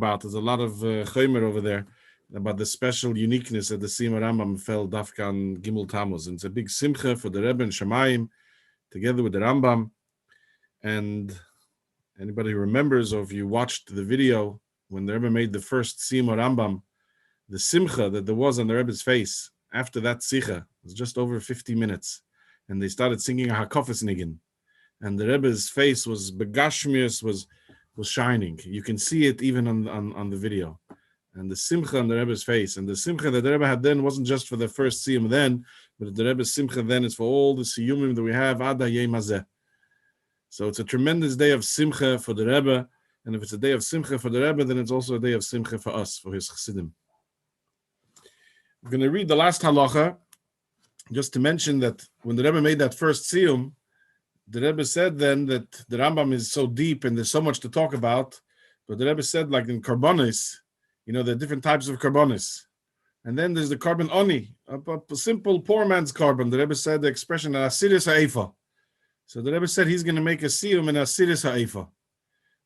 about. There's a lot of chaymer over there about the special uniqueness of the Siyum Harambam fell dafka on Gimel Tammuz. And it's a big simcha for the Rebbe and Shemayim together with the Rambam. And anybody who remembers, or if you watched the video when the Rebbe made the first Siyum Harambam, the simcha that there was on the Rebbe's face after that sicha was just over 50 minutes. And they started singing a Hakofes Nigin. And the Rebbe's face was begashmius, was shining. You can see it even on the video. And the simcha on the Rebbe's face. And the simcha that the Rebbe had then wasn't just for the first Siyum then, but the Rebbe's simcha then is for all the Siyumim that we have, Ad Hayom Hazeh. So it's a tremendous day of simcha for the Rebbe. And if it's a day of simcha for the Rebbe, then it's also a day of simcha for us, for his chassidim. I'm going to read the last halacha, just to mention that when the Rebbe made that first Siyum, the Rebbe said then that the Rambam is so deep and there's so much to talk about, but the Rebbe said, like in karbonis, there are different types of karbonis. And then there's the carbon oni, a simple poor man's carbon. The Rebbe said the expression asiris ha'efa. So the Rebbe said he's going to make a Siyum in asiris ha'efa,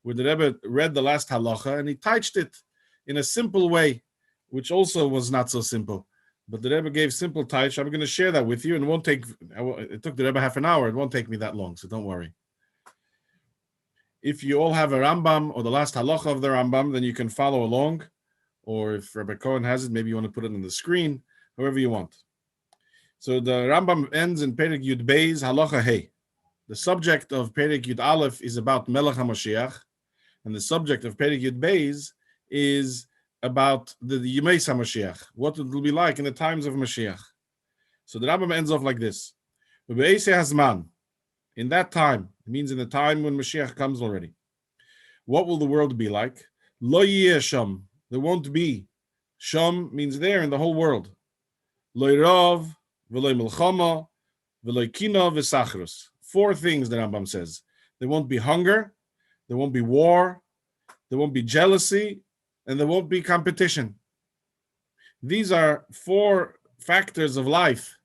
where the Rebbe read the last halacha and he touched it in a simple way, which also was not so simple. But the Rebbe gave simple touch. I'm going to share that with you, and it took the Rebbe half an hour. It won't take me that long, so don't worry. If you all have a Rambam or the last halacha of the Rambam, then you can follow along. Or if Rabbi Cohen has it, maybe you want to put it on the screen, however you want. So the Rambam ends in Perek Yud Beis, halacha hey. The subject of Perek Yud Aleph is about Melech HaMashiach, and the subject of Perek Yud Beis is about the Yemei HaMashiach, what it will be like in the times of Mashiach. So the Rambam ends off like this. In that time, it means in the time when Mashiach comes already. What will the world be like? Lo yeh sham. There won't be. Sham means there in the whole world. Lo rav, v'lo milchama, v'lo kina v'sachrus. 4 things the Rambam says. There won't be hunger, there won't be war, there won't be jealousy, and there won't be competition. These are 4 factors of life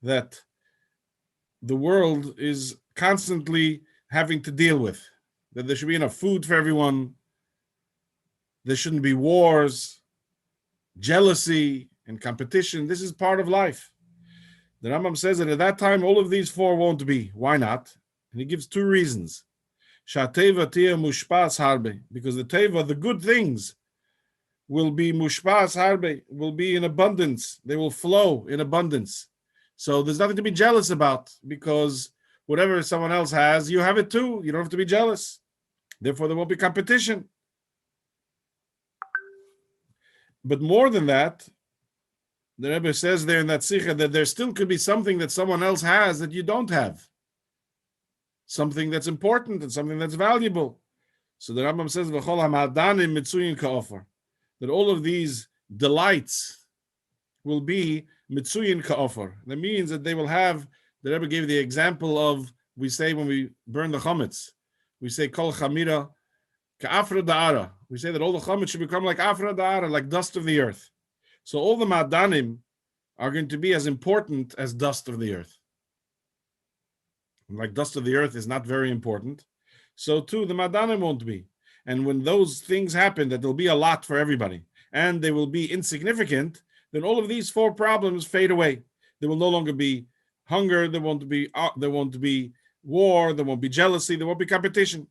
that the world is constantly having to deal with. That there should be enough food for everyone. There shouldn't be wars, jealousy, and competition. This is part of life. The Rambam says that at that time, all of these 4 won't be. Why not? And he gives 2 reasons. Shateva tia mushpas harbe, because the teva, the good things, will be mushpas harbe, will be in abundance. They will flow in abundance. So there's nothing to be jealous about, because whatever someone else has, you have it too. You don't have to be jealous. Therefore, there won't be competition. But more than that, the Rebbe says there in that sikha that there still could be something that someone else has that you don't have. Something that's important and something that's valuable. So the Rambam says, that all of these delights will be mitzuyin ka'ofar. That means that they will have, the Rebbe gave the example of, we say when we burn the chametz, we say kol chamira ka'afra da'ara. We say that all the chametz should become like afra da'ara, like dust of the earth. So all the ma'adanim are going to be as important as dust of the earth. Like dust of the earth is not very important, so too the madanim won't be. And when those things happen, that there'll be a lot for everybody, and they will be insignificant, then all of these 4 problems fade away. There will no longer be hunger, there won't be war, there won't be jealousy, there won't be competition.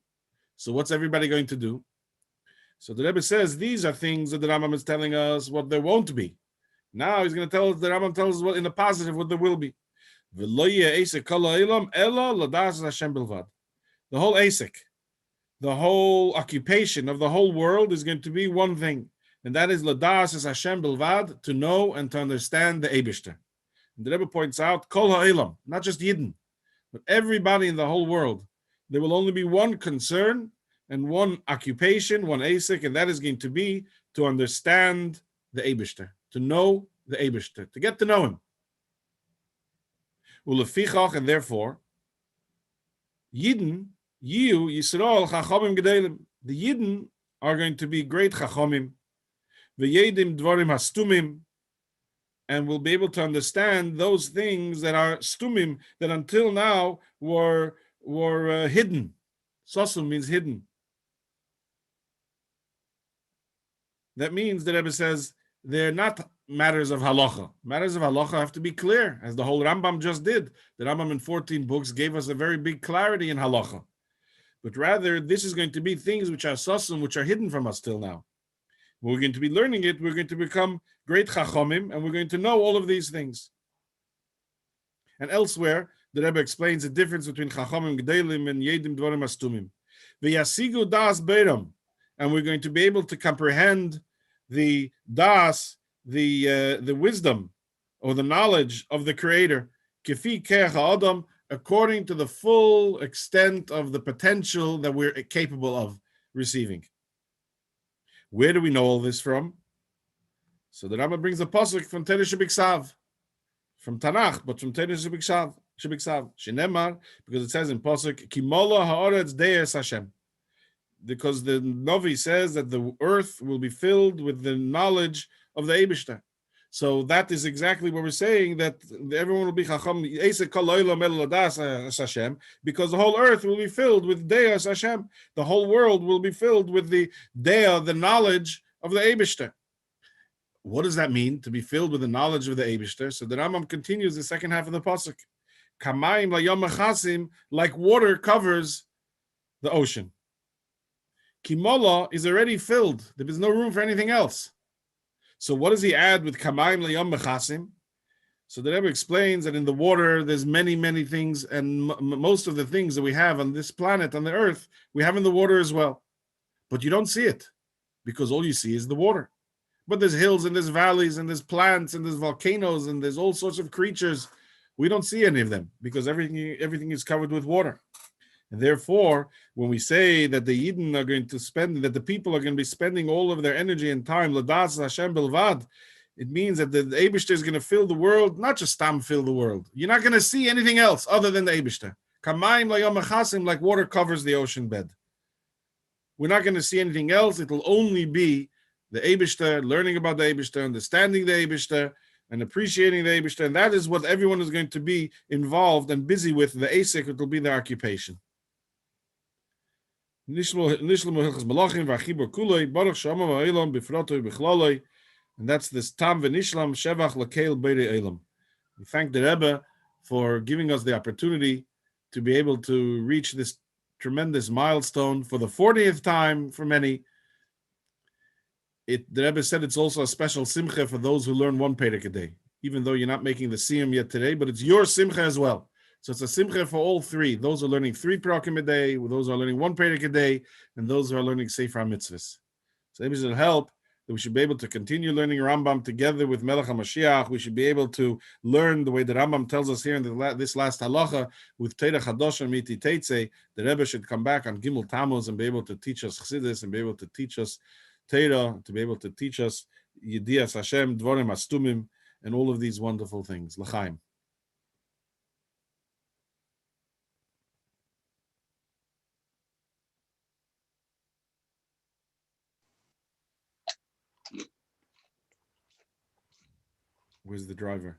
So what's everybody going to do? So the Rebbe says these are things that the Rambam is telling us what there won't be. Now he's going to tell us, the Rambam tells us what in the positive what there will be. The whole asik, the whole occupation of the whole world is going to be one thing, and that is ladas es Hashem bilvad, to know and to understand the Eibishter. And the Rebbe points out kol ha'elam, not just Yidden, but everybody in the whole world. There will only be one concern and one occupation, one asik, and that is going to be to understand the Eibishter, to know the Eibishter, to get to know him. And therefore, Yidden, Yiu, Yisrael, Chachomim Gedelim, the Yidden are going to be great Chachomim, V'yedim Dvarim Hastumim, and will be able to understand those things that are Stumim, that until now were hidden. Sosum means hidden. that means the Rebbe says they're not matters of halacha. Matters of halacha have to be clear, as the whole Rambam just did. The Rambam in 14 books gave us a very big clarity in halacha. But rather, this is going to be things which are sasum, which are hidden from us till now. When we're going to be learning it, we're going to become great chachomim, and we're going to know all of these things. And elsewhere, the Rebbe explains the difference between chachomim gedolim and yedim dvarim astumim. V'yasigu das beiram, and we're going to be able to comprehend the das, the wisdom or the knowledge of the Creator, kifi keach ha'adam, according to the full extent of the potential that we're capable of receiving. Where do we know all this from? So the Rambam brings a pasuk from Teresh Biksav, from Tanakh, but from Teresh Biksav, Shinemar, because it says in pasuk, Kimola ha'aretz deis Hashem, because the Novi says that the earth will be filled with the knowledge of the Eibishter. So that is exactly what we're saying, that everyone will be chacham, because the whole earth will be filled with deis Hashem. The whole world will be filled with the dea, the knowledge of the Eibishter. What does that mean, to be filled with the knowledge of the Eibishter? So the Rambam continues the second half of the pasuk. Kamayim layom mechasim, like water covers the ocean. Kimola is already filled. There is no room for anything else. So what does he add with kamayim layom mechasim? So the Rebbe explains that in the water there's many, many things, and most of the things that we have on this planet, on the earth, we have in the water as well. But you don't see it, because all you see is the water. But there's hills and there's valleys and there's plants and there's volcanoes and there's all sorts of creatures. We don't see any of them because everything is covered with water. And therefore, when we say that the Yidden are going to spend, that the people are going to be spending all of their energy and time, Ladas Hashem Belvad, it means that the Eibishter is going to fill the world, not just Tam fill the world. You're not going to see anything else other than the Eibishter. Kamayim layom mechasim, like water covers the ocean bed. We're not going to see anything else. It will only be the Eibishter, learning about the Eibishter, understanding the Eibishter, and appreciating the Eibishter. And that is what everyone is going to be involved and busy with. The Asik, it will be their occupation. And that's this Tam v'nishlam shevach l'keil beirei elam. We thank the Rebbe for giving us the opportunity to be able to reach this tremendous milestone for the 40th time for many. The Rebbe said it's also a special simcha for those who learn one perek a day, even though you're not making the Siyum yet today, but it's your simcha as well. So it's a simcha for all three. Those who are learning 3 parakim a day, those who are learning 1 perek a day, and those who are learning Sefer HaMitzvahs. So maybe it'll help that we should be able to continue learning Rambam together with Melech HaMashiach. We should be able to learn the way the Rambam tells us here in this last halacha with Teira Chadosha Miti Teitze. The Rebbe should come back on Gimel Tammuz and be able to teach us Chassidus and be able to teach us Teira, to be able to teach us Yedias Hashem, Dvorim Astumim, and all of these wonderful things. L'chaim. Where's the driver?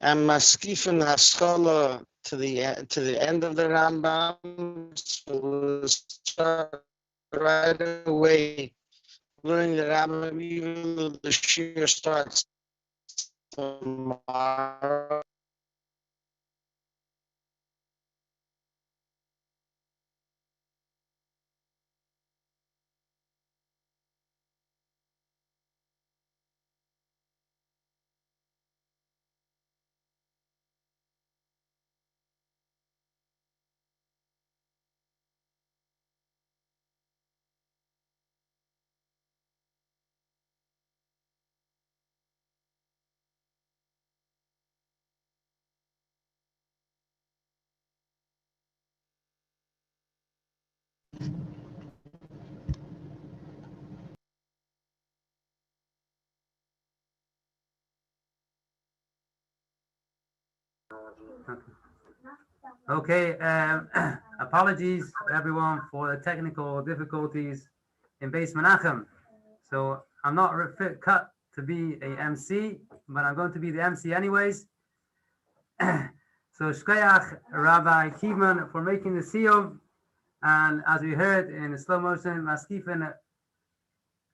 And Maskifin Haskalah to the end of the Rambam. So we'll start right away learning the Rambam, even though the shir starts tomorrow. Okay, apologies everyone for the technical difficulties in Beis Menachem. So I'm not cut to be a MC, but I'm going to be the MC anyways. So Shkoyach Rabbi Kievman for making the Siyum, and as we heard in slow motion, Maskifen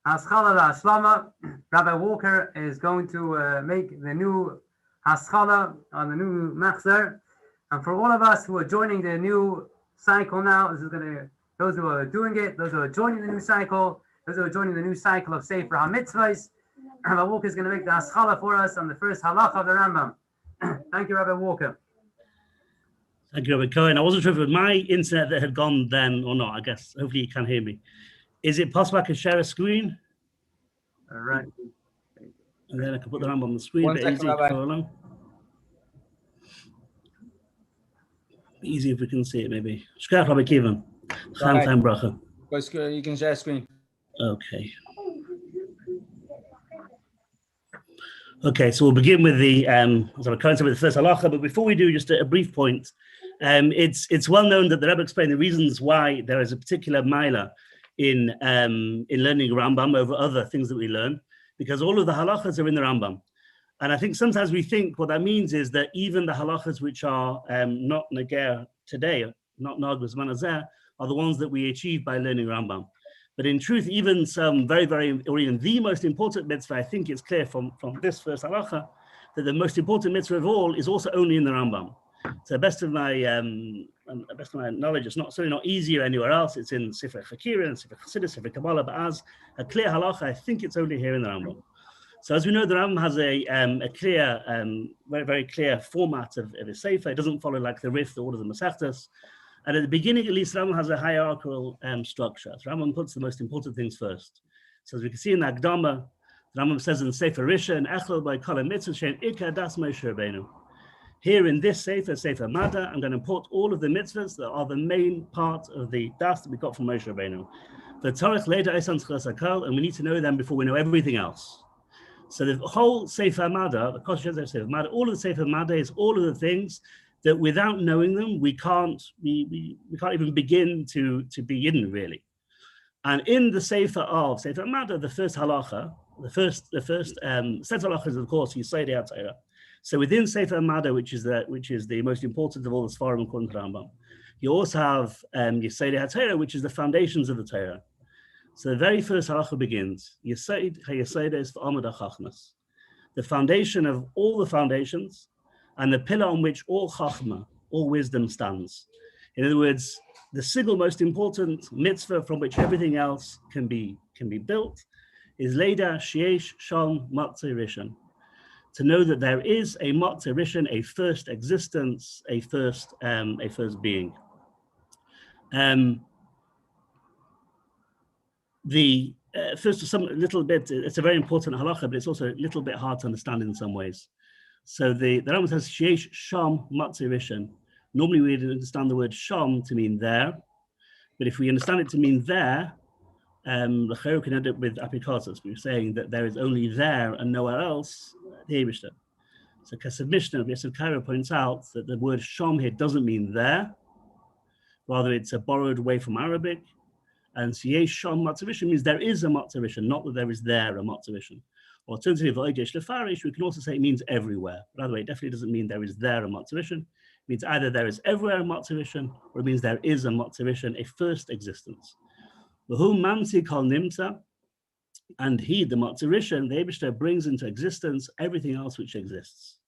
Haschala Shlama, Rabbi Walker is going to make the new Haschala on the new Machzer. And for all of us who are joining the new cycle now, this is going to, those who are doing it, those who are joining the new cycle, those who are joining the new cycle of Sefer HaMitzvahs, Rabbi Walker is going to make the Haschala for us on the first halacha of the Rambam. Thank you, Rabbi Walker. Thank you, Rabbi Cohen. I wasn't sure if it was my internet that had gone then or not. I guess, hopefully you can hear me. Is it possible I can share a screen? All right. And then I can put the Rambam on the screen. One second, Rabbi. Along. Easy if we can see it, maybe. Shkach Rabbi Kivan. Cham Chaim Bracha. You can share screen. Okay. Okay, so we'll begin with the as I with the first halacha, but before we do, just a brief point. It's well known that the Rebbe explained the reasons why there is a particular maila in learning Rambam over other things that we learn, because all of the halachas are in the Rambam. And I think sometimes we think what that means is that even the halachas which are not nager today, not nag manazeh, are the ones that we achieve by learning Rambam. But in truth, even some very, or even the most important mitzvah, I think it's clear from this first halacha, that the most important mitzvah of all is also only in the Rambam. To the best of my knowledge, it's certainly not easier anywhere else. It's in Sefer Chakira and Sefer Chassidus, Sefer Kabbalah, but as a clear halacha, I think it's only here in the Rambam. So as we know, the Rambam has a clear, very, very clear format of his Sefer. It doesn't follow like the Rif, the order of the Masechtas. And at the beginning, at least, Rambam has a hierarchical structure. So Rambam puts the most important things first. So as we can see in the Akdama, the Rambam says in Sefer Rishon, Echel by Kol HaMitzvot Shein Ikar Das Moshe Rabbeinu. Here in this Sefer Mada, I'm going to put all of the mitzvahs that are the main part of the das that we got from Moshe Rabbeinu. The Torah later and we need to know them before we know everything else. So the whole Sefer Mada, the Koshel Sefer Mada, all of the Sefer Mada is all of the things that without knowing them, we can't even begin to be hidden, really. And in the Sefer of Sefer Mada, the first halacha, the first set of halachas is, of course, Yisodei HaTorah. So within Sefer Mada, which is the most important of all the Sfarim according to Rambam, you also have Yisodei HaTorah, which is the foundations of the Torah. So the very first halacha begins, Yisod HaYisodes v'Amud HaChachmas, the foundation of all the foundations, and the pillar on which all chachma, all wisdom stands. In other words, the single most important mitzvah from which everything else can be built is Leda Sheyesh Sham Matzeh Rishon. To know that there is a Matzeh Rishon, a first existence, a first being. It's a very important halacha, but it's also a little bit hard to understand in some ways. So the Rambam says Sheyesh Sham Matzeh Rishon. Normally we understand the word Sham to mean there, but if we understand it to mean there, the Chayru can end up with apikotos. We're saying that there is only there and nowhere else the Eibishter. So Kesef Mishnah, Yosef Cairo points out that the word Sham here doesn't mean there, rather it's a borrowed way from Arabic, and Sheyesh Sham Matzeh Rishon means there is a Matzeh Rishon, not that there is there a Matzeh Rishon. Alternatively, we can also say it means everywhere. By the way, it definitely doesn't mean there is there a Matzeh Rishon. It means either there is everywhere a Matzeh Rishon, or it means there is a Matzeh Rishon, a first existence. V'hu mamtzi kol nimtza, and he, the Matzeh Rishon, the Eibishter, brings into existence everything else which exists.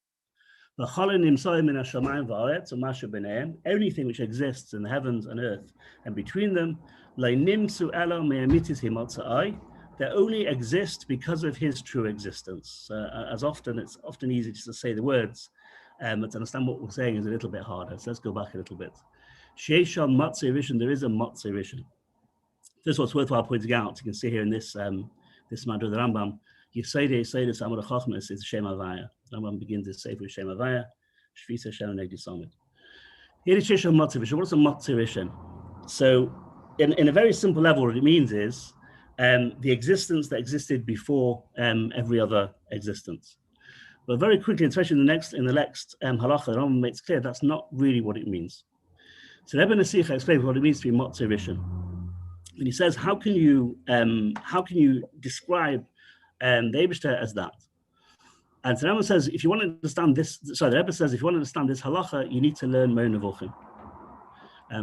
V'cholin nimtzayim min hashamayim v'aretz u'masha b'neihem, anything which exists in the heavens and earth and between them, lo nimtzu elo me'amitis himatzai, they only exist because of his true existence. It's often easy just to say the words, but to understand what we're saying is a little bit harder. So let's go back a little bit. Sheisham Matzeh Rishon, there is a Matzeh Rishon. This is what's worthwhile pointing out. You can see here in this matter of the Rambam, Yisodei Amud HaChachmas is Shem Havaya. Rambam begins his sefer with Shem Havaya, Shvisa Shem Negdi Samid. Here is Sheisham Matzeh Rishon. What's a Matzeh Rishon? So in a very simple level, what it means is the existence that existed before every other existence. But very quickly, especially in the next halacha, the Rambam makes clear that's not really what it means. So Rebbe Nasicha explains what it means to be Motzei Rishon. And he says, how can you describe the Eibishter as that? And the Rambam says, if you want to understand this, the Rebbe says, if you want to understand this halacha, you need to learn Moreh Nevuchim.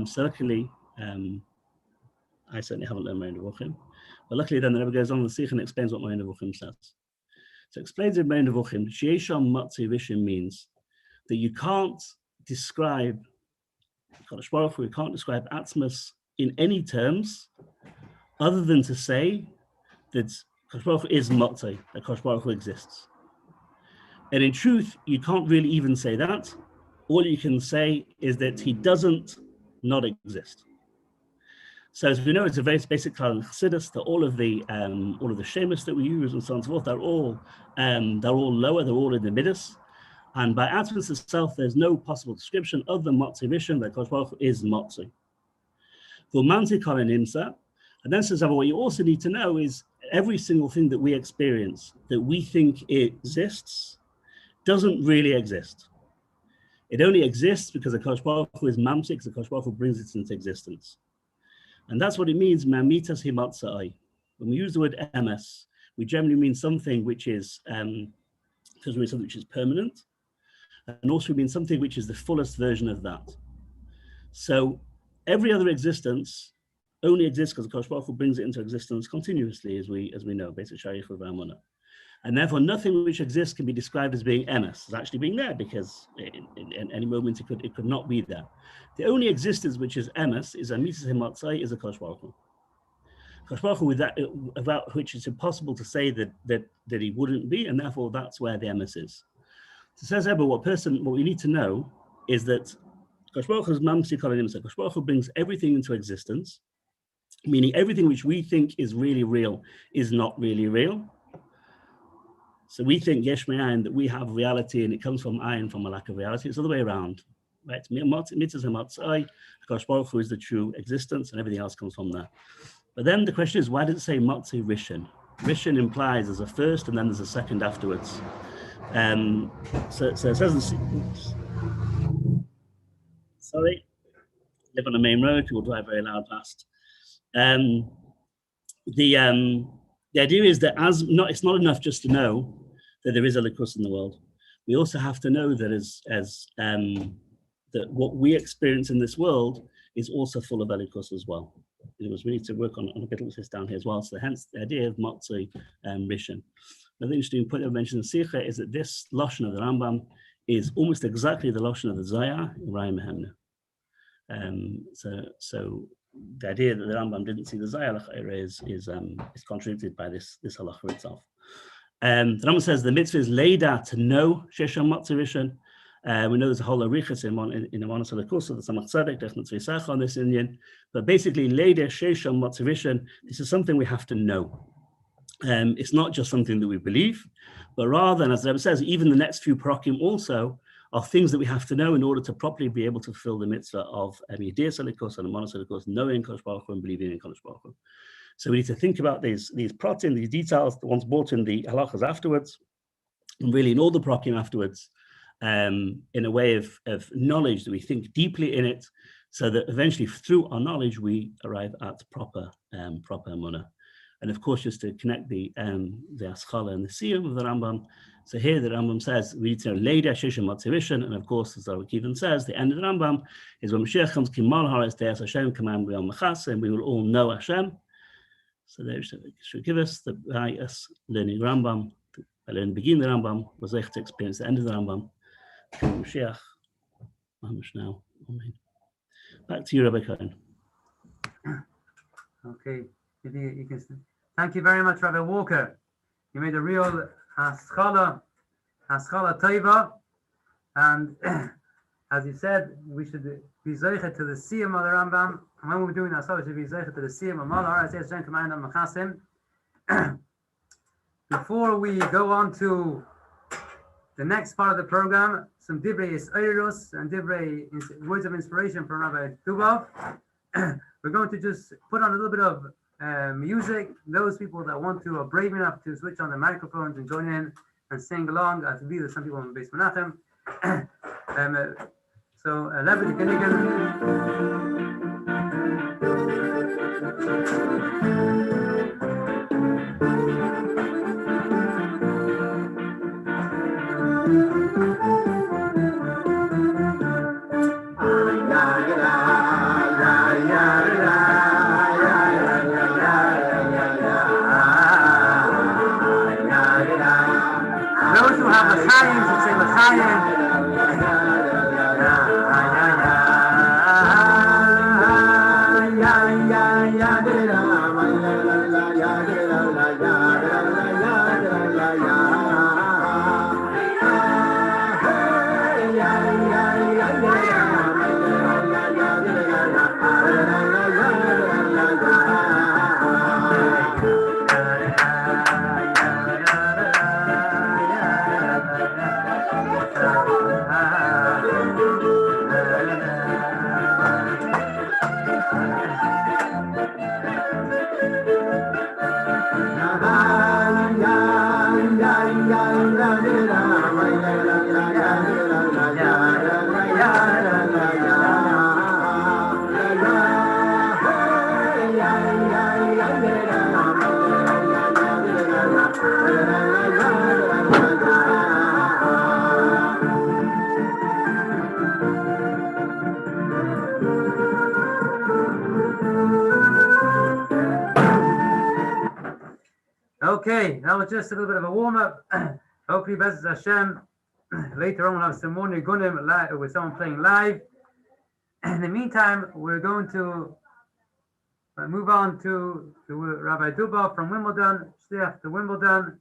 So luckily, I certainly haven't learned Moreh Nevuchim, but luckily then the Rebbe goes on the Sikh and explains what Moreh Nevuchim says. So it explains in Moreh Nevuchim, Sheisham Motzei Rishon means that you can't describe Kadosh Baruch Hu, you can't describe Atzmus in any terms other than to say that Kadosh Baruch Hu is Motzei, that Kadosh Baruch Hu exists. And in truth, you can't really even say that. All you can say is that he doesn't not exist. So as we know, it's a very basic klal in Chassidus that all of the shemus that we use and so on and so forth, they're all lower, they're all in the midas. And by Atzmus itself, there's no possible description other than Motzei Rishon, that Kadosh Baruch Hu is Motzei. And then says, what you also need to know is every single thing that we experience, that we think it exists, doesn't really exist. It only exists because the Kadosh Baruch Hu is mamsik, the Kadosh Baruch Hu brings it into existence. And that's what it means, mamitas himatzai. When we use the word emes, we generally mean something which is something which is permanent, and also mean something which is the fullest version of that. So every other existence only exists because the Kadosh Baruch Hu brings it into existence continuously, as we know, Beit Shayich of Amuna. And therefore, nothing which exists can be described as being emes, as actually being there, because in any moment it could not be there. The only existence which is emes is amitas himatzai, is a Kadosh Baruch Hu. Kadosh Baruch Hu, about which it's impossible to say that he wouldn't be, and therefore that's where the emes is. So says Ebba, what we need to know is that Kadosh Baruch Hu's mamsi kol nimsa. Kadosh Baruch Hu brings everything into existence, meaning everything which we think is really real is not really real. So we think yesh me'ayin, that we have reality and it comes from ayin, from a lack of reality. It's the other way around. Right? Mitzvahs hamatzai, Kadosh Baruch Hu is the true existence and everything else comes from there. But then the question is, why does it say Motzei Rishon? Rishon implies there's a first and then there's a second afterwards. So it says, oops, sorry, live on the main road, people drive very loud past. The idea is that it's not enough just to know that there is a likus in the world. We also have to know that that what we experience in this world is also full of likus as well. We need to work on a bit of this down here as well. So hence the idea of Motzei Rishon. Another interesting point I mentioned in Sikha is that this lashon of the Rambam is almost exactly the lashon of the Zayah in Raya Mehemna. So the idea that the Rambam didn't see the Zayah is contradicted by this halacha itself. The Rambam says the mitzvah is leida, to know Shesham Motzei Rishon. We know there's a whole arichas in the Manas Halakusa, the Samach Tzedek, Technat Tzvisach on this Indian. But basically, leida Shesham Motzei Rishon, this is something we have to know. It's not just something that we believe, but rather, and as the Rebbe says, even the next few parakim also are things that we have to know in order to properly be able to fulfill the mitzvah of Yediyas Halakusa and Manas Halakusa, knowing Kadosh Baruch Hu and believing in Kadosh Baruch Hu. So we need to think about these pratim, these details, the ones brought in the halachas afterwards, and really in all the parakim afterwards, in a way of knowledge that we think deeply in it, so that eventually through our knowledge we arrive at proper emunah. And of course, just to connect the Aschala and the Siyum of the Harambam. So here the Rambam says we need to know Leida Shesham Motzei Rishon, and of course, as Rabbi Kivan says, the end of the Rambam is when Mashiach comes, Kimal Haretz De'as Hashem Command B'Yom Machas, and we will all know Hashem. So there should give us by us learning Rambam, by learning begin the Rambam, was able to experience the end of the Rambam. Mashiach, now. Amen. Back to you, Rabbi Cohen. Okay, you can. Thank you very much, Rabbi Walker. You made a real haskala taiva, and as you said, we should be zeicha to the Siyum of the Rambam. And when we're doing that, so we should be zeicha to the Siyum of Malhar, as Hashem command of Machasim. Before we go on to the next part of the program, some divrei isayros and divrei words of inspiration from Rabbi Dubov. We're going to just put on a little bit of music. Those people that want to are brave enough to switch on the microphones and join in. and sing along as we do some people in Beis Menachem. So, Lebed those who have l'chaim should say l'chaim. Okay, that was just a little bit of a warm-up. Hopefully, Bez Hashem, later on we'll have some more Nigunim with someone playing live. In the meantime, we're going to move on to Rabbi Dubov from Wimbledon, Shliach to Wimbledon,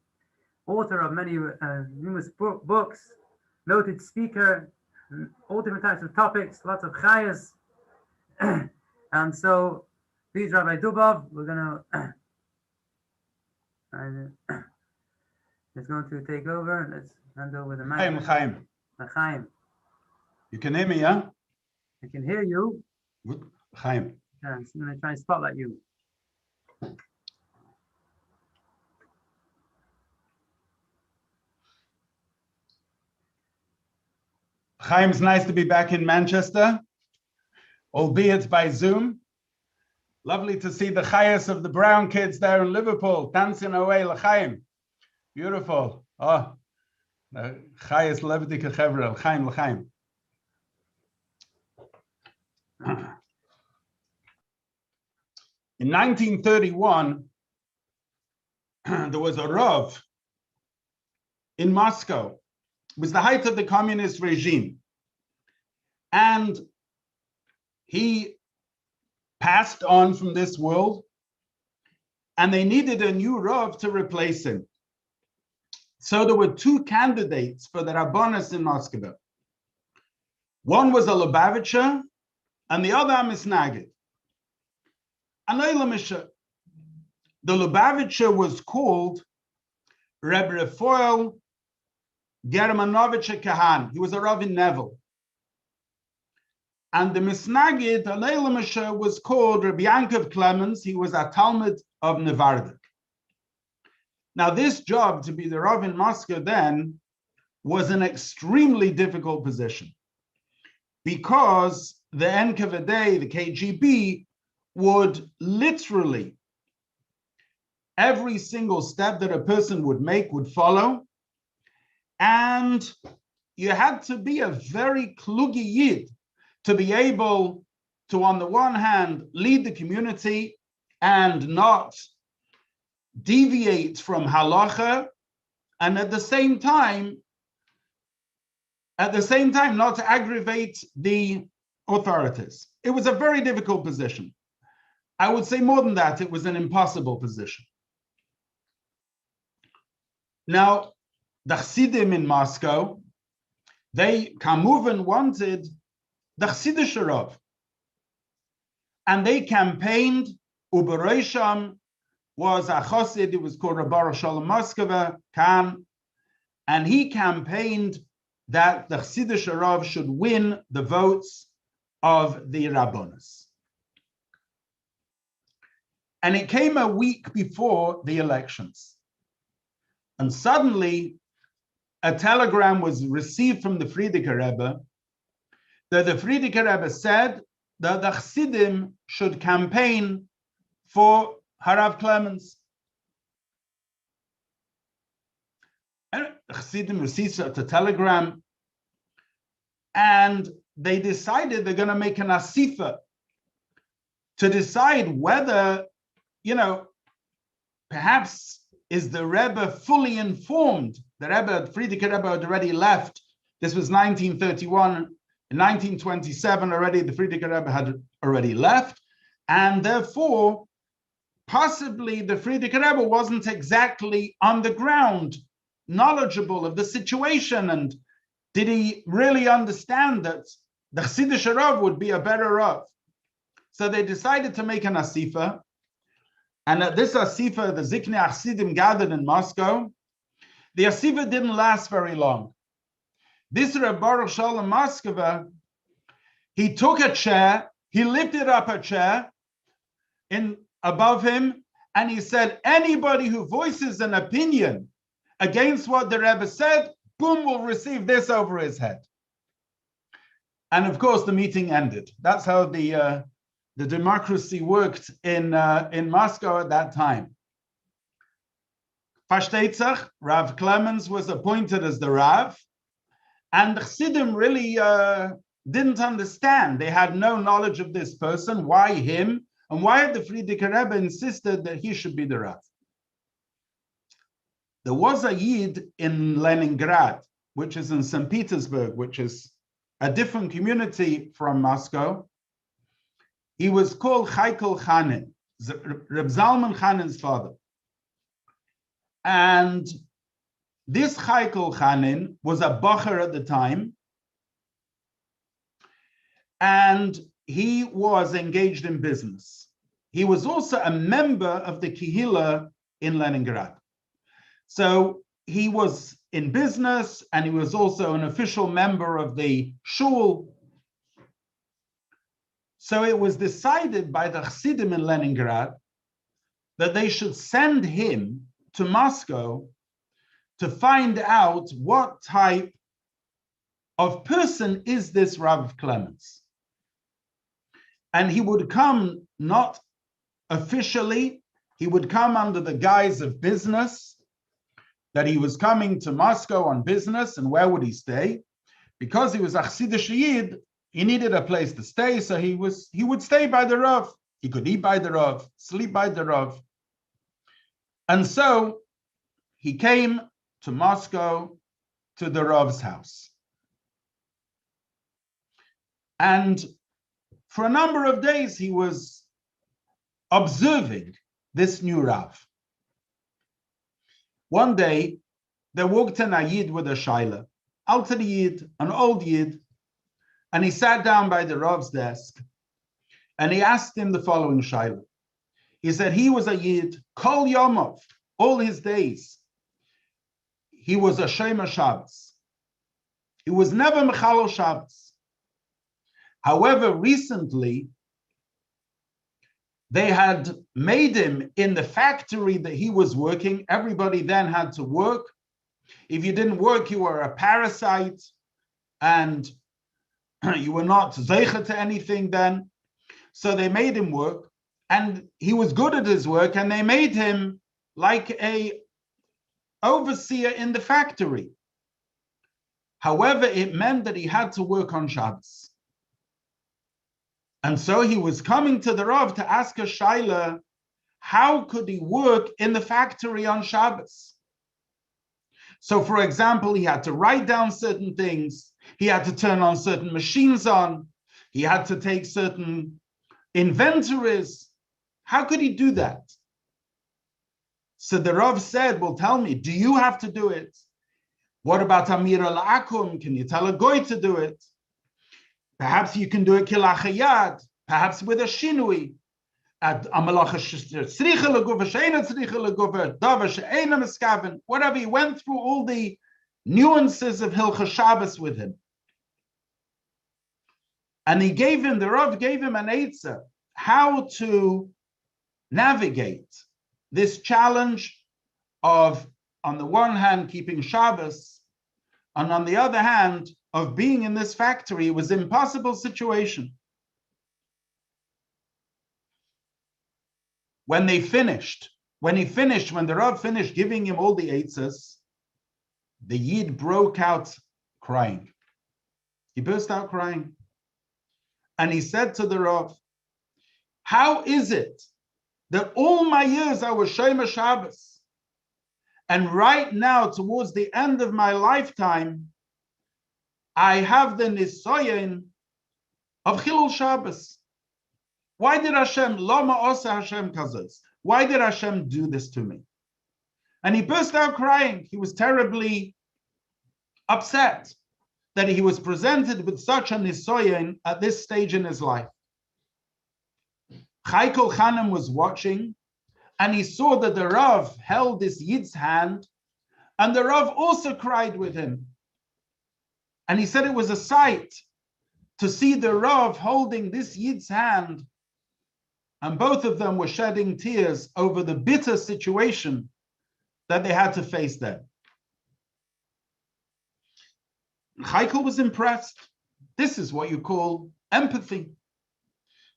author of many numerous books, noted speaker, all different types of topics, lots of chayas. And so, please, Rabbi Dubov, we're going to is going to take over. Let's hand over the mic. Chaim. Chaim. You can hear me, yeah? I can hear you. Good. Chaim. Yeah, I'm going to try and spotlight you. Chaim, it's nice to be back in Manchester, albeit by Zoom. Lovely to see the chayas of the brown kids there in Liverpool, dancing away l'chaim. Beautiful. Oh, the chayas levedike chevra, l'chaim, l'chaim. In 1931, there was a Rav in Moscow. It was the height of the communist regime. And he passed on from this world, and they needed a new Rav to replace him. So there were two candidates for the Rabbanis in Moscow. One was a Lubavitcher, and the other a Misnagid. The Lubavitcher was called Reb Refoel Germanovich Kahan. He was a Rav in Neville. And the Misnagid, Aleilamasha, was called Rabbi Yankov Clemens. He was a Talmud of Nevardik. Now, this job to be the Rav in Moscow then was an extremely difficult position because the NKVD, the KGB, would literally, every single step that a person would make would follow. And you had to be a very klugi yid to be able to, on the one hand, lead the community and not deviate from halacha, and at the same time not to aggravate the authorities. It was a very difficult position. I would say more than that, it was an impossible position. Now, the Chassidim in Moscow, they, Kamuvan, wanted the Chassidish Rav. And they campaigned, Uberesham was a Chassid, it was called Rabbi Shalom Moskova, Khan, and he campaigned that the Chassidish Rav should win the votes of the Rabbonis. And it came a week before the elections. And suddenly, a telegram was received from the Frierdiker Rebbe that the Frierdiker Rebbe said that the Chassidim should campaign for Harav Clemens. And the Chassidim received the telegram, and they decided they're going to make an asifa to decide whether, perhaps is the Rebbe fully informed. The Rebbe, Frierdiker Rebbe, had already left. This was 1931. In 1927 already, the Frierdiker Rebbe had already left. And therefore, possibly the Frierdiker Rebbe wasn't exactly on the ground, knowledgeable of the situation. And did he really understand that the Chassidish Rav would be a better Rav? So they decided to make an asifa. And at this asifa, the Ziknei Chassidim gathered in Moscow. The asifa didn't last very long. This Reb Baruch Shalom Moskova, he took a chair, he lifted up a chair above him, and he said, anybody who voices an opinion against what the Rebbe said, boom, will receive this over his head. And of course, the meeting ended. That's how the democracy worked in Moscow at that time. Versteht sich, Rav Clemens was appointed as the Rav, and the Chassidim really didn't understand. They had no knowledge of this person. Why him? And why had the Frierdiker Rebbe insisted that he should be the Rav? There was a Yid in Leningrad, which is in St. Petersburg, which is a different community from Moscow. He was called Chaikel Chanin, Reb Zalman Chanin's father. And this Chaikel Chanin was a bacher at the time, and he was engaged in business. He was also a member of the Kehillah in Leningrad. So he was in business, and he was also an official member of the shul. So it was decided by the Chassidim in Leningrad that they should send him to Moscow to find out what type of person is this Rav Clemens. And he would come not officially, he would come under the guise of business, that he was coming to Moscow on business. And where would he stay? Because he was a Chassidish Yid, he needed a place to stay, so he would stay by the Rav. He could eat by the Rav, sleep by the Rav. And so he came to Moscow to the Rav's house. And for a number of days, he was observing this new Rav. One day, there walked in a Yid with a Shaila, Alter Yid, an old Yid, and he sat down by the Rav's desk, and he asked him the following Shaila. He said he was a Yid, Kol Yomov, all his days. He was a Shomer Shabbos. He was never Mechalel Shabbos. However, recently, they had made him in the factory that he was working. Everybody then had to work. If you didn't work, you were a parasite, and you were not zeicha to anything then. So they made him work, and he was good at his work, and they made him like a overseer in the factory. However, it meant that he had to work on Shabbos. And so he was coming to the Rav to ask a Shaila, how could he work in the factory on Shabbos? So, for example, he had to write down certain things. He had to turn on certain machines on. He had to take certain inventories. How could he do that? So the Rav said, well, tell me, do you have to do it? What about Amir al-Akum? Can you tell a goy to do it? Perhaps you can do it kilachayad, perhaps with a shinui. Whatever, he went through all the nuances of Hilchos Shabbos with him. And the Rav gave him an eitzah, how to navigate this challenge of, on the one hand, keeping Shabbos, And on the other hand, of being in this factory, it was an impossible situation. When the Rav finished giving him all the eitzes, the Yid broke out crying. He burst out crying. And he said to the Rav, how is it that all my years I was Shomer Shabbos, and right now, towards the end of my lifetime, I have the nisoyin of Chilul Shabbos? Why did Hashem, Lama Osa Hashem Kazos? Why did Hashem do this to me? And he burst out crying. He was terribly upset that he was presented with such a nisoyin at this stage in his life. Chaikel Chanem was watching, and he saw that the Rav held this Yid's hand, and the Rav also cried with him. And he said it was a sight to see the Rav holding this Yid's hand, and both of them were shedding tears over the bitter situation that they had to face there. Chaikel was impressed. This is what you call empathy.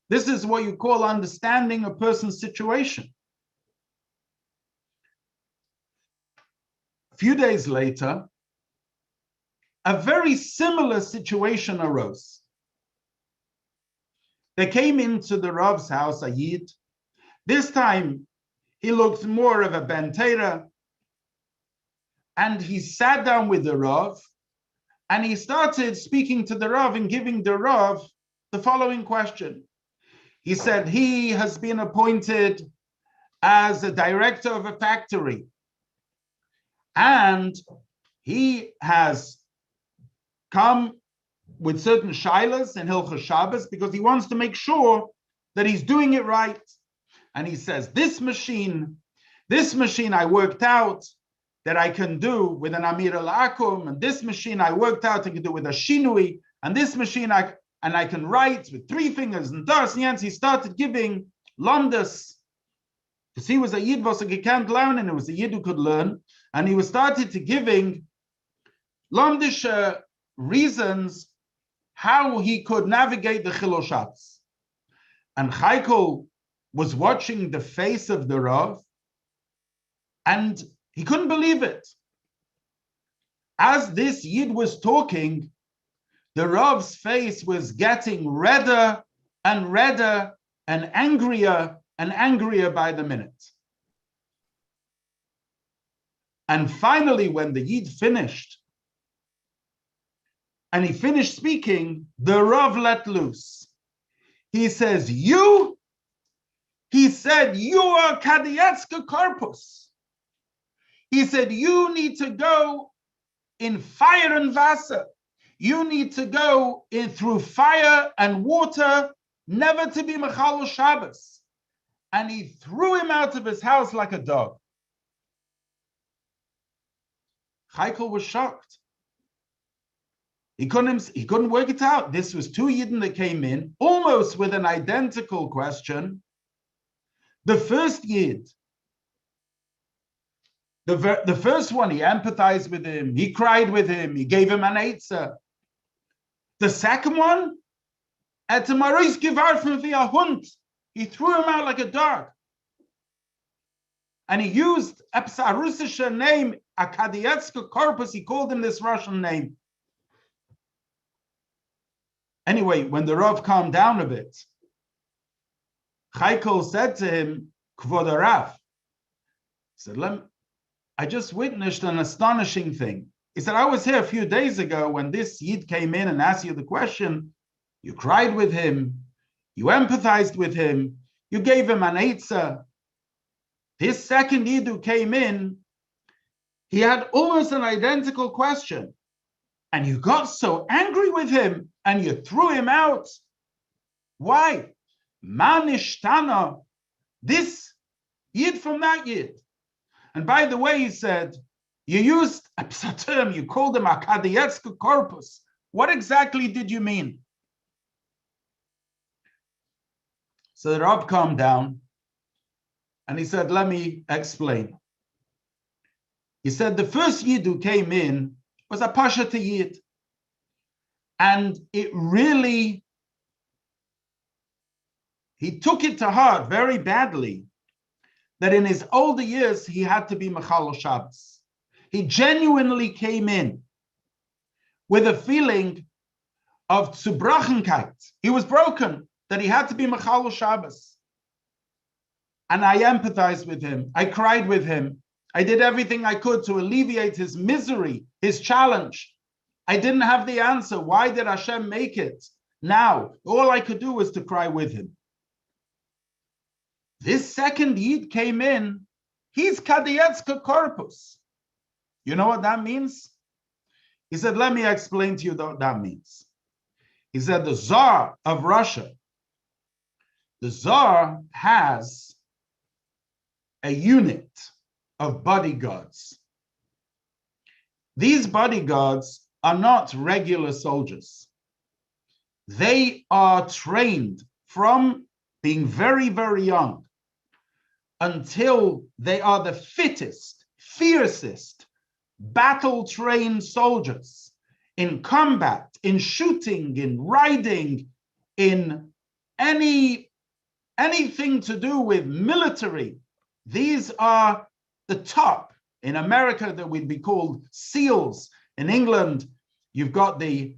This is what you call understanding a person's situation. A few days later, a very similar situation arose. They came into the Rav's house, a Yid. This time, he looked more of a Ben Torah, and he sat down with the Rav, and he started speaking to the Rav and giving the Rav the following question. He said he has been appointed as a director of a factory, and he has come with certain shilas in Hilchos Shabbos because he wants to make sure that he's doing it right. And he says, this machine I worked out that I can do with an Amir al-Akum, and this machine I worked out I can do with a Shinui, and this machine I can write with 3 fingers, and das and yens. He started giving lamdas, because he was a Yid was a can't learn, and it was a Yid who could learn, and he was started to giving lamdish reasons how he could navigate the Chilul Shabbos. And Chaikel was watching the face of the Rav, and he couldn't believe it. As this Yid was talking, the Rav's face was getting redder and redder and angrier by the minute. And finally, when the Yid finished, and he finished speaking, the Rav let loose. He says, you are Kadietska Korpus. He said, you need to go in fire and Wasser. You need to go in through fire and water, never to be Mechalel Shabbos. And he threw him out of his house like a dog. Chaikel was shocked. He couldn't work it out. This was 2 Yidden that came in, almost with an identical question. The first Yid, the first one, he empathized with him, he cried with him, he gave him an eitzah. The second one, at the Maris gewarfen wie a Hund, he threw him out like a dog. And he used a Russian name, a Kadietska Korpus, he called him this Russian name. Anyway, when the Rav calmed down a bit, Chaikel said to him, Kvod Rav, he said, I just witnessed an astonishing thing. He said, I was here a few days ago when this Yid came in and asked you the question. You cried with him, you empathized with him, you gave him an eitzah. This second Yid who came in, he had almost an identical question. And you got so angry with him and you threw him out. Why? Manishtana, this Yid from that Yid. And by the way, he said, you used a psaterm, you called him a Kadietska Korpus. What exactly did you mean? So the Rav calmed down and he said, let me explain. He said, the first Yid who came in was a Pasha Yid. And it really, he took it to heart very badly that in his older years, he had to be Mechal Shabbos. He genuinely came in with a feeling of Zubrachenkeit. He was broken, that he had to be Mechal Shabbos. And I empathized with him. I cried with him. I did everything I could to alleviate his misery, his challenge. I didn't have the answer. Why did Hashem make it now? All I could do was to cry with him. This second Yid came in. He's Kadietzka Corpus. You know what that means? He said, let me explain to you what that means. He said, the Tsar of Russia, the Tsar has a unit of bodyguards. These bodyguards are not regular soldiers. They are trained from being very, very young until they are the fittest, fiercest, battle-trained soldiers in combat, in shooting, in riding, in anything to do with military. These are the top. In America, that would be called SEALs. In England, you've got the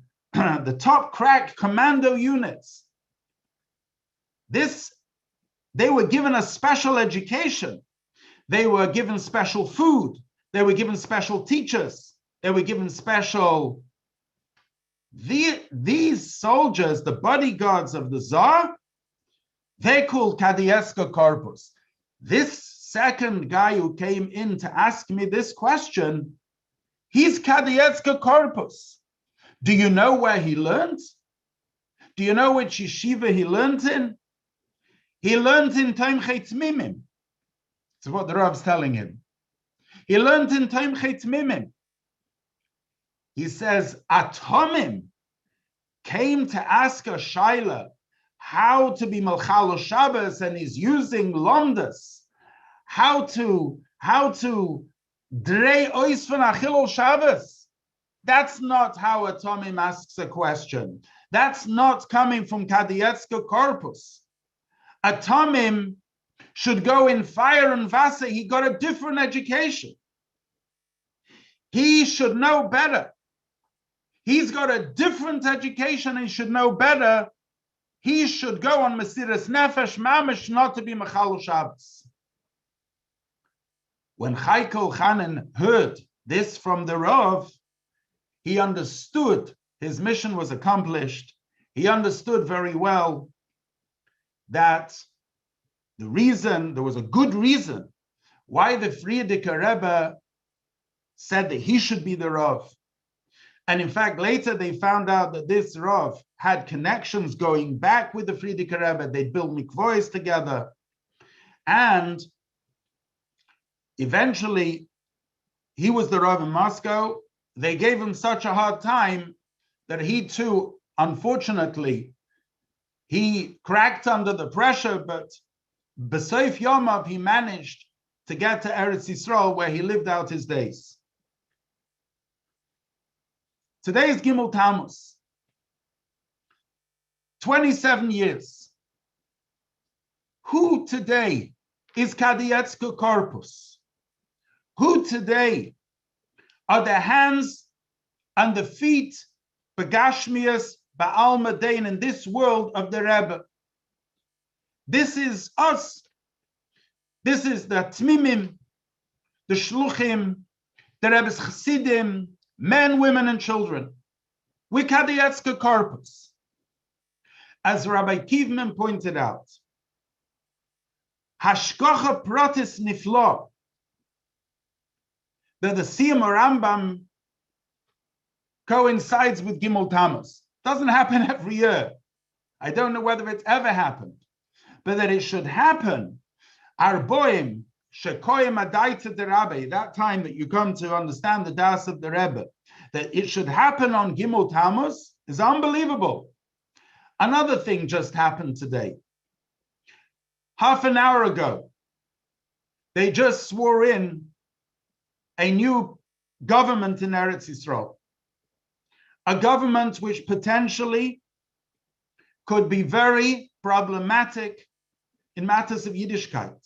top crack commando units. They were given a special education. They were given special food. They were given special teachers. They were given special... These soldiers, the bodyguards of the Tsar, they're called Kadieska Corpus. This second guy who came in to ask me this question, he's Kadieska Corpus. Do you know where he learned? Do you know which yeshiva he learned in? He learned in Tomchei Tmimim. That's what the Rav's telling him. He learned in Tomchei Tmimim. He says, Atomim came to ask a Shaila how to be Malchal Shabbos, and he's using Lomdas, how to drei ois von Achilol Shabbos. That's not how Atomim asks a question. That's not coming from Kadietzka Corpus. Atomim should go in fire and Vasa. He got a different education. He should know better. He's got a different education. He should know better. He should go on Mesiras Nefesh Mamish, not to be Mechal Shabbos. When Chaikel Chanan heard this from the Rav, he understood his mission was accomplished. He understood very well that there was a good reason why the Frierdiker Rebbe said that he should be the Rav. And in fact, later they found out that this Rav had connections going back with the Frierdiker Rebbe. They built mikvois together. And eventually, he was the Rav in Moscow. They gave him such a hard time that he too, unfortunately, he cracked under the pressure, but B'Seif Yomav, he managed to get to Eretz Yisrael, where he lived out his days. Today is Gimel Tammuz. 27 years. Who today is Kadietzka Corpus? Who today are the hands and the feet, Begashmias, Ba'al Madain, in this world of the Rebbe? This is us. This is the Tmimim, the Shluchim, the Rebbe's Chassidim, men, women, and children. We're Kadietzka Corpus. As Rabbi Kivman pointed out, Hashkocha Protis Niflo, that the Siyum Harambam coincides with Gimel Tammuz. Doesn't happen every year. I don't know whether it's ever happened, but that it should happen. Arboim shekoyim adaita de Rabbi, that time that you come to understand the das of the Rebbe, that it should happen on Gimel Tammuz is unbelievable. Another thing just happened today. Half an hour ago, they just swore in a new government in Eretz Yisrael. a government which potentially could be very problematic in matters of Yiddishkeit,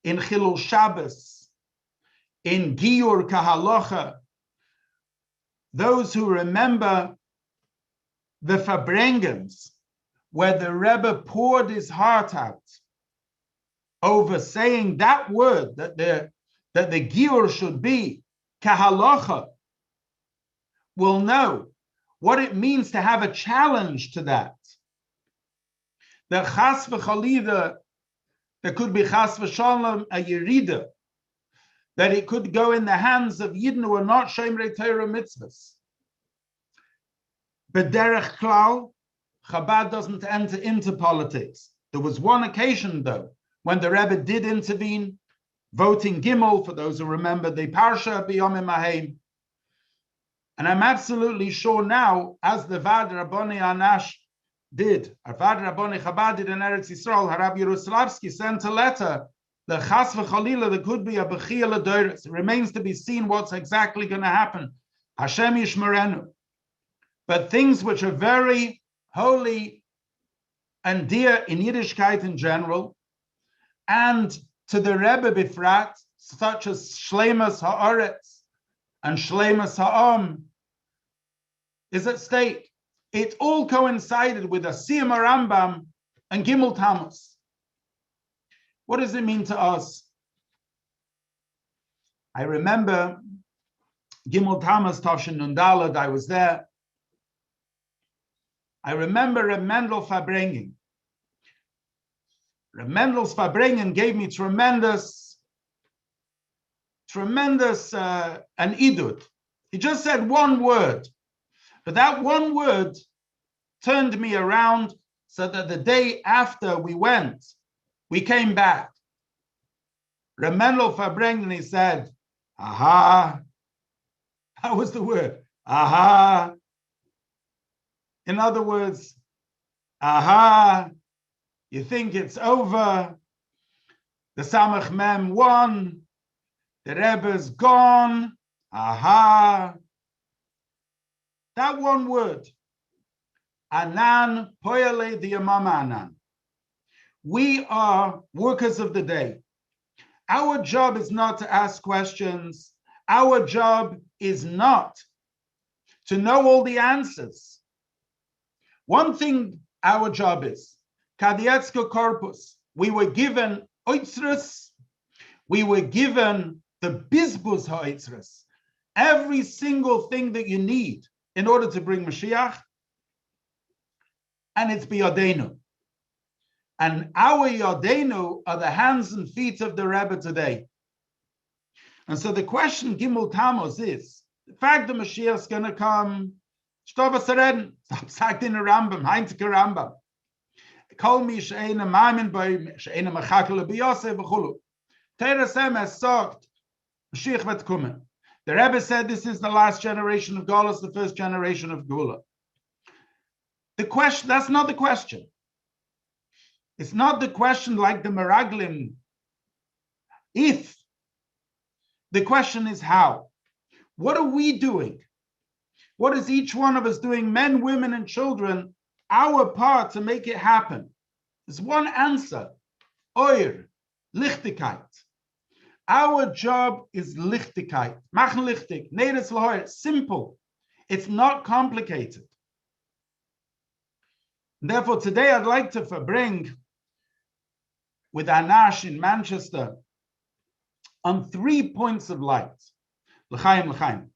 in Chilul Shabbos, in Giyur Kahalocha. Those who remember the Farbrengens, where the Rebbe poured his heart out over saying that word, that the Giyur should be Kahalocha, will know what it means to have a challenge to that. The Chas v'Chalida, there could be Chas v'Shalom, a Yerida, that it could go in the hands of Yidden who are not Shomrei Torah mitzvahs. B'derech klal, Chabad doesn't enter into politics. There was one occasion, though, when the Rebbe did intervene, voting Gimel, for those who remember the Parsha B'Yomim Hahem. And I'm absolutely sure now, as the Vad Rabboni Anash did, our Vad Rabboni Chabad did in Eretz Yisrael, Harab Yeruslavsky sent a letter, the Chas v'Chalila, there could be a Bechia L'Doros. It remains to be seen what's exactly going to happen. Hashem Yishmerenu. But things which are very holy and dear in Yiddishkeit in general, and to the Rebbe Bifrat, such as Shleimas Ha'aretz and Shleimas Ha'am, is at stake. It all coincided with a Siyum Harambam and Gimel Tammuz. What does it mean to us? I remember Gimel Tammuz, Tavshin Nundalad, I was there. I remember Reb Mendel Farbrengen. Reb Mendel's Farbrengen gave me tremendous an idut. He just said one word, but that one word turned me around so that the day after we came back. Reb Mendel Farbrengen, he said, aha. That was the word, aha. In other words, aha, you think it's over. The Samach Mem won. The Rebbe's gone. Aha. That one word. Anan poyale the Imam Anan. We are workers of the day. Our job is not to ask questions. Our job is not to know all the answers. One thing our job is, Kadietzka Corpus, we were given Oitzrus, we were given the Bizbuz Ha'oitzrus, every single thing that you need in order to bring Mashiach, and it's Biyadenu. And our Yadenu are the hands and feet of the Rebbe today. And so the question, Gimel Tammuz, is, the fact that Mashiach is going to come, Stop sagt in Harambam, Heinzke Harambam. Kol mi she'ena maimin boi, she'ena mechakel b'yosef v'chulu. Teres Emes sagt, Mashiach vet kumen. The Rebbe said this is the last generation of Galus, the first generation of Gula. The question, that's not the question. It's not the question like the Meraglim. If. The question is how. What are we doing? What is each one of us doing, men, women, and children, our part to make it happen? There's one answer, Oir, Lichtigkeit. Our job is Lichtigkeit, Machen Lichtig, Nedes Loher, simple. It's not complicated. Therefore, today I'd like to bring with Anash in Manchester on 3 points of light. L'chaim, l'chaim.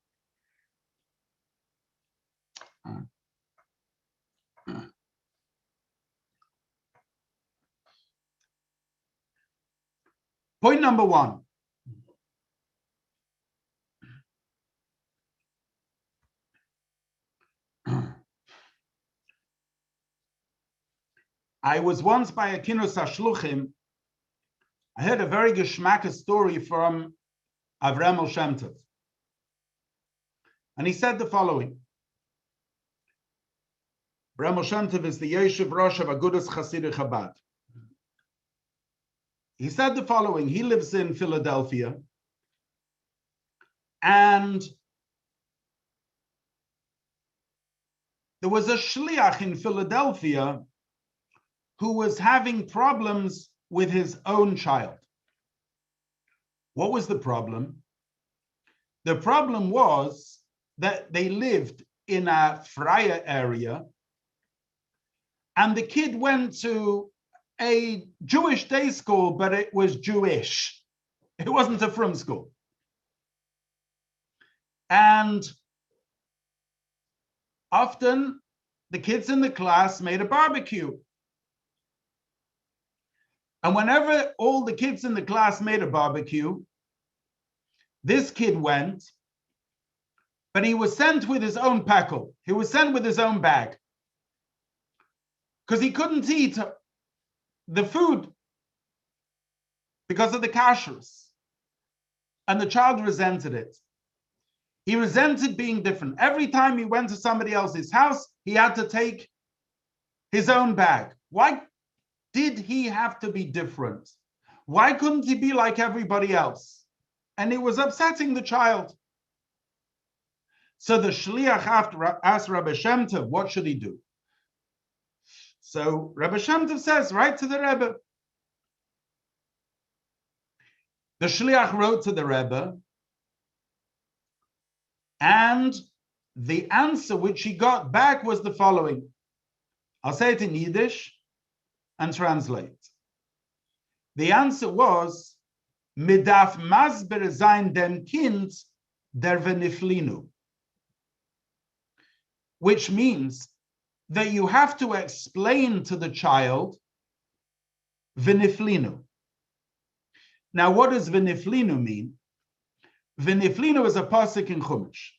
Point number one. I was once by a Kinus HaShluchim. I heard a very geschmacka story from Avraham Shem Tov. And he said the following. Avraham Shem Tov is the Yeshiv Rosh of Agudas Chasidei Chabad. He said the following. He lives in Philadelphia. And there was a shliach in Philadelphia who was having problems with his own child. What was the problem? The problem was that they lived in a Freie area, and the kid went to a Jewish day school, but it was Jewish. It wasn't a frum school. And often the kids in the class made a barbecue. And whenever all the kids in the class made a barbecue, this kid went, but he was sent with his own packle. He was sent with his own bag, because he couldn't eat the food because of the kashrus. And the child resented it. He resented being different. Every time he went to somebody else's house, he had to take his own bag. Why did he have to be different? Why couldn't he be like everybody else? And it was upsetting the child. So the shliach asked Rabbi Shem Tov, what should he do? So Rabbi Shem Tov says, write to the Rebbe. The shliach wrote to the Rebbe, and the answer which he got back was the following. I'll say it in Yiddish and translate. The answer was, Midaf masber sein dem Kind der veniflinu, which means that you have to explain to the child veniflinu. Now, what does veniflinu mean? Veniflinu is a pasuk in Chumash,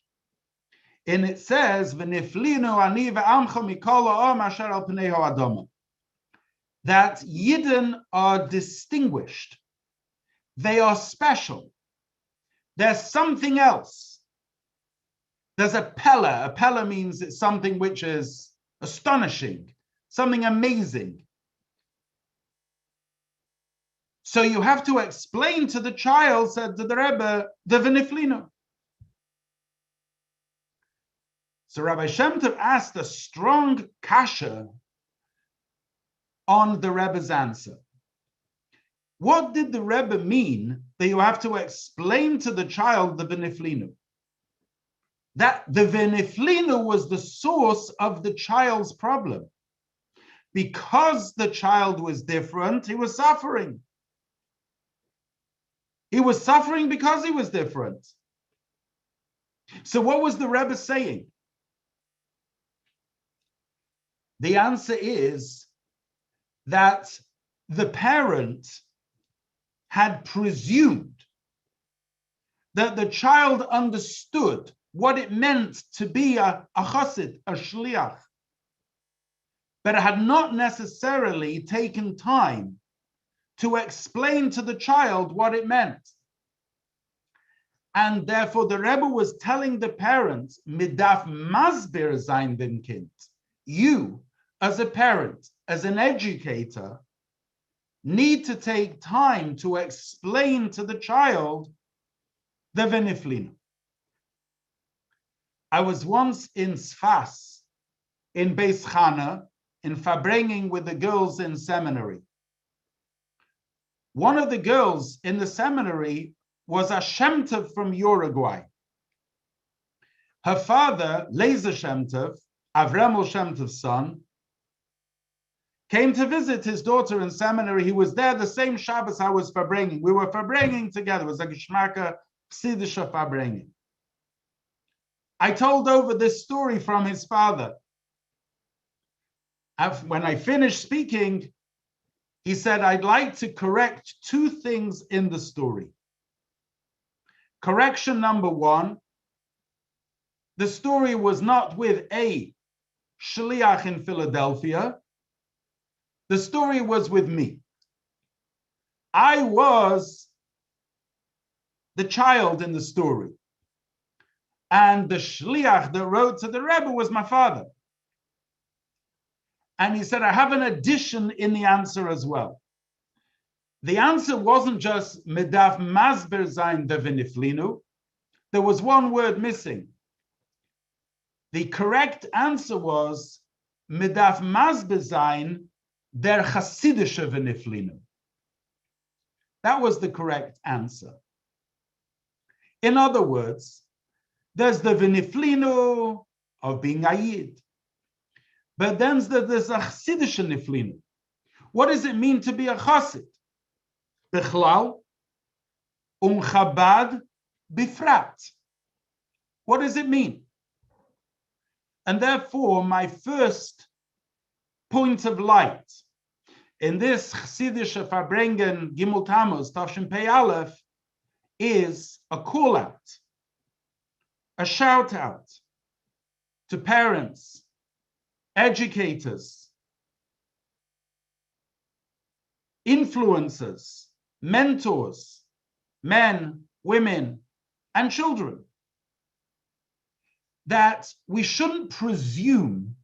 and it says, "Veniflinu ani ve'amcha mikol ha'am asher al pnei ha'adama." That Yidden are distinguished, they are special. There's something else. There's a pella. A pella means it's something which is astonishing, something amazing. So you have to explain to the child, said to the Rebbe, the veniflinu. So Rabbi Shem Tov asked a strong kasha on the Rebbe's answer. What did the Rebbe mean that you have to explain to the child the veniflinu? That the veniflinu was the source of the child's problem. Because the child was different, he was suffering. He was suffering because he was different. So what was the Rebbe saying? The answer is that the parent had presumed that the child understood what it meant to be a chassid, a shliach, but had not necessarily taken time to explain to the child what it meant. And therefore the Rebbe was telling the parents, midaf masbir sein dem Kind. You, as a parent, as an educator, need to take time to explain to the child the veniflinu. I was once in Sfas, in Beis Chana, in Farbrengen with the girls in seminary. One of the girls in the seminary was a Shem Tov from Uruguay. Her father, Lezer Shem Tov, Avremel Shem Tov's son, came to visit his daughter in seminary. He was there the same Shabbos I was Farbrengen. We were Farbrengen together. It was a Geschmacke Psidische Farbrengen. I told over this story from his father. When I finished speaking, he said, I'd like to correct two things in the story. Correction number one, the story was not with a shliach in Philadelphia. The story was with me. I was the child in the story. And the shliach that wrote to the Rebbe was my father. And he said, I have an addition in the answer as well. The answer wasn't just medaf masber zayin de veniflinu. There was one word missing. The correct answer was Medaf Mazbezain der Chasidische Veniflinu. That was the correct answer. In other words, there's the Veniflinu of being Ayid. But then there's a Chasidische Niflinu. What does it mean to be a Chassid? Bechlal, Chabad, Bifrat. What does it mean? And therefore, my first point of light in this Chassidische Farbrengen Gimel Tammuz Tavshin Pei Aleph is a call out, a shout out to parents, educators, influencers, mentors, men, women, and children, that we shouldn't presume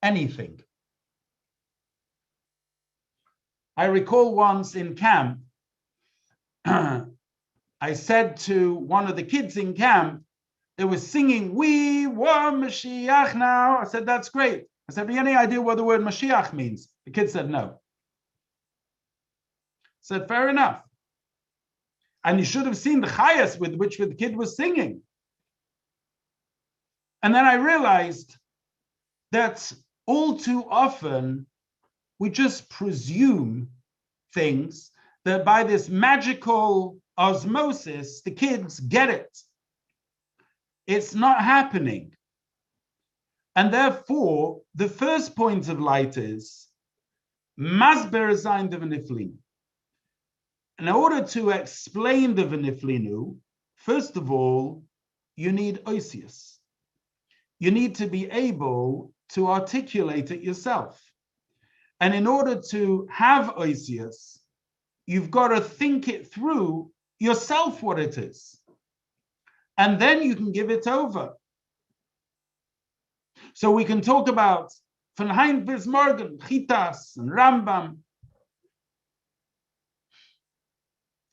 anything. I recall once in camp, I said to one of the kids in camp, they were singing, "We were Mashiach now." I said, "That's great." I said, "Have you any idea what the word Mashiach means?" The kid said, "No." I said, "Fair enough." And you should have seen the chayas with which the kid was singing. And then I realized that all too often we just presume things that by this magical osmosis, the kids get it. It's not happening. And therefore, the first point of light is Masber sein de Veniflinu. In order to explain the Veniflinu, first of all, you need oisius. You need to be able to articulate it yourself. And in order to have oisius, you've got to think it through yourself what it is. And then you can give it over. So we can talk about von Hein bis Morgen, Chitas and Rambam.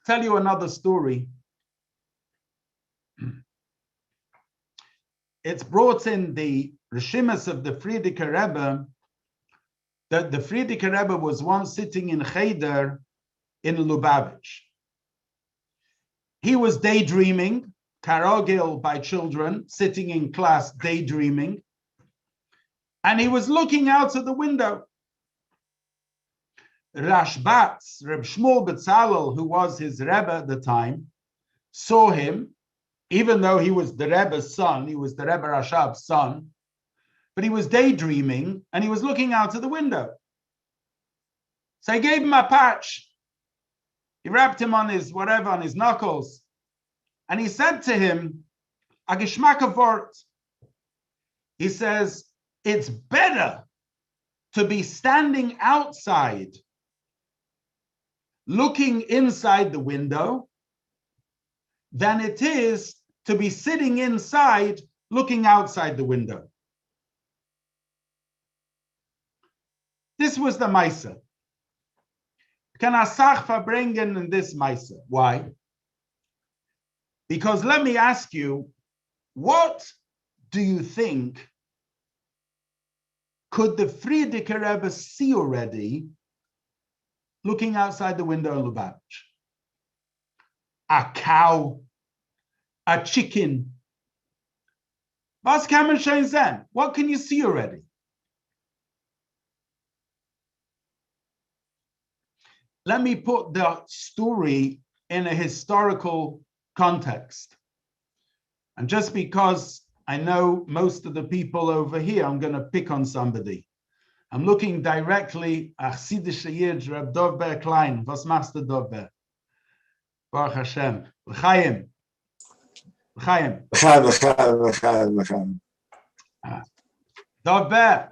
Tell you another story. It's brought in the Rishimas of the Frierdiker Rebbe that the Frierdiker Rebbe was once sitting in Cheder in Lubavitch. He was daydreaming, karogel by children, sitting in class daydreaming, and he was looking out of the window. Rashbatz, Reb Shmuel Betzalel, who was his Rebbe at the time, saw him, even though he was the Rebbe's son, he was the Rebbe Rashab's son, but he was daydreaming and he was looking out of the window. So he gave him a patch. He wrapped him on his whatever, on his knuckles, and he said to him, a geschmack Wort. He says, it's better to be standing outside, looking inside the window, than it is to be sitting inside, looking outside the window. This was the Maisa. Can Asach verbringen in this Maisa? Why? Because let me ask you, what do you think could the Frierdiker Rebbe see already looking outside the window in Lubavitch? A cow, a chicken. Was kann man schon sehen? What can you see already? Let me put the story in a historical context. And just because I know most of the people over here, I'm going to pick on somebody. I'm looking directly at Chassidische Yid, Reb Dovber Klein. Was machst du, Dovber? Baruch Hashem. L'chaim. L'chaim. L'chaim. Dovber.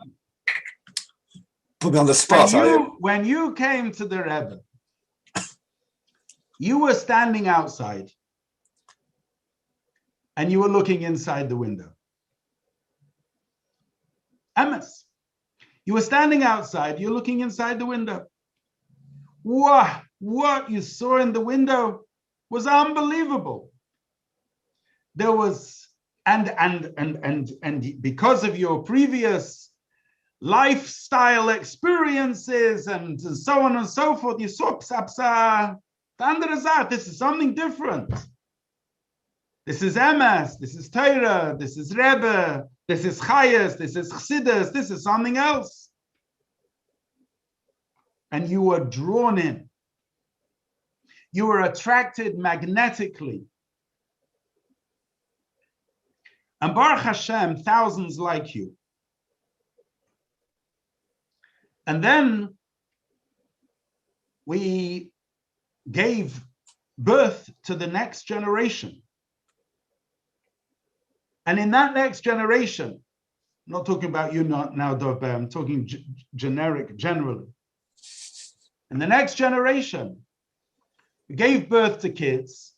Put me on the spot, when you came to the Rebbe, you were standing outside and you were looking inside the window. Emes. You were standing outside, you're looking inside the window. Wow, what you saw in the window was unbelievable. There was and because of your previous lifestyle experiences and so on and so forth, you saw psa. This is something different. This is Emes, this is Torah, this is Rebbe, this is Chayes, this is Chassidus, this is something else. And you were drawn in. You were attracted magnetically. And Baruch Hashem, thousands like you. And then we gave birth to the next generation. And in that next generation, I'm not talking about you not now, Dov, I'm talking generally. In the next generation, we gave birth to kids,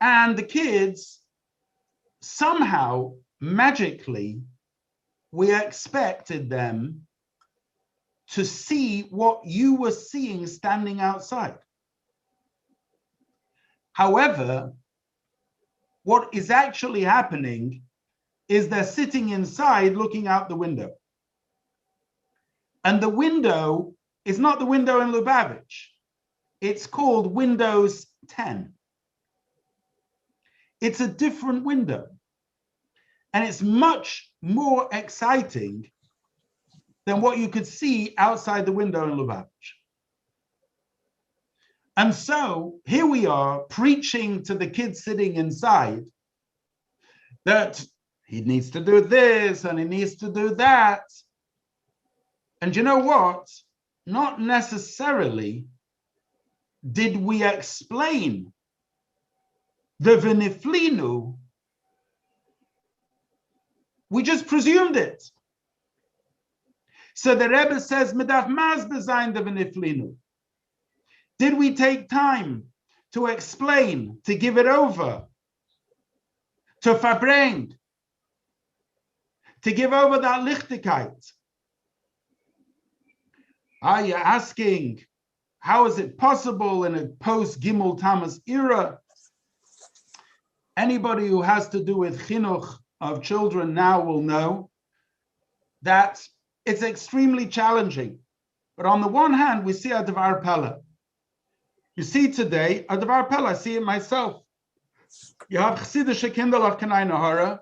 and the kids somehow, magically, we expected them to see what you were seeing standing outside. However, what is actually happening is they're sitting inside looking out the window. And the window is not the window in Lubavitch. It's called Windows 10. It's a different window. And it's much more exciting than what you could see outside the window in Lubavitch. And so here we are preaching to the kids sitting inside that he needs to do this and he needs to do that. And you know what? Not necessarily did we explain the V'niflinu. We just presumed it. So the Rebbe says, Medaf Maz designed the V'niflinu. Did we take time to explain, to give it over, to verbring, to give over that Lichtigkeit? Are you asking, how is it possible in a post-Gimel Tammuz era? Anybody who has to do with chinuch of children now will know that it's extremely challenging. But on the one hand, we see a Devar Pella. You see today, a Devar Pella, I see it myself. You have Chassidische Kinderlach Kanai Nahara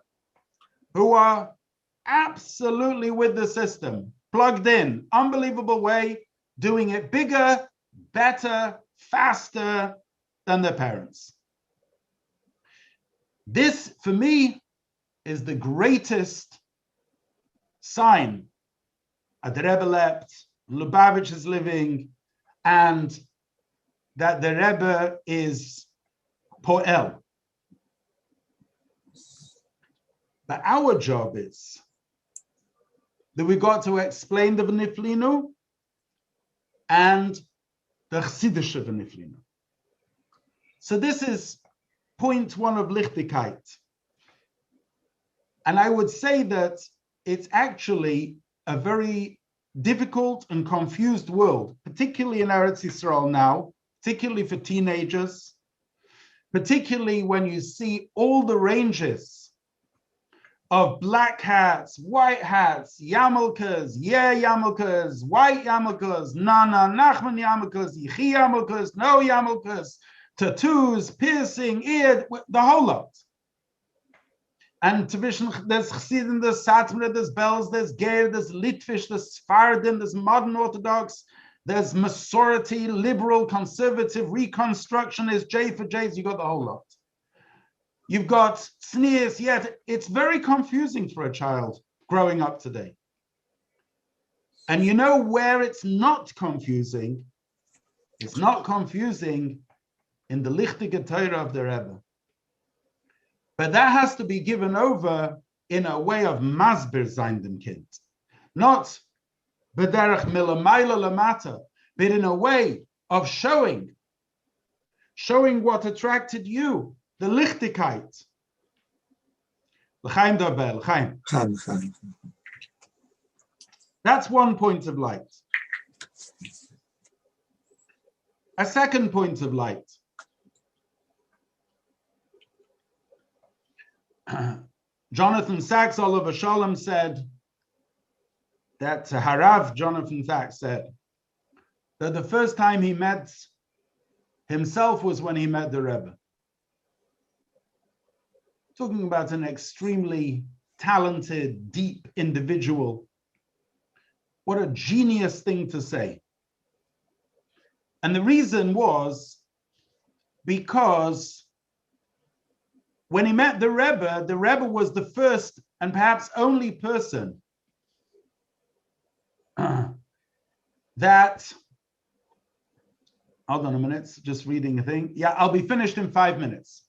who are absolutely with the system, plugged in, unbelievable way, doing it bigger, better, faster than their parents. This, for me, is the greatest sign that the Rebbe leapt, Lubavitch is living, and that the Rebbe is poel. But our job is that we got to explain the V'niflinu and the Chassidische V'niflinu. So this is point one of Lichtigkeit. And I would say that it's actually a very difficult and confused world, particularly in Eretz Yisrael now, particularly for teenagers, particularly when you see all the ranges of black hats, white hats, yarmulkes, yarmulkes, white yarmulkes, Nana, Nachman yarmulkes, Yichi yarmulkes, no yarmulkes, tattoos, piercing, ear, the whole lot. And there's Chassidim, there's Satmar, there's Bells, there's Ger, there's Litvish, there's Sephardim, there's modern Orthodox, there's Masorti, liberal, conservative, reconstructionist, J for J's, you got the whole lot. You've got sneers, yet it's very confusing for a child growing up today. And you know where it's not confusing? It's not confusing in the Lichtige Torah of the Rebbe. But that has to be given over in a way of Masbir sein dem Kind. Not b'derech milamayla lamata, but in a way of showing what attracted you, the Lichtigkeit. L'chaim Dabel, l'chaim. That's one point of light. A second point of light. Jonathan Sachs, Oliver Sholem said that Harav Jonathan Sachs said that the first time he met himself was when he met the Rebbe. Talking about an extremely talented, deep individual. What a genius thing to say. And the reason was because when he met the Rebbe was the first and perhaps only person that, hold on a minute, just reading a thing. Yeah, I'll be finished in 5 minutes.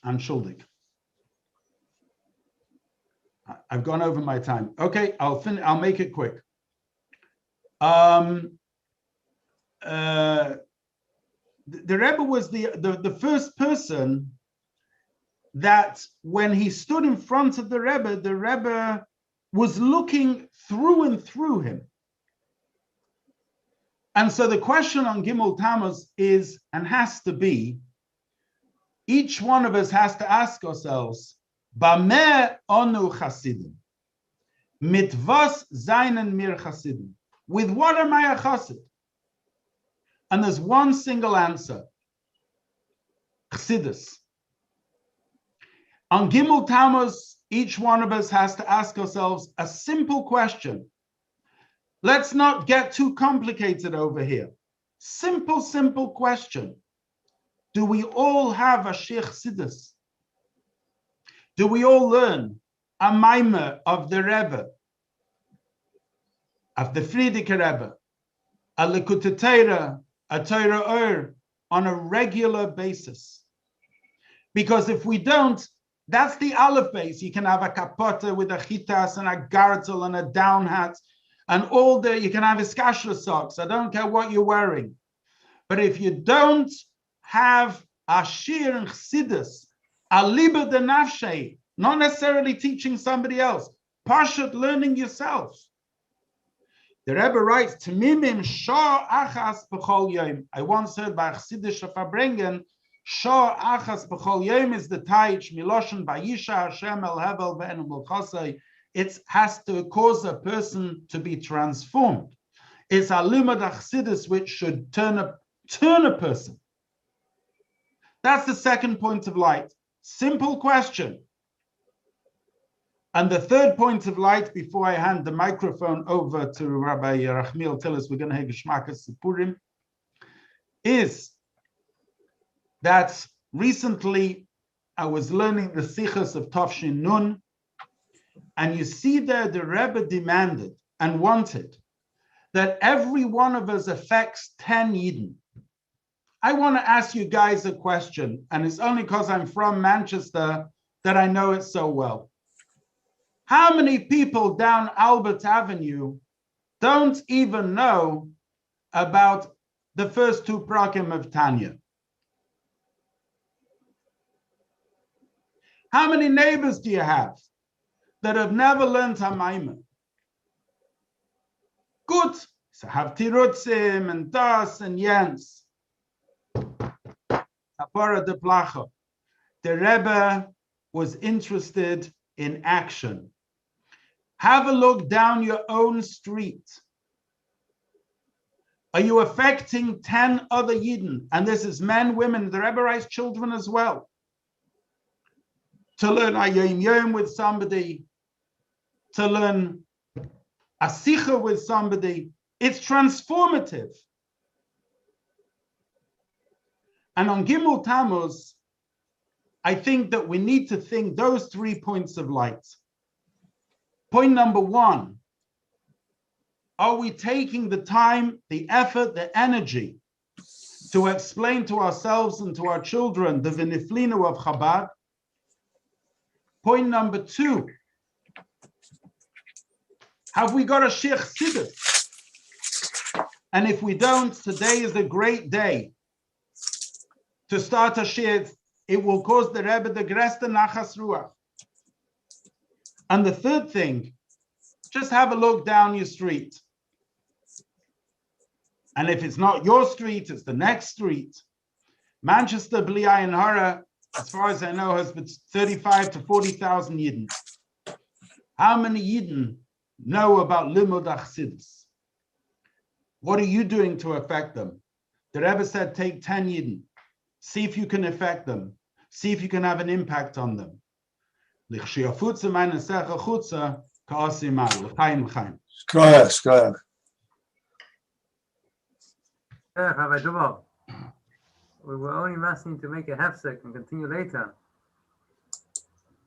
I'm schuldig. I've gone over my time. Okay, I'll make it quick. The Rebbe was the first person that when he stood in front of the Rebbe was looking through and through him. And so the question on Gimel Tammuz is, and has to be, each one of us has to ask ourselves, Bameh onu chasidim? Mit was seinen mir chasidim? With what am I a chassid? And there's one single answer, chassidus. On Gimel Tammuz, each one of us has to ask ourselves a simple question. Let's not get too complicated over here. Simple question. Do we all have a Sheikh Chassidus? Do we all learn a Maimer of the Rebbe, of the Frierdiker Rebbe, a Likutei Torah, a Torah Or, on a regular basis? Because if we don't, that's the Aleph base. You can have a kapota with a chitas and a gartel and a down hat, and all the, you can have iskashra socks. I don't care what you're wearing. But if you don't have a shir and chassidus, a liber de nafshei, not necessarily teaching somebody else, parshat learning yourself. The Rebbe writes, T'mimim shor achas b'chol yom. I once heard by Chassidish Farbrengen, shor achas b'chol yom is the taich miloshen vayisha Hashem el hevel ve'enu melchosei. It has to cause a person to be transformed. It's a limud achsidus which should turn a person. That's the second point of light. Simple question. And the third point of light, before I hand the microphone over to Rabbi Rachmiel Tillis, we're going to have Geshmakas Sipurim, is that recently I was learning the Sichos of Tafshin Nun, and you see there the Rebbe demanded and wanted that every one of us affects 10 Yidden. I want to ask you guys a question, and it's only because I'm from Manchester that I know it so well. How many people down Albert Avenue don't even know about the first two prakim of Tanya? How many neighbors do you have that have never learned Hamayim? Good. So have Tirutzim and Das and Jens. Kapara de Placha. The Rebbe was interested in action. Have a look down your own street. Are you affecting 10 other Yidden? And this is men, women, the Rebbe writes children as well. To learn a Yom Yom with somebody, to learn a Sicha with somebody. It's transformative. And on Gimel Tammuz, I think that we need to think those 3 points of light. Point number one, are we taking the time, the effort, the energy to explain to ourselves and to our children the Viniflinu of Chabad? Point number two, have we got a Sheikh Chassidus? And if we don't, today is a great day to start a Sheikh. It will cause the Rebbe the Gresta Nachas Ruach. And the third thing, just have a look down your street. And if it's not your street, it's the next street. Manchester, Bli Ayin Hara, as far as I know, has been 35 to 40,000 Yidden. How many Yidden know about Limud Chassidus? What are you doing to affect them? The Rebbe said, take 10 Yidden. See if you can affect them. See if you can have an impact on them. Shkoyach. Rabbi Duval, we were only asking to make a hefsek and continue later.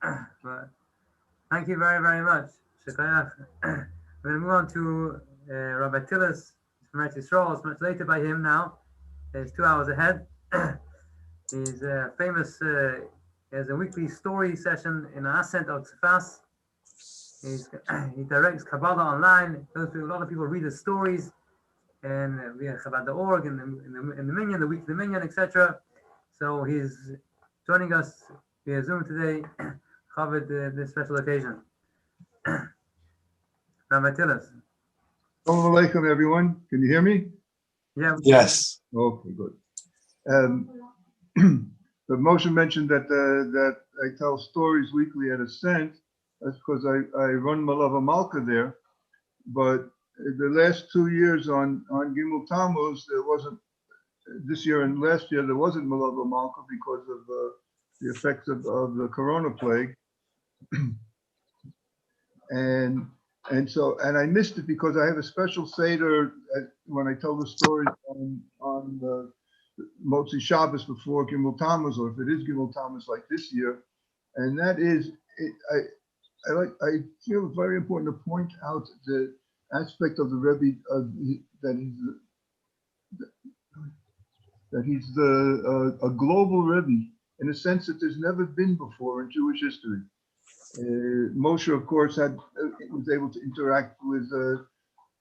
But thank you very, very much. Shekayach. We're going to move on to Rabbi Tillis from Eretz Yisrael. It's much later by him now. He's 2 hours ahead. He's famous. He has a weekly story session in the Ascent of Tzfas. He directs Kabbalah online. A lot of people read his stories, and via Chabad.org and in the Minyan, the week of the Minyan, etc. So he's joining us via Zoom today, covered this special occasion. Rabbi Tillis. Assalamu alaikum, everyone. Can you hear me? Yeah. Yes. Okay, good. The motion mentioned that that I tell stories weekly at Ascent. That's because I run Malava Malka there. But the last 2 years on Gimel Tammuz, there wasn't. This year and last year there wasn't Malava Malka because of the effects of the Corona plague. And I missed it because I have a special seder when I tell the story on the Motzi Shabbos before Gimel Tammuz, or if it is Gimel Tammuz like this year, and that is I feel it's very important to point out the aspect of the Rebbe that he's a global Rebbe in a sense that there's never been before in Jewish history. Moshe, of course, was able to interact with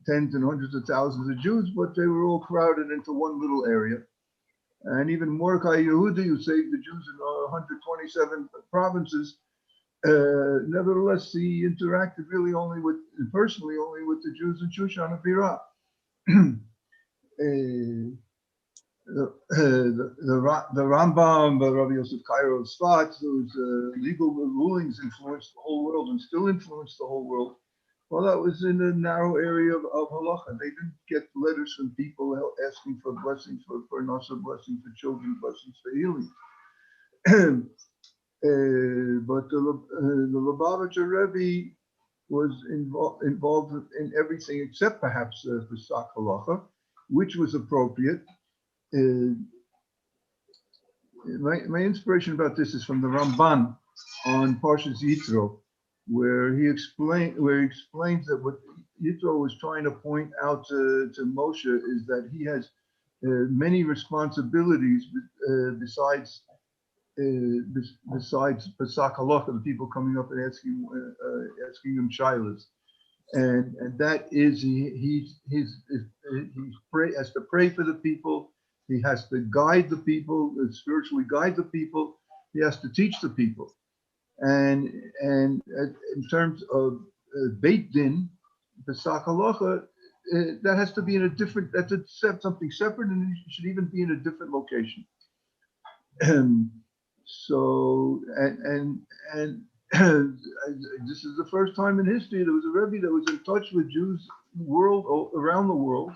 tens and hundreds of thousands of Jews, but they were all crowded into one little area. And even Mordechai Yehudi, who saved the Jews in 127 provinces, nevertheless, he interacted really personally only with the Jews in Shushan and Birah. The Harambam, Rabbi Yosef Cairo of Sfat, whose legal rulings influenced the whole world and still influence the whole world. Well, that was in a narrow area of halacha. They didn't get letters from people asking for blessings, for nasa blessings, for children, blessings, for healing. But the Lubavitcher Rebbe was involved in everything except perhaps Pesach halacha, which was appropriate. My inspiration about this is from the Ramban on Parshas Yitro, where he explains that what Yitro was trying to point out to Moshe is that he has many responsibilities besides Pesach halacha, the people coming up and asking him shilas, and that is he has to pray for the people. He has to guide the people, spiritually guide the people. He has to teach the people. And in terms of Beit Din, Pesach halacha, that has to be in a different, that's something separate, and it should even be in a different location. So, and this is the first time in history there was a Rebbe that was in touch with Jews around the world,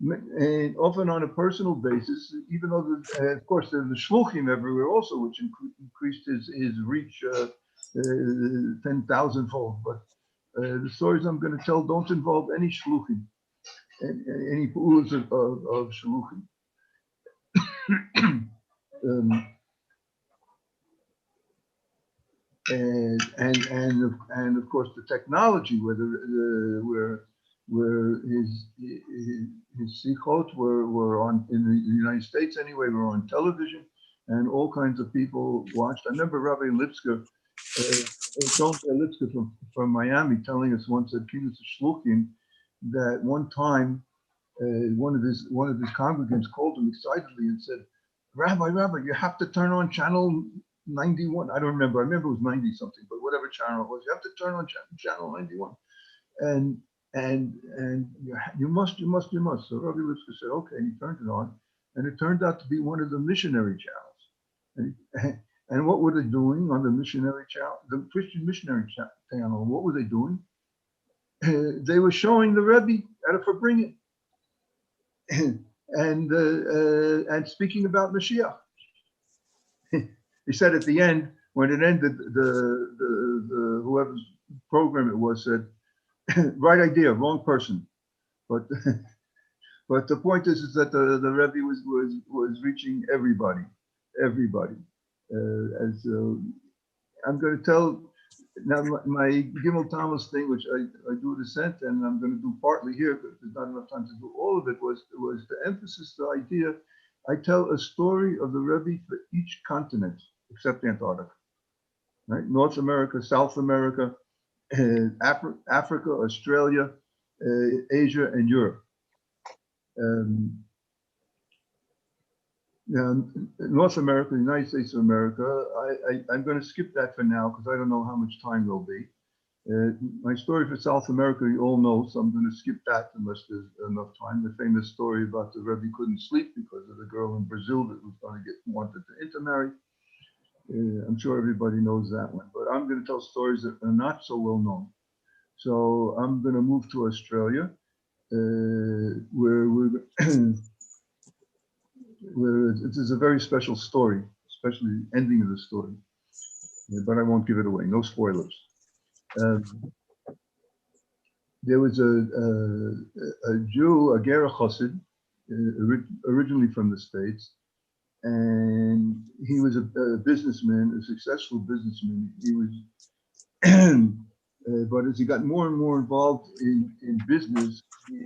and often on a personal basis, even though, of course, there's the shluchim everywhere also, which increased his reach 10,000-fold. But the stories I'm going to tell don't involve any shluchim, any pools of shluchim. And of course the technology, where his sichot were on in the United States anyway, were on television, and all kinds of people watched. I remember Rabbi Lipsker, from Miami, telling us once at Kinnus Shluchim that one time one of his congregants called him excitedly and said, Rabbi, you have to turn on channel 91. I don't remember. I remember it was 90 something, but whatever channel it was, you have to turn on channel 91. And you must. So Rabbi Lipsker said, okay, and he turned it on, and it turned out to be one of the missionary channels. And what were they doing on the missionary channel, the Christian missionary channel? What were they doing? They were showing the Rebbe at a Farbrengen and speaking about Mashiach. He said at the end, when it ended, the whoever's program it was said, right idea, wrong person. But but the point is that the Rebbe was reaching everybody. I'm going to tell now my Gimel Tammuz thing, which I do the cent, and I'm going to do partly here because there's not enough time to do all of it, was to emphasize the idea. I tell a story of the Rebbe for each continent except Antarctica, right? North America, South America, Africa, Australia, Asia, and Europe. Now, North America, the United States of America, I'm going to skip that for now because I don't know how much time there'll be. My story for South America, you all know, so I'm going to skip that unless there's enough time. The famous story about the Rebbe couldn't sleep because of the girl in Brazil that was going to wanted to intermarry. I'm sure everybody knows that one, but I'm going to tell stories that are not so well known. So I'm going to move to Australia, where we're where it is a very special story, especially the ending of the story. But I won't give it away. No spoilers. There was a Jew, a Ger Chassid, originally from the States, and he was a businessman, a successful businessman. He was, but as he got more and more involved in business, he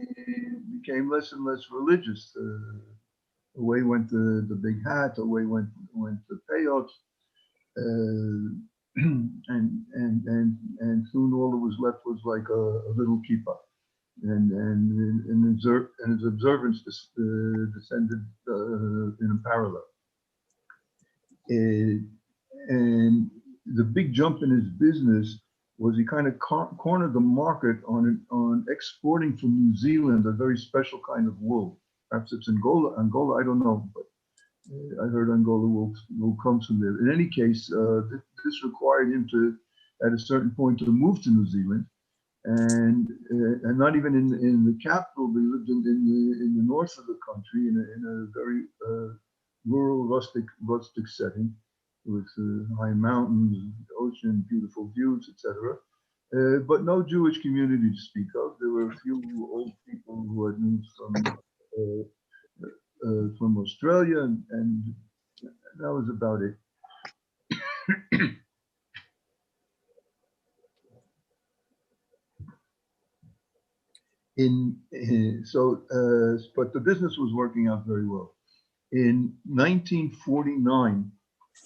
became less and less religious. Away went the big hat, away went the payouts, and soon all that was left was like a little kippah, and his observance descended in a parallel. And the big jump in his business was he kind of cornered the market on exporting from New Zealand a very special kind of wool. Perhaps it's Angola, I don't know, but I heard Angola will come from there. In any case, this required him to, at a certain point, to move to New Zealand, and not even in the capital. They lived in the north of the country in a very rural, rustic setting with high mountains, ocean, beautiful views, etc. But no Jewish community to speak of. There were a few old people who had moved from Australia, and that was about it. But the business was working out very well. In 1949,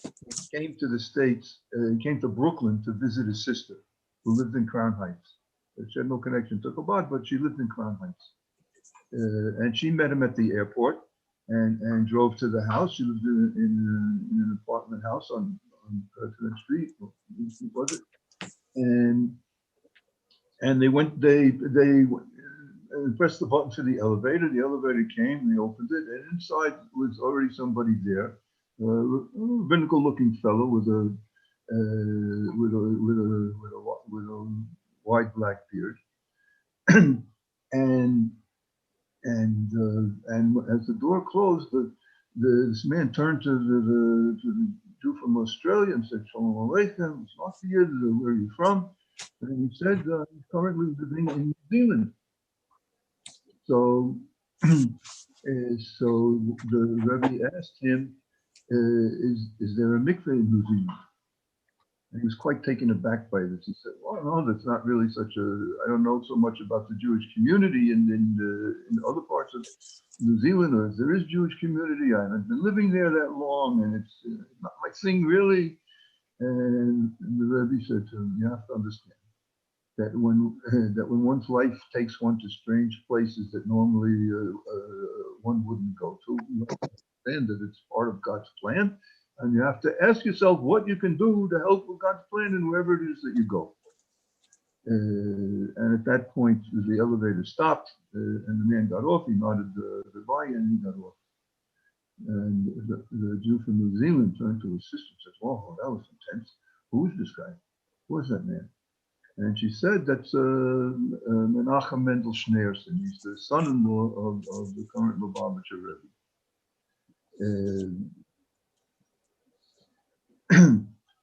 he came to the States, he came to Brooklyn to visit his sister, who lived in Crown Heights. She had no connection to Chabad, but she lived in Crown Heights. And she met him at the airport and drove to the house. She lived in an apartment house on President Street, was it? And they pressed the button for the elevator. The elevator came, they opened it, and inside was already somebody there, a rabbinical-looking fellow with a wide black beard, and as the door closed, this man turned to the Jew from Australia and said, "Shalom Aleichem, where are you from?" And he said, "He's currently living in New Zealand." So, so the Rebbe asked him, "Is there a mikveh in New Zealand?" And he was quite taken aback by this. He said, "Well, no, that's not really such a. I don't know so much about the Jewish community in other parts of New Zealand, or if there is Jewish community. I haven't been living there that long, and it's not my thing really." And the Rebbe said to him, "You have to understand that when one's life takes one to strange places that normally one wouldn't go to, you have to understand that it's part of God's plan, and you have to ask yourself what you can do to help with God's plan and wherever it is that you go." And at that point, the elevator stopped, and the man got off. He nodded goodbye, and he got off. And the Jew from New Zealand turned to his sister and said, "Oh, that was intense. Who's this guy? Who is that man?" And she said, "That's Menachem Mendel Schneerson. He's the son-in-law of the current Lubavitcher Rebbe."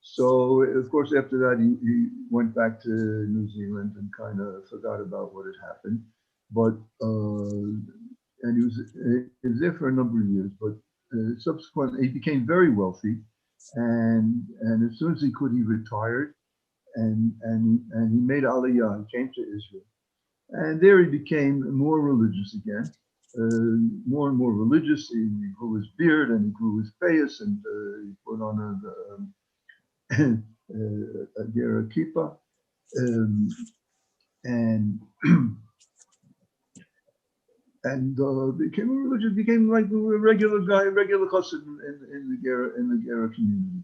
So, of course, after that, he went back to New Zealand and kind of forgot about what had happened. But, and he was there for a number of years, but subsequently, he became very wealthy. And as soon as he could, he retired and he made Aliyah. He came to Israel. And there he became more religious again. More and more religious. He grew his beard and he grew his payas and he put on a gera kippah, and became a religious, became like a regular guy, regular chassid in the gera community.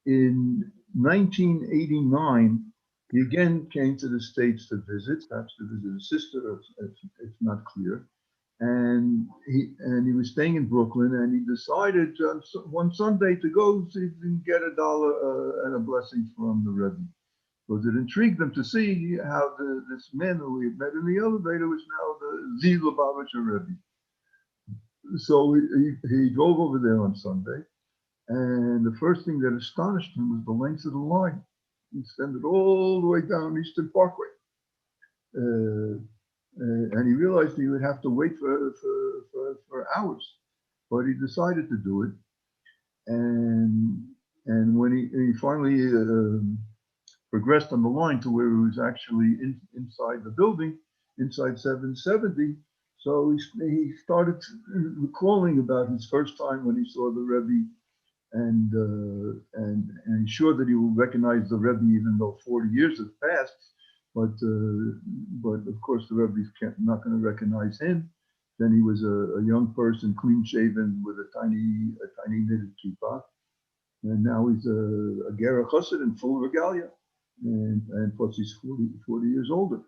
In 1989, he again came to the States to visit, perhaps to visit his sister. It's not clear. And he was staying in Brooklyn, and he decided one Sunday to go see if he can get $1 and a blessing from the Rebbe, because it intrigued him to see how this man who he had met in the elevator was now the Lubavitcher Rebbe. So he drove over there on Sunday, and the first thing that astonished him was the length of the line. He extended all the way down Eastern Parkway. And he realized he would have to wait for hours, but he decided to do it. And when he finally progressed on the line to where he was actually inside the building, inside 770, so he started recalling about his first time when he saw the Rebbe, and he's sure that he will recognize the Rebbe even though 40 years have passed. But of course the Rebbe's not going to recognize him. Then he was a young person, clean shaven, with a tiny knitted kippah, and now he's a gera chassid in full regalia, and plus he's 40 years older.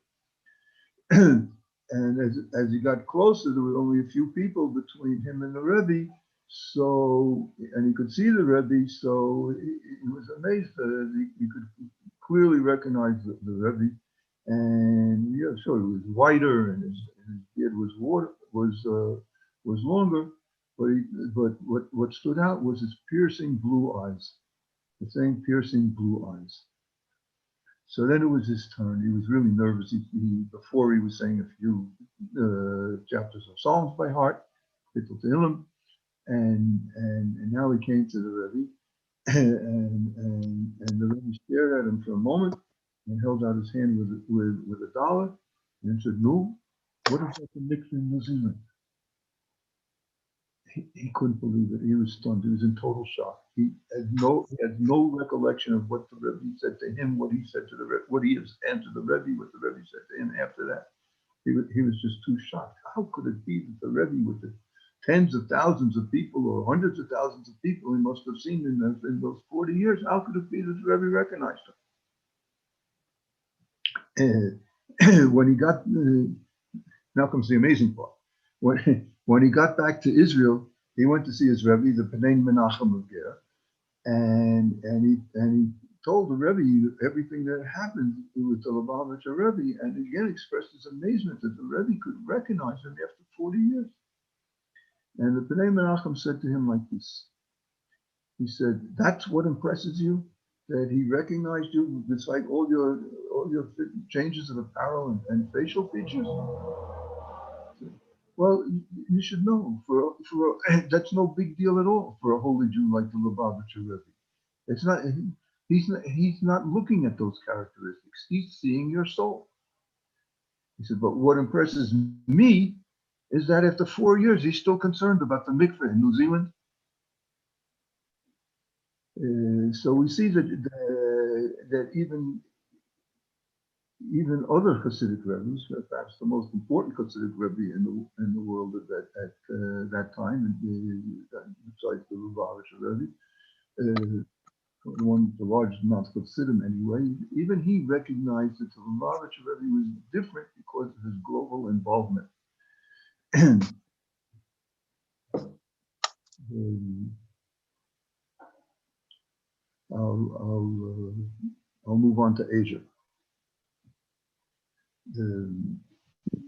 And as he got closer, there were only a few people between him and the Rebbe. So, and he could see the Rebbe, so he was amazed that he could clearly recognize the Rebbe. And yeah, sure, he was whiter, and his beard was longer. But what stood out was his piercing blue eyes, the same piercing blue eyes. So then it was his turn. He was really nervous. Before he was saying a few chapters of Psalms by heart, Bittul Tehillim, and now he came to the Rebbe, and the Rebbe stared at him for a moment and held out his hand with $1 and said, "No, what is that to mix in New Zealand?" He couldn't believe it. He was stunned. He was in total shock. He had no recollection of what the Rebbe said to him, what he said to the Rebbe, what he has answered the Rebbe, what the Rebbe said to him after that. He was just too shocked. How could it be that the Rebbe, with the tens of thousands of people or hundreds of thousands of people he must have seen in those 40 years, how could it be that the Rebbe recognized him? When he got, now comes the amazing part. When he got back to Israel, he went to see his Rebbe, the Pnei Menachem of Ger, and he told the Rebbe everything that happened with the Lubavitcher Rebbe, and again expressed his amazement that the Rebbe could recognize him after 40 years. And the Pnei Menachem said to him like this. He said, "That's what impresses you, that he recognized you despite all your changes of apparel and facial features? Well, you should know, for that's no big deal at all for a holy Jew like the Lubavitcher Rebbe. It's not. He's not looking at those characteristics. He's seeing your soul." He said, "But what impresses me is that after 4 years, he's still concerned about the mikveh in New Zealand." So we see that even other Hasidic Rebbe's, perhaps the most important Hasidic Rebbe in the world at that time, besides the Lubavitcher Rebbe, the largest amount of Chassidim anyway, even he recognized that the Lubavitcher Rebbe was different because of his global involvement. I'll move on to Asia.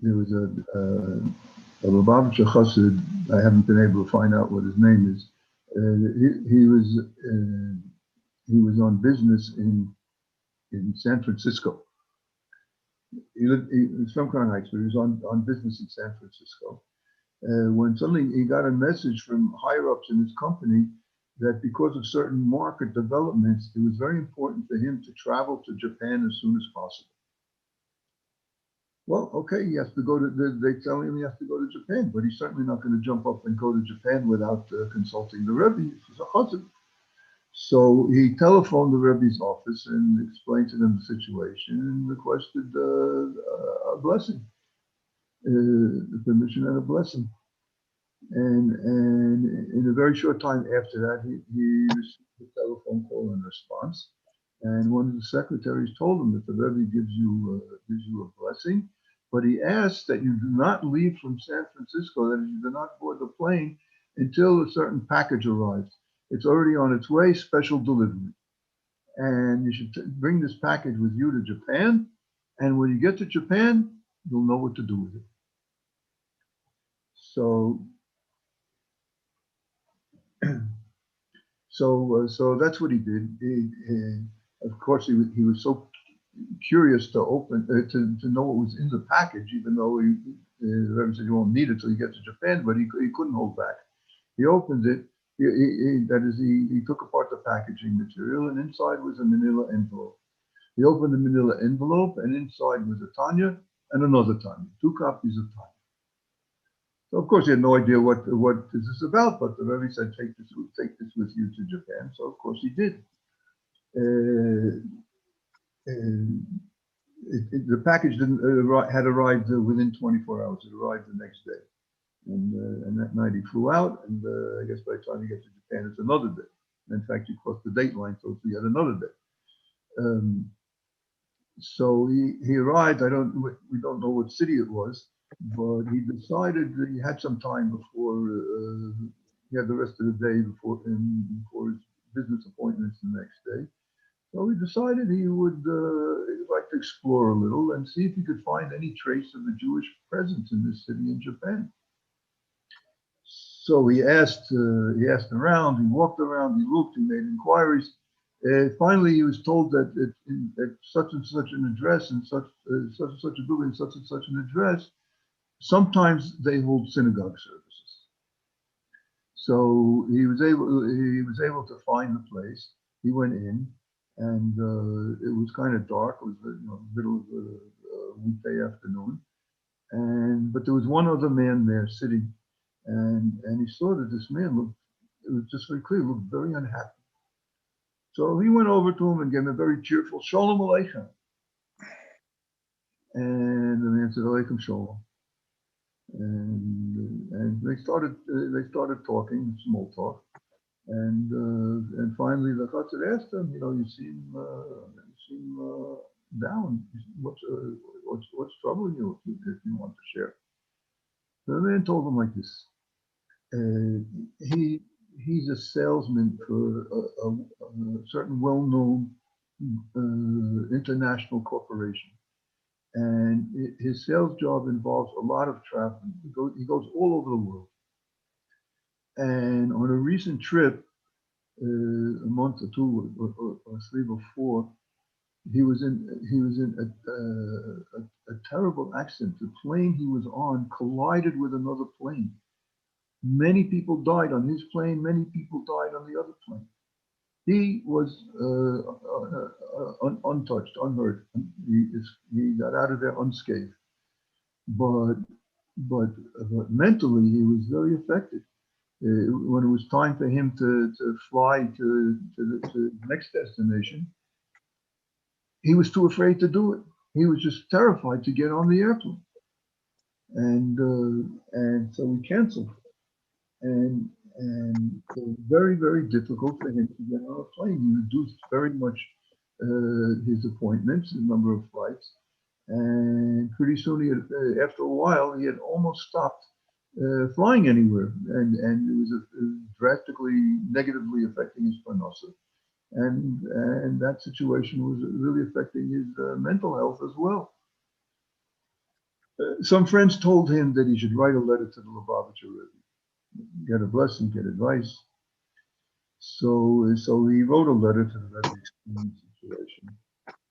There was a Lubavitcher Chassid. I haven't been able to find out what his name is. He was on business in San Francisco. He was from Crown Heights, but he was on business in San Francisco. When suddenly he got a message from higher ups in his company that because of certain market developments, it was very important for him to travel to Japan as soon as possible. Well, okay, he has to go to, they tell him he has to go to Japan, but he's certainly not going to jump up and go to Japan without consulting the Rebbe. He's a chassid. So he telephoned the Rebbe's office and explained to them the situation and requested a blessing, the permission and a blessing. And in a very short time after that, he received a telephone call in response. And one of the secretaries told him that the Rebbe gives you a blessing, but he asked that you do not leave from San Francisco, that you do not board the plane until a certain package arrives. It's already on its way, special delivery. And you should bring this package with you to Japan. And when you get to Japan, you'll know what to do with it. So that's what he did. Of course, he was so curious to open to know what was in the package, even though the Rebbe said you won't need it till you get to Japan, but he couldn't hold back. He opened it. He took apart the packaging material, and inside was a manila envelope. He opened the manila envelope, and inside was a Tanya and another Tanya, 2 copies of Tanya. So of course he had no idea what this is about, but the Rebbe said, take this with you to Japan. So of course he did. The package had arrived within 24 hours. It arrived the next day. And that night he flew out, and I guess by the time he gets to Japan, it's another day. In fact, he crossed the date line, so it's yet another day. So he arrived. We don't know what city it was, but he decided that he had some time before he had the rest of the day before his business appointments the next day. So he decided he would like to explore a little and see if he could find any trace of a Jewish presence in this city in Japan. So he asked around, he walked around, he looked, he made inquiries. Finally, he was told that at such and such an address and such and such a building, such and such an address, sometimes they hold synagogue services. So he was able to find the place. He went in, and it was kind of dark. It was the middle of the weekday afternoon, but there was one other man there sitting. And he saw that this man looked, it was just very clear, looked very unhappy. So he went over to him and gave him a very cheerful Shalom Aleichem. And the man said, Aleichem Shalom. And they started talking, small talk. And finally the Chassid asked him, you seem down. What's troubling you if you want to share? The man told him like this. He's a salesman for a certain well-known international corporation, and his sales job involves a lot of traveling. He goes all over the world. And on a recent trip, a month or 2 or 3 before, he was in a terrible accident. The plane he was on collided with another plane. Many people died on his plane. Many people died on the other plane. He was untouched, unhurt. He got out of there unscathed. But mentally, he was very affected. When it was time for him to fly to the next destination, he was too afraid to do it. He was just terrified to get on the airplane. And so we canceled. And it was very, very difficult for him to get on a plane. He reduced very much his appointments, the number of flights. And pretty soon, after a while, he had almost stopped flying anywhere. And it was drastically negatively affecting his parnasa. and that situation was really affecting his mental health as well. Some friends told him that he should write a letter to the Lubavitcher Rebbe, get a blessing, get advice. So he wrote a letter to the Rebbe explaining the situation,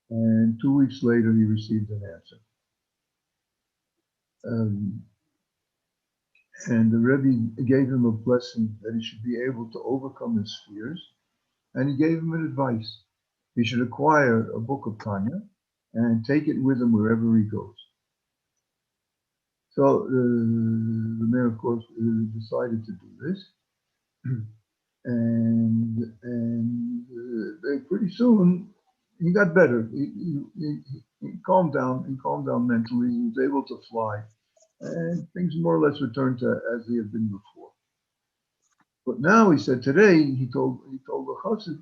and 2 weeks later he received an answer. And the Rebbe gave him a blessing that he should be able to overcome his fears, and he gave him an advice. He should acquire a book of Tanya and take it with him wherever he goes. So the man, of course, decided to do this, and pretty soon he got better. He calmed down. He calmed down mentally. He was able to fly, and things more or less returned to as they had been before. But now he said today he told the chassid,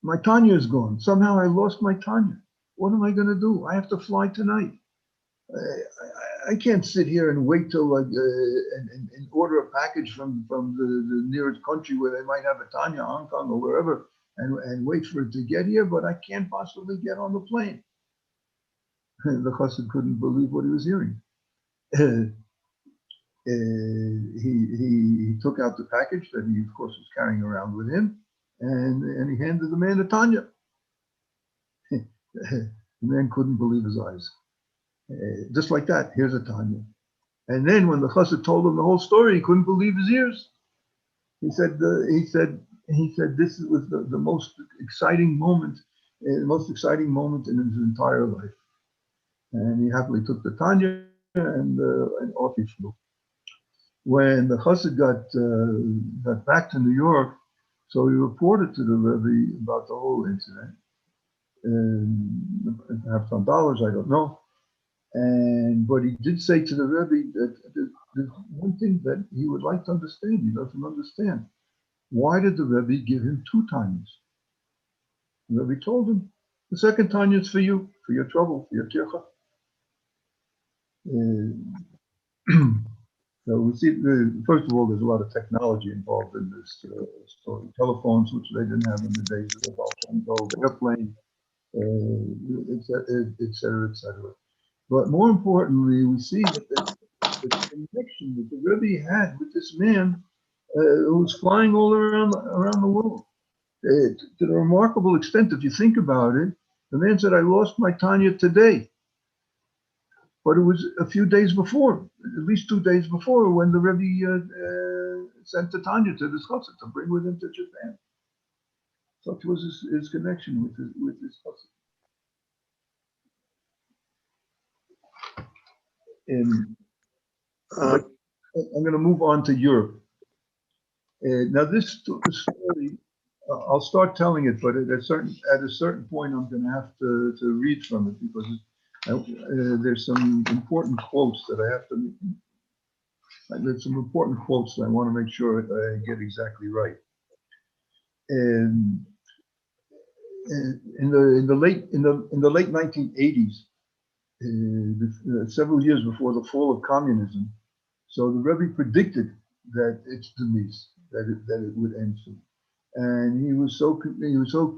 my Tanya is gone. Somehow I lost my Tanya. What am I going to do? I have to fly tonight. I can't sit here and wait till and order a package from the nearest country where they might have a Tanya, Hong Kong or wherever, and wait for it to get here, but I can't possibly get on the plane. The chassid couldn't believe what he was hearing. He took out the package that he, of course, was carrying around with him, and he handed the man a Tanya. The man couldn't believe his eyes. Just like that, here's a Tanya. And then when the chassid told him the whole story, he couldn't believe his ears. He said this was the most exciting moment, in his entire life. And he happily took the Tanya and off he flew. When the chassid got back to New York, so he reported to the Rebbe about the whole incident. Perhaps on dollars, I don't know. But he did say to the Rebbe that there's one thing that he would like to understand. He doesn't understand. Why did the Rebbe give him 2 Tanyas? The Rebbe told him, the second Tanya is for you, for your trouble, for your tircha. So we see, first of all, there's a lot of technology involved in this story. Telephones, which they didn't have in the days of the Volcano, the airplane, et cetera, et cetera. But more importantly, we see that the connection that the Rebbe had with this man who was flying all around the world. To the remarkable extent, if you think about it, the man said, I lost my Tanya today. But it was a few days before, at least 2 days before, when the Rebbe sent the Tanya to this chassid to bring with him to Japan. Such was his connection with this chassid. I'm going to move on to Europe. Now this story, I'll start telling it, but at a certain point, I'm going to have to read from it because there's some important quotes that I have to. There's some important quotes that I want to make sure I get exactly right. And in the late 1980s, several years before the fall of communism, so the Rebbe predicted that its demise, that it would end soon, and he was so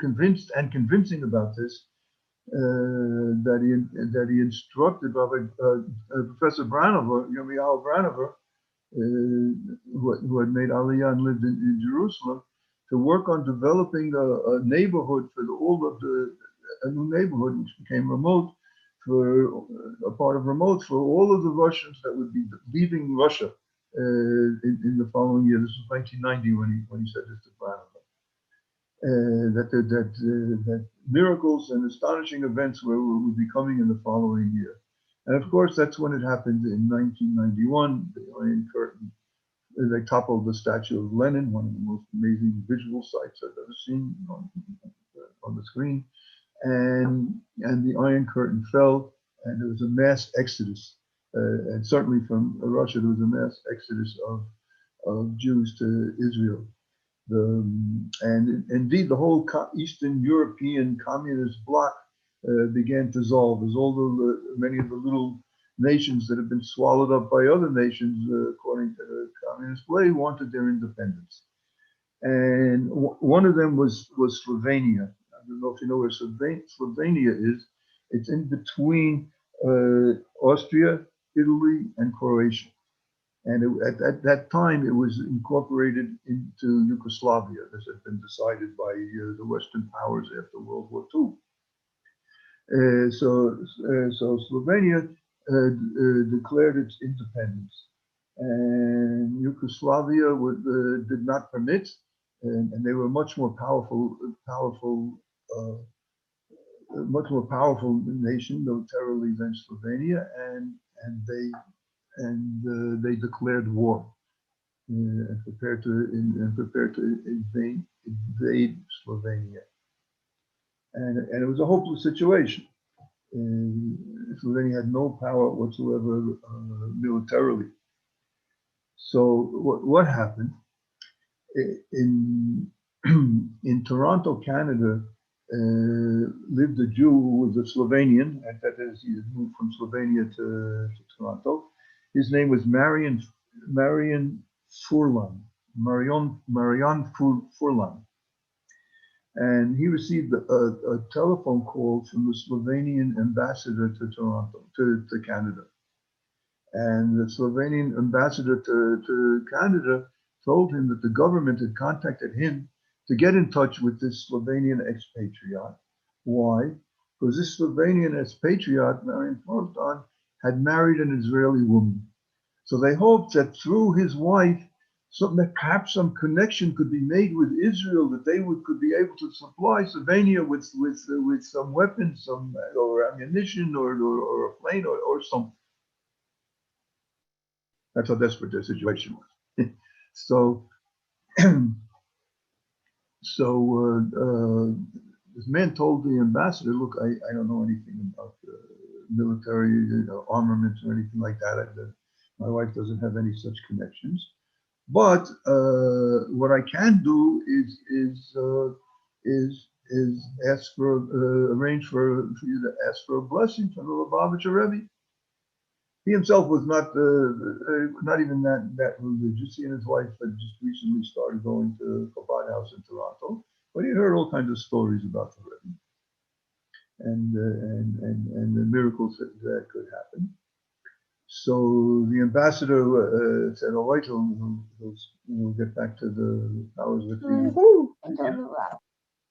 convinced and convincing about this that he instructed Professor Branover, Yirmiyahu Branover, who had made Aliyah and lived in Jerusalem, to work on developing a neighborhood for a new neighborhood which became remote, for a part of remote for all of the Russians that would be leaving Russia in the following year. This was 1990 when he said this to Branover. That miracles and astonishing events would be coming in the following year. And of course, that's when it happened in 1991, the Iron Curtain. They toppled the statue of Lenin, one of the most amazing visual sights I've ever seen on the screen. And the Iron Curtain fell, and there was a mass exodus. And certainly from Russia, there was a mass exodus of Jews to Israel. And indeed, the whole Eastern European communist bloc began to dissolve, as many of the little nations that have been swallowed up by other nations, according to the communist way, wanted their independence. and one of them was Slovenia. I don't know if you know where Slovenia is. It's in between Austria, Italy, and Croatia. And at that time, it was incorporated into Yugoslavia, as had been decided by the Western powers after World War II. So Slovenia declared its independence, and Yugoslavia did not permit, and they were much more powerful nation militarily than Slovenia, and they declared war and prepared to invade Slovenia, and it was a hopeless situation. Slovenia had no power whatsoever militarily. So what happened in in Toronto, Canada? Lived a Jew who was a Slovenian, and that is, he had moved from Slovenia to Toronto. His name was Marian Furlan, Marian Furlan. And he received a telephone call from the Slovenian ambassador to Toronto, to Canada. And the Slovenian ambassador to Canada told him that the government had contacted him to get in touch with this Slovenian expatriate. Why? Because this Slovenian expatriate, Marian Furlan, had married an Israeli woman. So they hoped that through his wife, perhaps some connection could be made with Israel, that they could be able to supply Slovenia with some weapons, or ammunition, or a plane, or something. That's how desperate their situation was. So this man told the ambassador, "Look, I don't know anything about military armaments or anything like that. My wife doesn't have any such connections. But what I can do is ask for arrange for you to ask for a blessing from the Lubavitcher Rebbe." He himself was not even that religious. He and his wife had just recently started going to Chabad House in Toronto, but he heard all kinds of stories about the Rebbe and the miracles that could happen. So the ambassador said, "All right, we'll get back to the powers that be."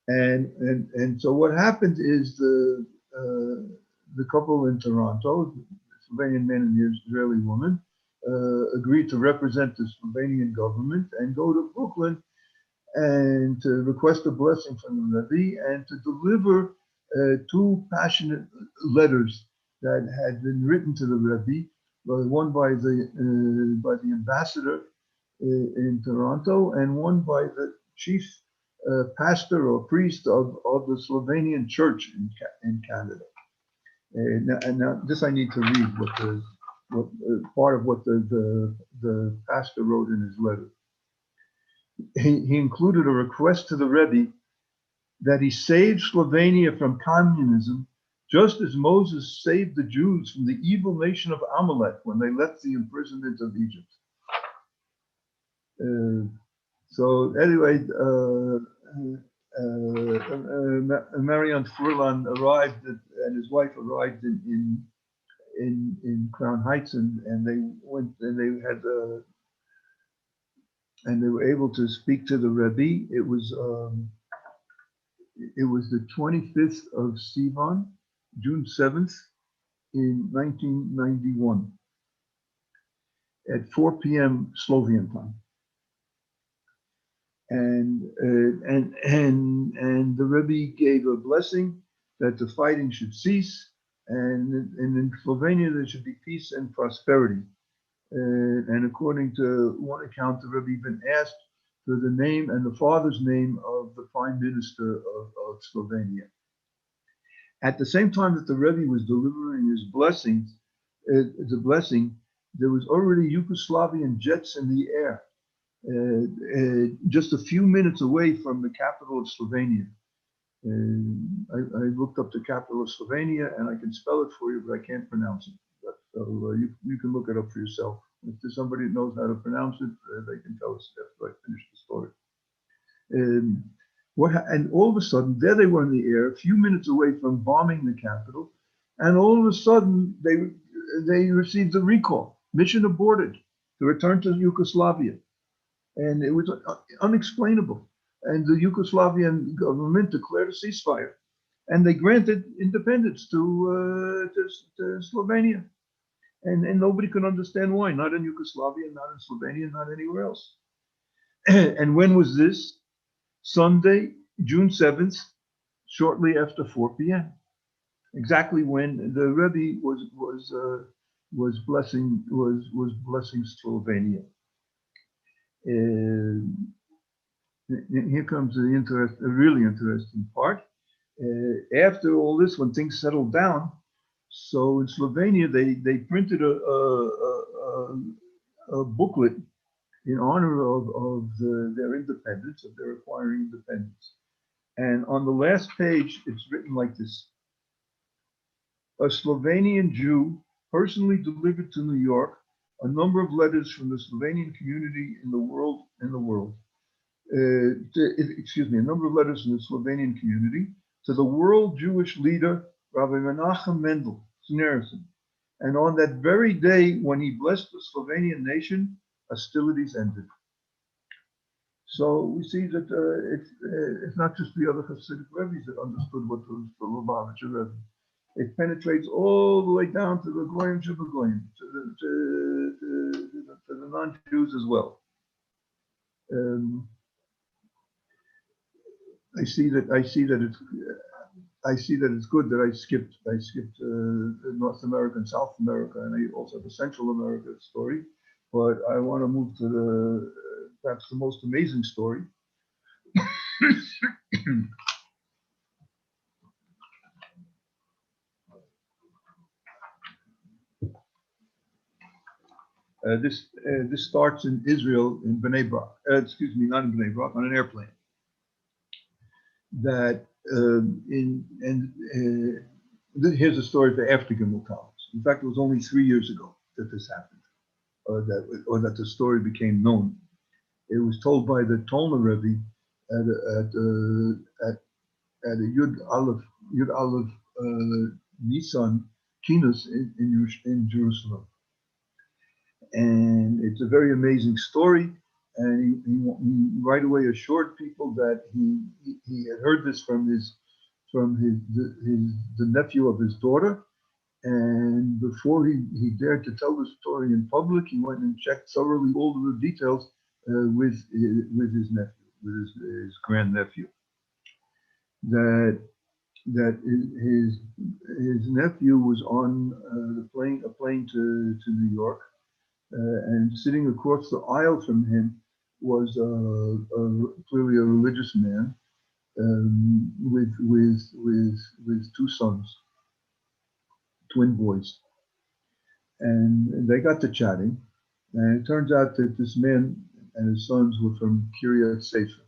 And so what happened is the couple in Toronto, the Slovenian man and the Israeli woman, agreed to represent the Slovenian government and go to Brooklyn and to request a blessing from the Rebbe and to deliver two passionate letters that had been written to the Rebbe, one by the ambassador in Toronto and one by the chief pastor or priest of the Slovenian church in Canada. Now this I need to read what part of what the pastor wrote in his letter. He included a request to the Rebbe that he saved Slovenia from communism, just as Moses saved the Jews from the evil nation of Amalek when they left the imprisonment of Egypt. So anyway, Marian Furlan arrived and his wife arrived in Crown Heights, and they went and they were able to speak to the Rebbe. It was the 25th of Sivan, June 7th, in 1991, at 4 p.m. Slovenian time. And the Rebbe gave a blessing that the fighting should cease, and in Slovenia there should be peace and prosperity. And according to one account, the Rebbe even asked for the name and the father's name of the Prime Minister of Slovenia. At the same time that the Rebbe was delivering his blessing, there was already Yugoslavian jets in the air, just a few minutes away from the capital of Slovenia. I looked up the capital of Slovenia, and I can spell it for you, but I can't pronounce it. So you can look it up for yourself. If there's somebody that knows how to pronounce it, they can tell us after I finish the story. And all of a sudden, there they were in the air, a few minutes away from bombing the capital, and all of a sudden they received a recall, mission aborted, to return to Yugoslavia, and it was unexplainable. And the Yugoslavian government declared a ceasefire, and they granted independence to Slovenia, and nobody could understand why. Not in Yugoslavia, not in Slovenia, not anywhere else. And when was this? Sunday, June 7th, shortly after 4 p.m. Exactly when the Rebbe was blessing Slovenia. Here comes the really interesting part. After all this, when things settled down, so in Slovenia they printed a booklet in honor of their independence, of their acquiring independence. And on the last page, it's written like this: a Slovenian Jew personally delivered to New York a number of letters from the Slovenian community in the world. A number of letters from the Slovenian community to the world Jewish leader, Rabbi Menachem Mendel Schneerson. And on that very day when he blessed the Slovenian nation, hostilities ended. So we see that it's not just the other Hasidic Rebbe's that understood what was the Lubavitcher Rebbe. It penetrates all the way down to the Goyim Shibbogoyim, to the non-Jews as well. I see that it's good that I skipped North America and South America, and I also the Central America story. But I want to move to the perhaps the most amazing story. This starts in Israel, in Bnei Brak. Not in Bnei Brak, on an airplane. Here's a story for after Gimel Tammuz. In fact, it was only 3 years ago that this happened, or that the story became known. It was told by the Tolna Rebbe at a Yud Aleph Nisan Kinos in Jerusalem. And it's a very amazing story. And he right away assured people that he had heard this from the nephew of his daughter. And before he dared to tell the story in public, he went and checked thoroughly all of the details with his nephew, with his grandnephew. That his nephew was on a plane to New York, and sitting across the aisle from him was clearly a religious man with two sons, twin boys, and they got to chatting, and it turns out that this man and his sons were from Kiryat Sefer.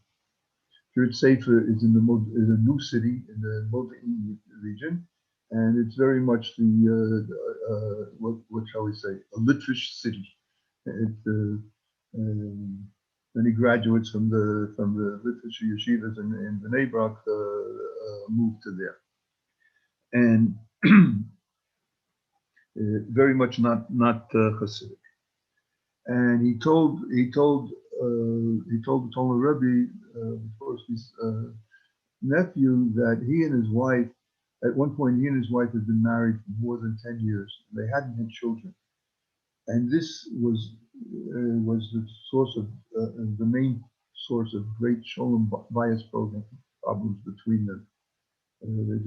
Kiryat Sefer is a new city in the Modi'in region, and it's very much what shall we say, a literate city. Many graduates from the literature yeshivas in Bnei Brak moved to there, and very much not Hasidic. And he told the Tolna Rebbe, of course, his nephew, that he and his wife, at one point, he and his wife had been married for more than 10 years. They hadn't had children, and this was the source of the main source of great shalom bias problems between them. There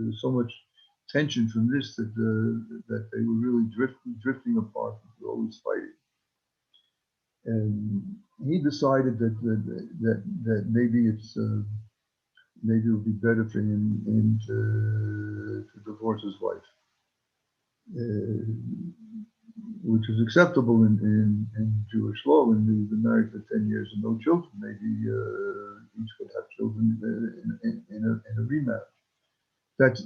was so much tension from this that they were really drifting apart, always fighting. And he decided that maybe it would be better for him to divorce his wife, which is acceptable in Jewish law. When they've been married for 10 years and no children, maybe each could have children in a remarriage. That's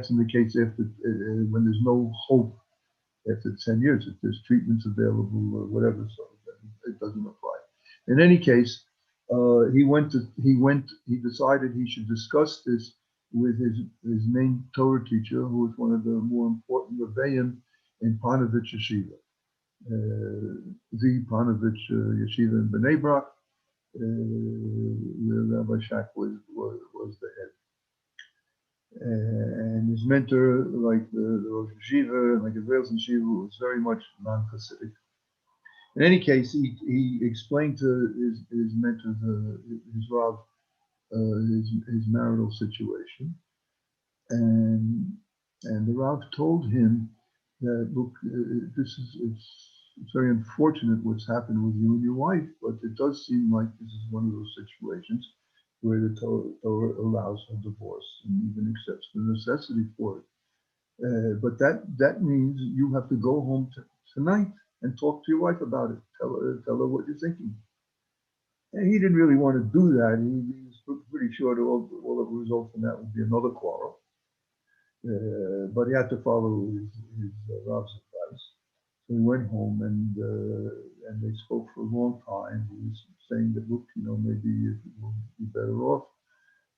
in the case after when there's no hope after 10 years, if there's treatments available or whatever, so it doesn't apply. In any case, he decided he should discuss this with his main Torah teacher, who was one of the more important rebbeim in Panovich Yeshiva, the Panovich Yeshiva in Bnei Brak, where Rabbi Shak was the head. And his mentor, like the Rosh Yeshiva and like the Israel's Yeshiva, was very much non-Hasidic. In any case, he explained to his mentor, his Rav, his marital situation, and the Rav told him that, look, it's very unfortunate what's happened with you and your wife, but it does seem like this is one of those situations where the Torah allows a divorce and even accepts the necessity for it. But that means you have to go home tonight and talk to your wife about it. Tell her what you're thinking. And he didn't really want to do that. He was pretty sure that all that would result from that would be another quarrel. But he had to follow his Rav's advice. So he went home and they spoke for a long time. He was saying that, look, maybe it will be better off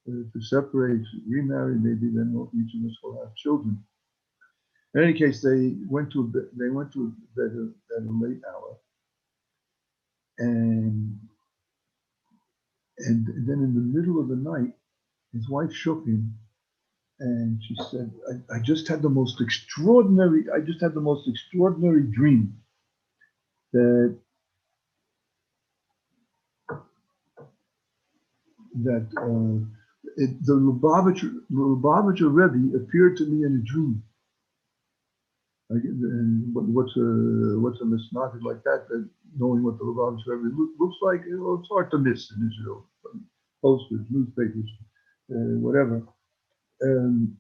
to separate, remarry. Maybe then each of us will have children. In any case, they went to bed at a late hour, and then in the middle of the night, his wife shook him, and she said, "I just had the most extraordinary dream that the Lubavitcher Rebbe appeared to me in a dream." What's a misnagid like that? That knowing what the Lubavitcher Rebbe looks like, it's hard to miss in Israel. Posters, newspapers, whatever. And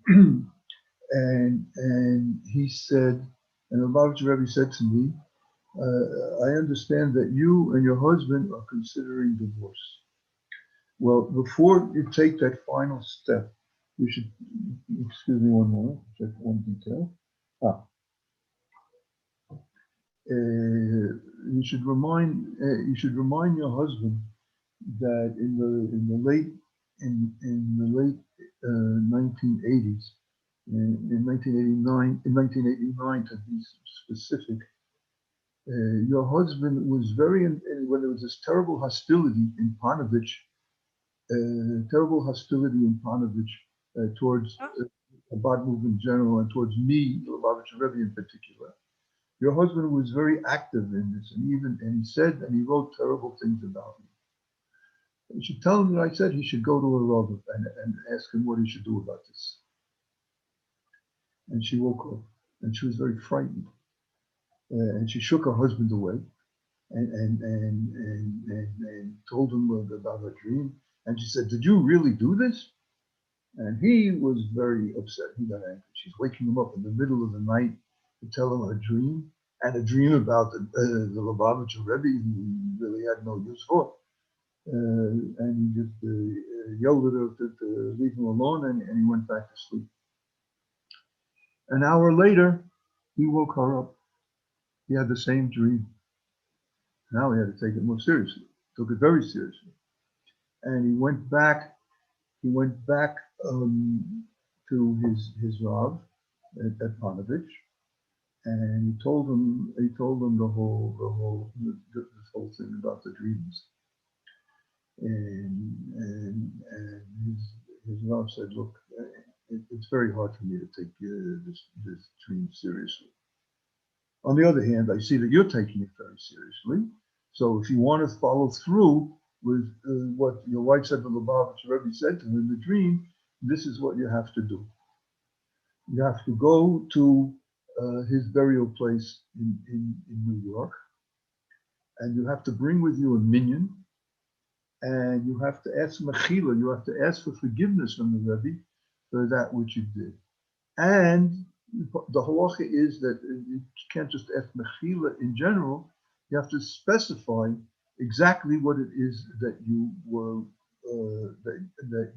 he said, and the Lubavitcher Rebbe said to me, I understand that you and your husband are considering divorce. Well, before you take that final step, you should, excuse me one moment, check one detail. You should remind your husband that in the late 1980s, in 1989 to be specific, your husband was when there was this terrible hostility in Panovich towards Chabad movement in general and towards me, the Lubavitcher Rebbe in particular. Your husband was very active in this, and he said, and he wrote terrible things about me. You should tell him that I said he should go to a Rav and ask him what he should do about this. And she woke up, and she was very frightened, and she shook her husband away, and told him about her dream. And she said, "Did you really do this?" And he was very upset. He got angry. She's waking him up in the middle of the night to tell him a dream, and a dream about the Lubavitcher Rebbe he really had no use for. And he just yelled at her to leave him alone, and he went back to sleep. An hour later, he woke her up. He had the same dream. Now he had to take it more seriously. Took it very seriously, and he went back to his Rav at Panovich, and he told him this whole thing about the dreams. And his Rav said, "Look, it's very hard for me to take this dream seriously. On the other hand, I see that you're taking it very seriously. So if you want to follow through with what your wife said, the Lubavitcher Rebbe said to him in the dream, this is what you have to do. You have to go to his burial place in New York, and you have to bring with you a minyan, and you have to ask mechila, you have to ask for forgiveness from the Rebbe for that which you did. And the halacha is that you can't just ask mechila in general, you have to specify exactly what it is that you were that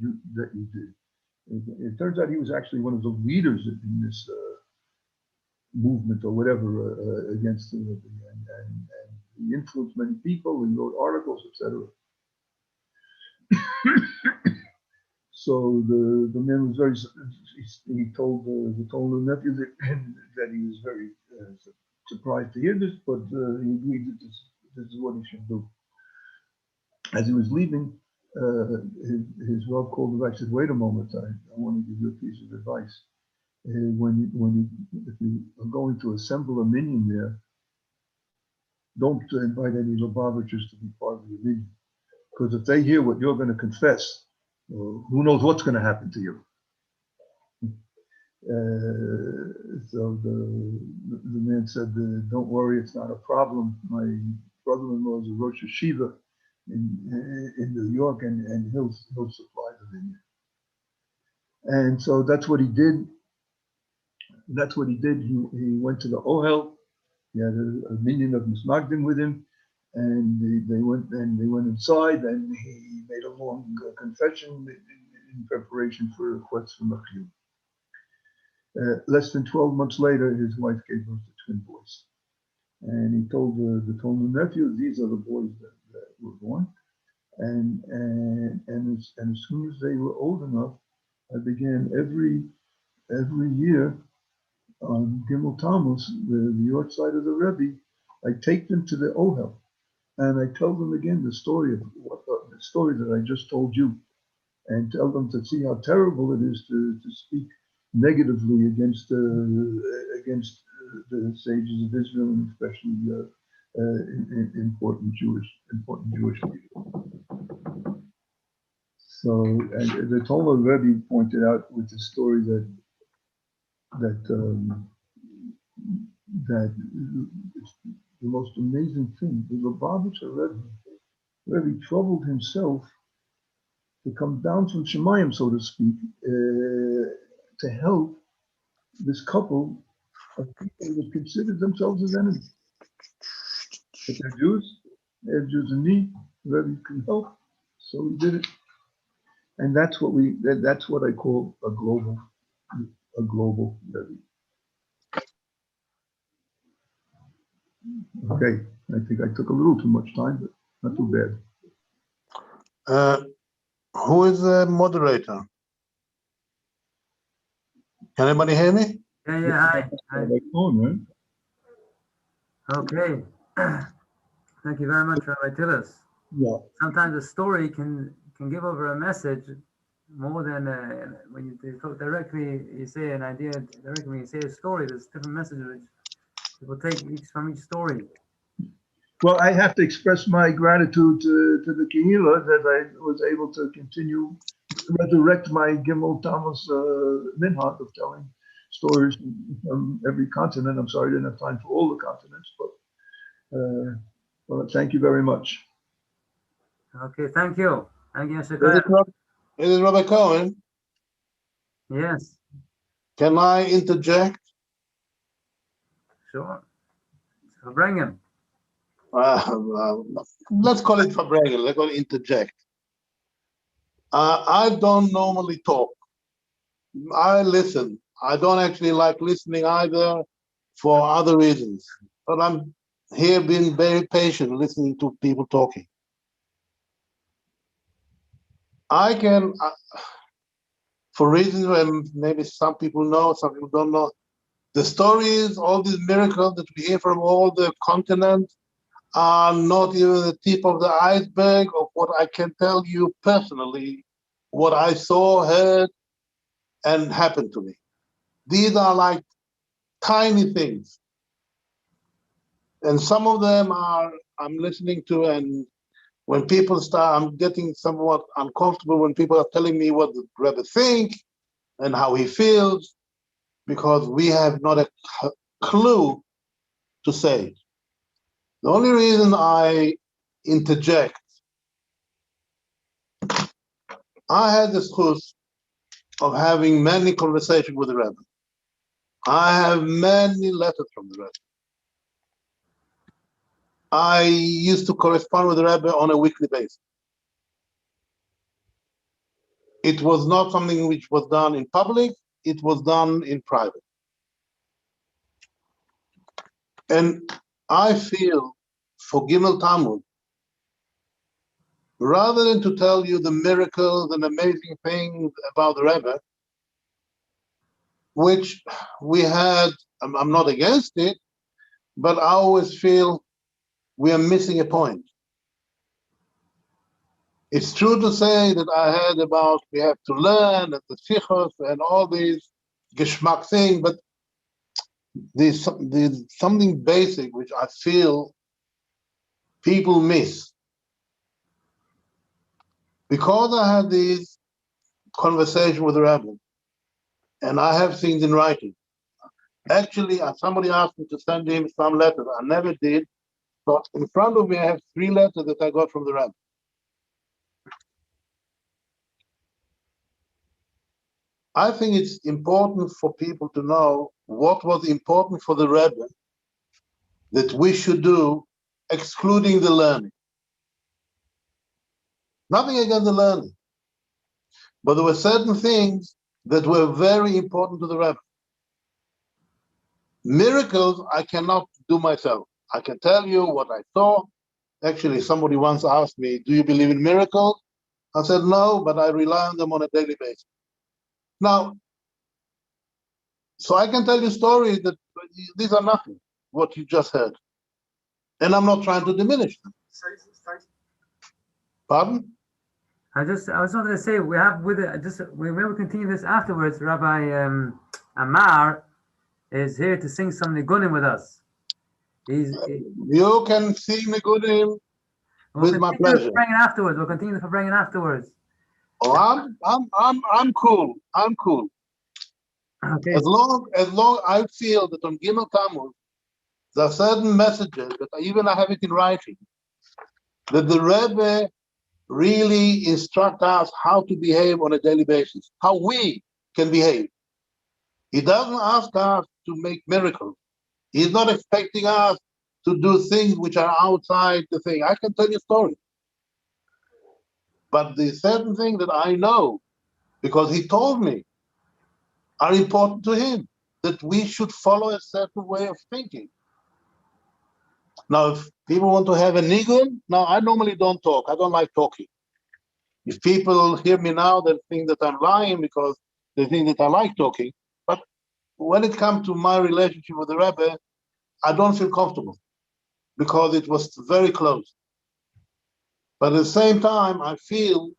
you did. It turns out he was actually one of the leaders in this movement or whatever against the Rebbe, and he influenced many people. He wrote articles, etc. So the man was very. He told the nephew that he was very surprised to hear this, but he agreed that this is what he should do. As he was leaving, his Rav called him back and said, "Wait a moment, I want to give you a piece of advice. If you are going to assemble a minion there, don't invite any Lubavitchers to be part of your minion, because if they hear what you're going to confess, who knows what's going to happen to you." So the man said, "Don't worry, it's not a problem. My brother-in-law is a Rosh Yeshiva in New York, and he'll supply the minion." And so that's what he did. That's what he did. He went to the Ohel. He had a minion of Mismagdim with him, and they went inside, and he made a long confession in preparation for a request from Achim. Less than 12 months later, his wife gave birth to twin boys, and he told the nephew, "These are the boys that were born." And as soon as they were old enough, I began every year on Gimel Tammuz, the York side of the Rebbe, I take them to the Ohel, and I tell them again the story that I just told you, and tell them to see how terrible it is to speak negatively against the sages of Israel, and especially important Jewish people. So, and the Tolma Rebbe pointed out with the story that the most amazing thing, the Lubavitcher Rebbe troubled himself to come down from Shemayim, so to speak, to help this couple of people that considered themselves as enemies. But they're Jews, they're Jews in need, the Rebbe can help, so he did it. And that's what I call a global Rebbe. Okay, I think I took a little too much time, but not too bad. Who is the moderator? Can anybody hear me? Yeah, hi. By phone, right? Okay. Thank you very much, Rabbi Tillis. Yeah. Sometimes a story can give over a message more than when you talk directly. You say an idea directly. When you say a story, there's different messages which people take from each story. Well, I have to express my gratitude to the Kehillah that I was able to continue resurrect my Gimel Tammuz minhag of telling stories from every continent. I'm sorry I didn't have time for all the continents, but well, thank you very much. Okay, thank you. Thank you, Is it Rabbi Cohen? Yes. Can I interject? Sure. So bring him. Let's call it Fabregal. Let's call it interject. I don't normally talk. I listen. I don't actually like listening either for other reasons. But I'm here being very patient listening to people talking. I can, for reasons where maybe some people know, some people don't know, the stories, all these miracles that we hear from all the continents are not even the tip of the iceberg of what I can tell you personally, what I saw, heard, and happened to me. These are like tiny things. And some of them I'm listening to, and when people start, I'm getting somewhat uncomfortable when people are telling me what the Rebbe think and how he feels, because we have not a clue to say. The only reason I interject, I had the zchus of having many conversations with the Rebbe. I have many letters from the Rebbe. I used to correspond with the Rebbe on a weekly basis. It was not something which was done in public, it was done in private. And I feel for Gimel Tammuz, rather than to tell you the miracles and amazing things about the Rebbe, which we had, I'm not against it, but I always feel we are missing a point. It's true to say that I heard about we have to learn and the sichos and all these geschmack thing, but there's something basic which I feel people miss. Because I had these conversations with the Rebbe, and I have things in writing. Actually, somebody asked me to send him some letters. I never did, but in front of me I have 3 letters that I got from the Rebbe. I think it's important for people to know what was important for the Rebbe that we should do, excluding the learning. Nothing against the learning, but there were certain things that were very important to the Rebbe. Miracles I cannot do myself. I can tell you what I saw. Actually, somebody once asked me, do you believe in miracles? I said, no, but I rely on them on a daily basis. Now, so I can tell you stories that these are nothing, what you just heard. And I'm not trying to diminish them. Pardon? I was wanted to say we have with it we will continue this afterwards. Rabbi Amar is here to sing some nigunim with us. You can sing nigunim with my pleasure. We'll continue for bringing afterwards. Oh, I'm cool. I'm cool. Okay. As long I feel that on Gimel Tammuz there are certain messages that I have it in writing that the Rebbe really instruct us how to behave on a daily basis, how we can behave. He doesn't ask us to make miracles. He's not expecting us to do things which are outside the thing. I can tell you a story. But the certain things that I know, because he told me, are important to him, that we should follow a certain way of thinking. Now, if people want to have a nigun, now I normally don't talk. I don't like talking. If people hear me now, they think that I'm lying because they think that I like talking. But when it comes to my relationship with the Rebbe, I don't feel comfortable because it was very close. But at the same time, I feel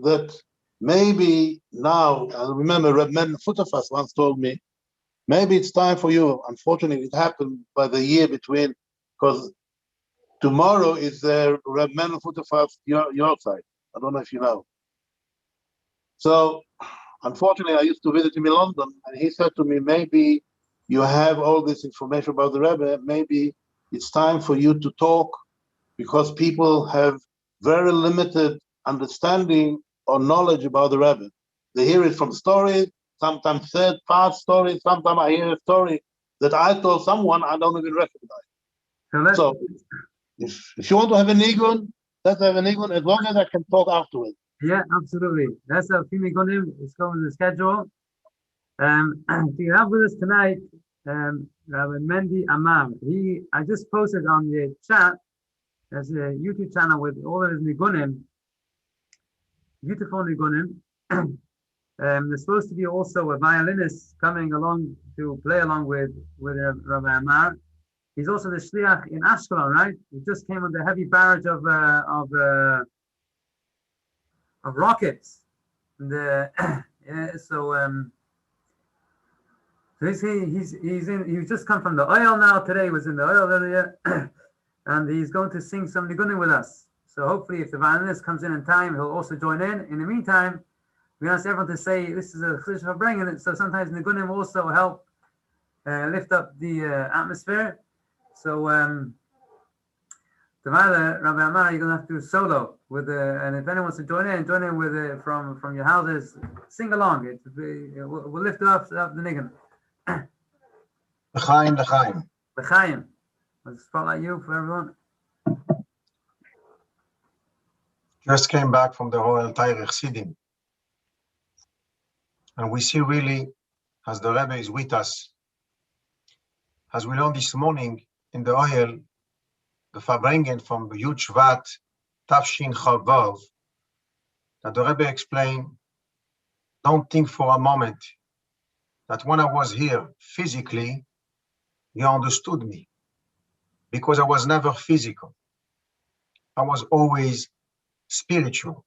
that maybe now, I remember Reb Men Futafas once told me, maybe it's time for you. Unfortunately, it happened by the year between, because tomorrow is the Reb Men Futafas your side. I don't know if you know. So, unfortunately, I used to visit him in London, and he said to me, maybe you have all this information about the Rebbe, maybe it's time for you to talk, because people have very limited understanding or knowledge about the Rebbe. They hear it from stories, sometimes third-part stories, sometimes I hear a story that I told someone I don't even recognize. So if you want to have a nigun, let's have a nigun, as long as I can talk afterwards. Yeah, absolutely. That's a few nigunim. It's going to the schedule. So you have with us tonight Rabbi Mendy Amar. I just posted on the chat. There's a YouTube channel with all of his nigunim, beautiful nigunim. There's supposed to be also a violinist coming along to play along with Rabbi Amar. He's also the shliach in Ashkelon, right? He just came with a heavy barrage of rockets. So he's just come from the oil now. Today he was in the oil area, and he's going to sing some nigunim with us. So hopefully, if the violinist comes in time, he'll also join in. In the meantime, we ask everyone to say this is a chiddush for bringing it. So sometimes nigunim also help lift up the atmosphere. So Rabbi Amar, you're gonna have to do solo with and if anyone wants to join in with from your houses, sing along. We'll lift up the nigun. L'chaim. L'chaim. Let's spotlight you for everyone. Just came back from the Royal Tayrech Sidim. And we see really, as the Rebbe is with us, as we learned this morning in the oil, the Farbrengen from Yud Shvat Tafshin Chavav, that the Rebbe explained, don't think for a moment that when I was here physically, you understood me, because I was never physical. I was always spiritual.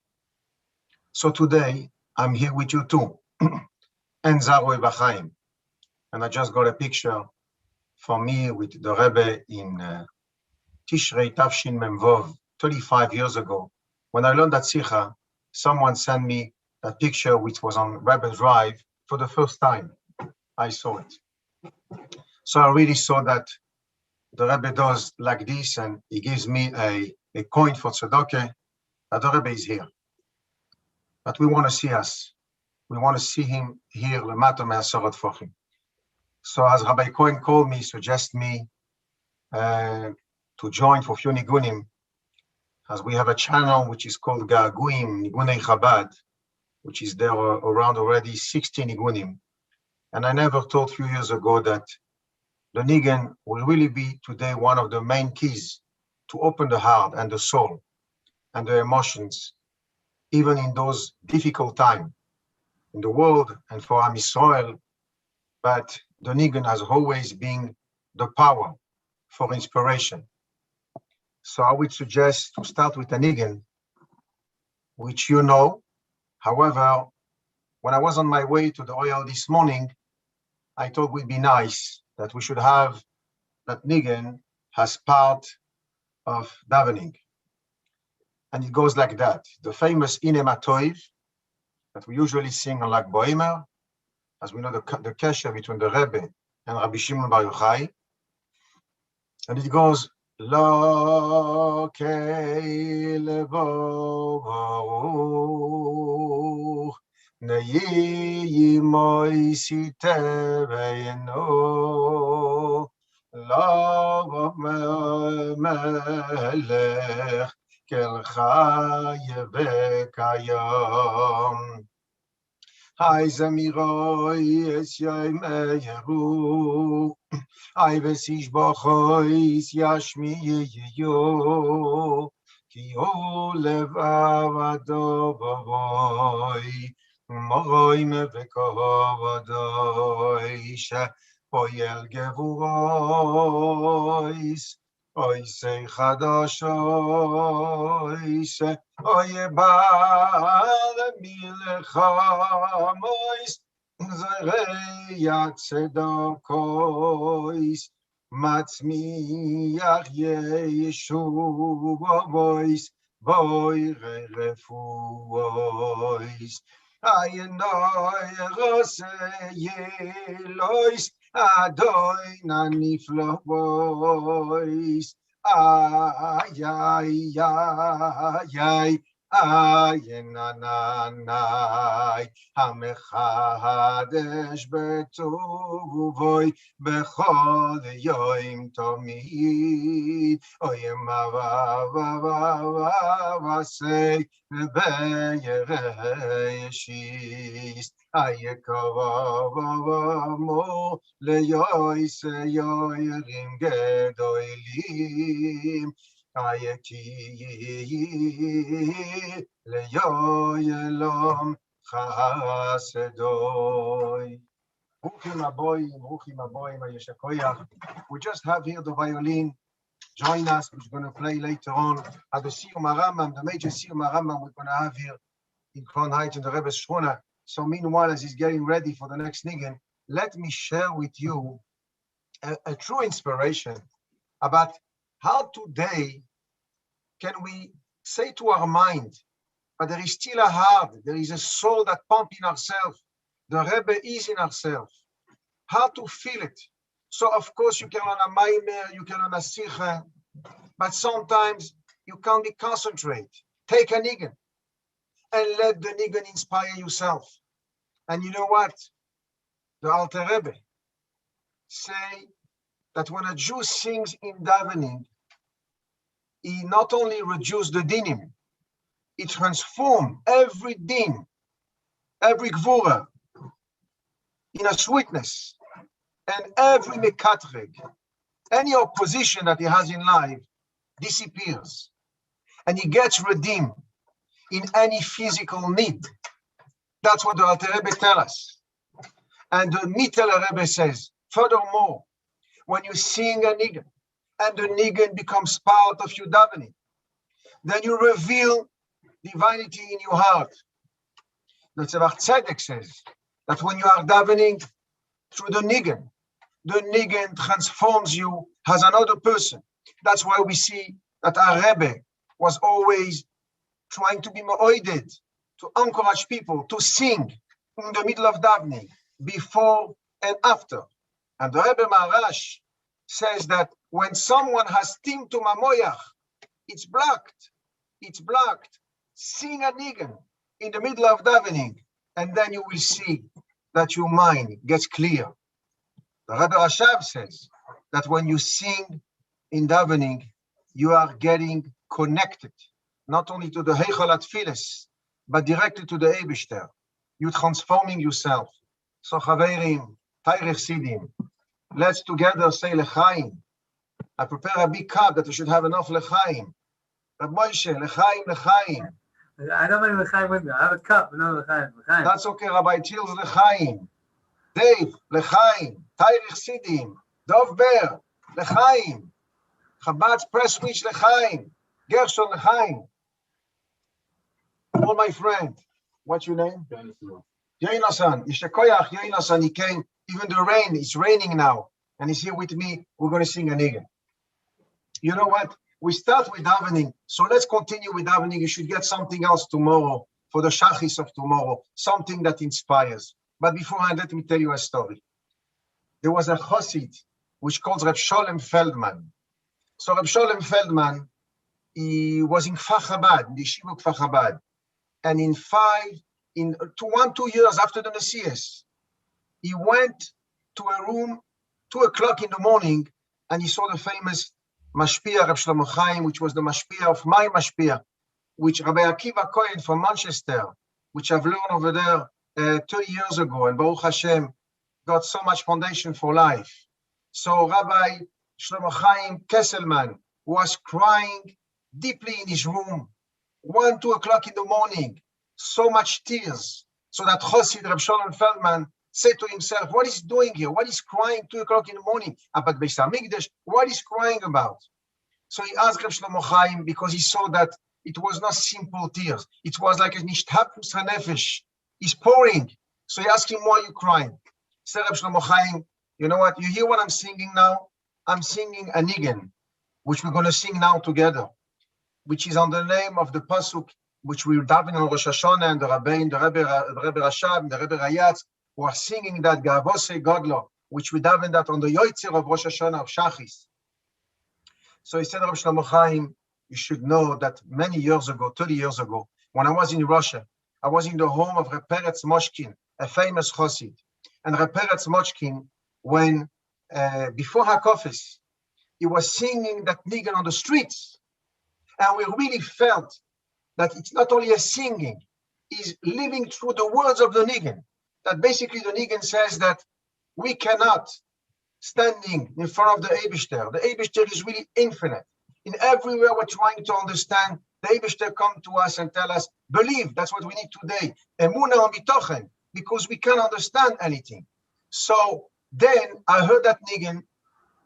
So today, I'm here with you too. And Zaroi B'chaim. And I just got a picture for me with the Rebbe in Tishrei Tafshin Memvov, 35 years ago. When I learned that Sikha, someone sent me that picture which was on Rebbe Drive for the first time. I saw it. So I really saw that the Rebbe does like this, and he gives me a coin for tzedakah, that the Rebbe is here. But we want to see us. We want to see him here, Lemata Me'asorot Fochim. So as Rabbi Cohen called me, suggest me to join for few nigunim, as we have a channel which is called Gaguim Nigunei Chabad, which is there around already 60 nigunim. And I never thought a few years ago that the nigun will really be today one of the main keys to open the heart and the soul and the emotions, even in those difficult times in the world and for Am Yisrael. But the nigun has always been the power for inspiration. So I would suggest to start with a nigun, which you know. However, when I was on my way to the oil this morning, I thought it would be nice that we should have that nigun as part of davening. And it goes like that. The famous Ine Matoiv that we usually sing on Lag Boimer, as we know the kesher between the Rebbe and Rabbi Shimon Bar Yochai. And it goes, Lo kei levo baruch, neyi moisi teveino, lo melech kel chaye v'kayom. Hai zemiroi es yameyeru, ai vesish bochois yashmi yeyo, ki o levavado bavoi, moroi mevekavadoi, she poyel gevurois, oi sei chadashois, oi bal milechamois, Zereyat Sedokois, Matzmiach Yeshu Bois, Boire Refuois, Ayenoi Rose Yelois, Adoi Naniflo Bois, Ay, ay, ay, ay. Ayenanai Hamechadesh Betuvoy Bechol Yoim Tomid Oyemavavavavasei Beyereshis Ayekavavavamo Leyoise Yoyerim Gedoilim Ayeki leyoyelom chasedoy. Bruchim aboyim ayeshakoyach. We just have here the violin. Join us. We're going to play later on at the Siyum Harambam, the major Siyum Harambam we're going to have here in Crown Heights in the Rebbe's Shchona. So meanwhile, as he's getting ready for the next nigun, let me share with you a true inspiration about how today can we say to our mind, but there is still a heart, there is a soul that pumps in ourselves. The Rebbe is in ourselves. How to feel it. So of course you can learn a maimer, you can learn a sikha, but sometimes you can't be concentrate. Take a nigun and let the nigun inspire yourself. And you know what? The Alter Rebbe say that when a Jew sings in davening, he not only reduced the dinim, he transformed every din, every gvura, in a sweetness, and every mekatreg, any opposition that he has in life, disappears, and he gets redeemed in any physical need. That's what the Alter Rebbe tells us. And the Mitteler Rebbe says, furthermore, when you sing a nigun, and the nigun becomes part of your davening, then you reveal divinity in your heart. The Tzemach Tzedek says that when you are davening through the nigun transforms you as another person. That's why we see that our Rebbe was always trying to be mo'oided, to encourage people to sing in the middle of davening, before and after. And the Rebbe Maharash says that when someone has tim to mamoyach, it's blocked. It's blocked. Sing a nigun in the middle of davening, and then you will see that your mind gets clear. The Rebbe Rashab says that when you sing in davening, you are getting connected, not only to the Heichal Atfilis, but directly to the Eibishter. You're transforming yourself. So Chaverim, Tairich Sidim, let's together say Lechaim. I prepare a big cup that we should have enough Lechaim. Reb Moshe, Lechaim, Lechaim. I don't have Lechaim with me. I have a cup, but no Lechaim. That's okay, Rabbi Chil's Lechaim. Dave, Lechaim. Tairich Sidim. Dov Ber, Lechaim. Chabad's press switch, Lechaim. Gershon, Lechaim. All my friend, what's your name? Yonasan. Yishakoyach, Yonasan, he came. Even the rain, it's raining now. And he's here with me. We're going to sing a nigun. You know what? We start with davening. So let's continue with davening. You should get something else tomorrow for the shachis of tomorrow. Something that inspires. But beforehand, let me tell you a story. There was a chassid which called Reb Sholem Feldman. So Reb Sholem Feldman, he was in Kfar Chabad, in the Yeshiva Kfar Chabad. And in 2 years after the Messias, he went to a room 2 o'clock in the morning, and he saw the famous Mashpia Reb Shlomo Chaim, which was the Mashpia of my Mashpia, which Rabbi Akiva Cohen from Manchester, which I've learned over there 30 years ago, and Baruch Hashem got so much foundation for life. So Rabbi Shlomo Chaim Kesselman was crying deeply in his room, 1, 2 o'clock in the morning, so much tears. So that Chassid Reb Sholem Feldman said to himself, what is he doing here? What is crying 2 o'clock in the morning about Beis HaMikdash? What is crying about? So he asked Reb Shlomo Chaim, because he saw that it was not simple tears. It was like a nishtapus hanefesh. He's pouring. So he asked him, why are you crying? He said, Reb Shlomo Chaim, you know what? You hear what I'm singing now? I'm singing a nigun, which we're going to sing now together, which is on the name of the pasuk, which we daven on Rosh Hashanah, and the Rebbe Rashab, and the Rebbe Rayatz, who are singing that Gavose Godlo, which we daven that on the Yoitzer of Rosh Hashanah of Shachis. So he said, Reb Shlomo Chaim, you should know that many years ago, 30 years ago, when I was in Russia, I was in the home of Reb Peretz Moshkin, a famous chassid. And Reb Peretz Moshkin, when before Hakofis, he was singing that nigun on the streets. And we really felt that it's not only a singing, he's living through the words of the nigun. That basically the nigun says that we cannot standing in front of the Eibishter. The Eibishter is really infinite. In everywhere we're trying to understand, the Eibishter come to us and tell us, believe, that's what we need today. Emunah bitochen, because we can't understand anything. So then I heard that nigun,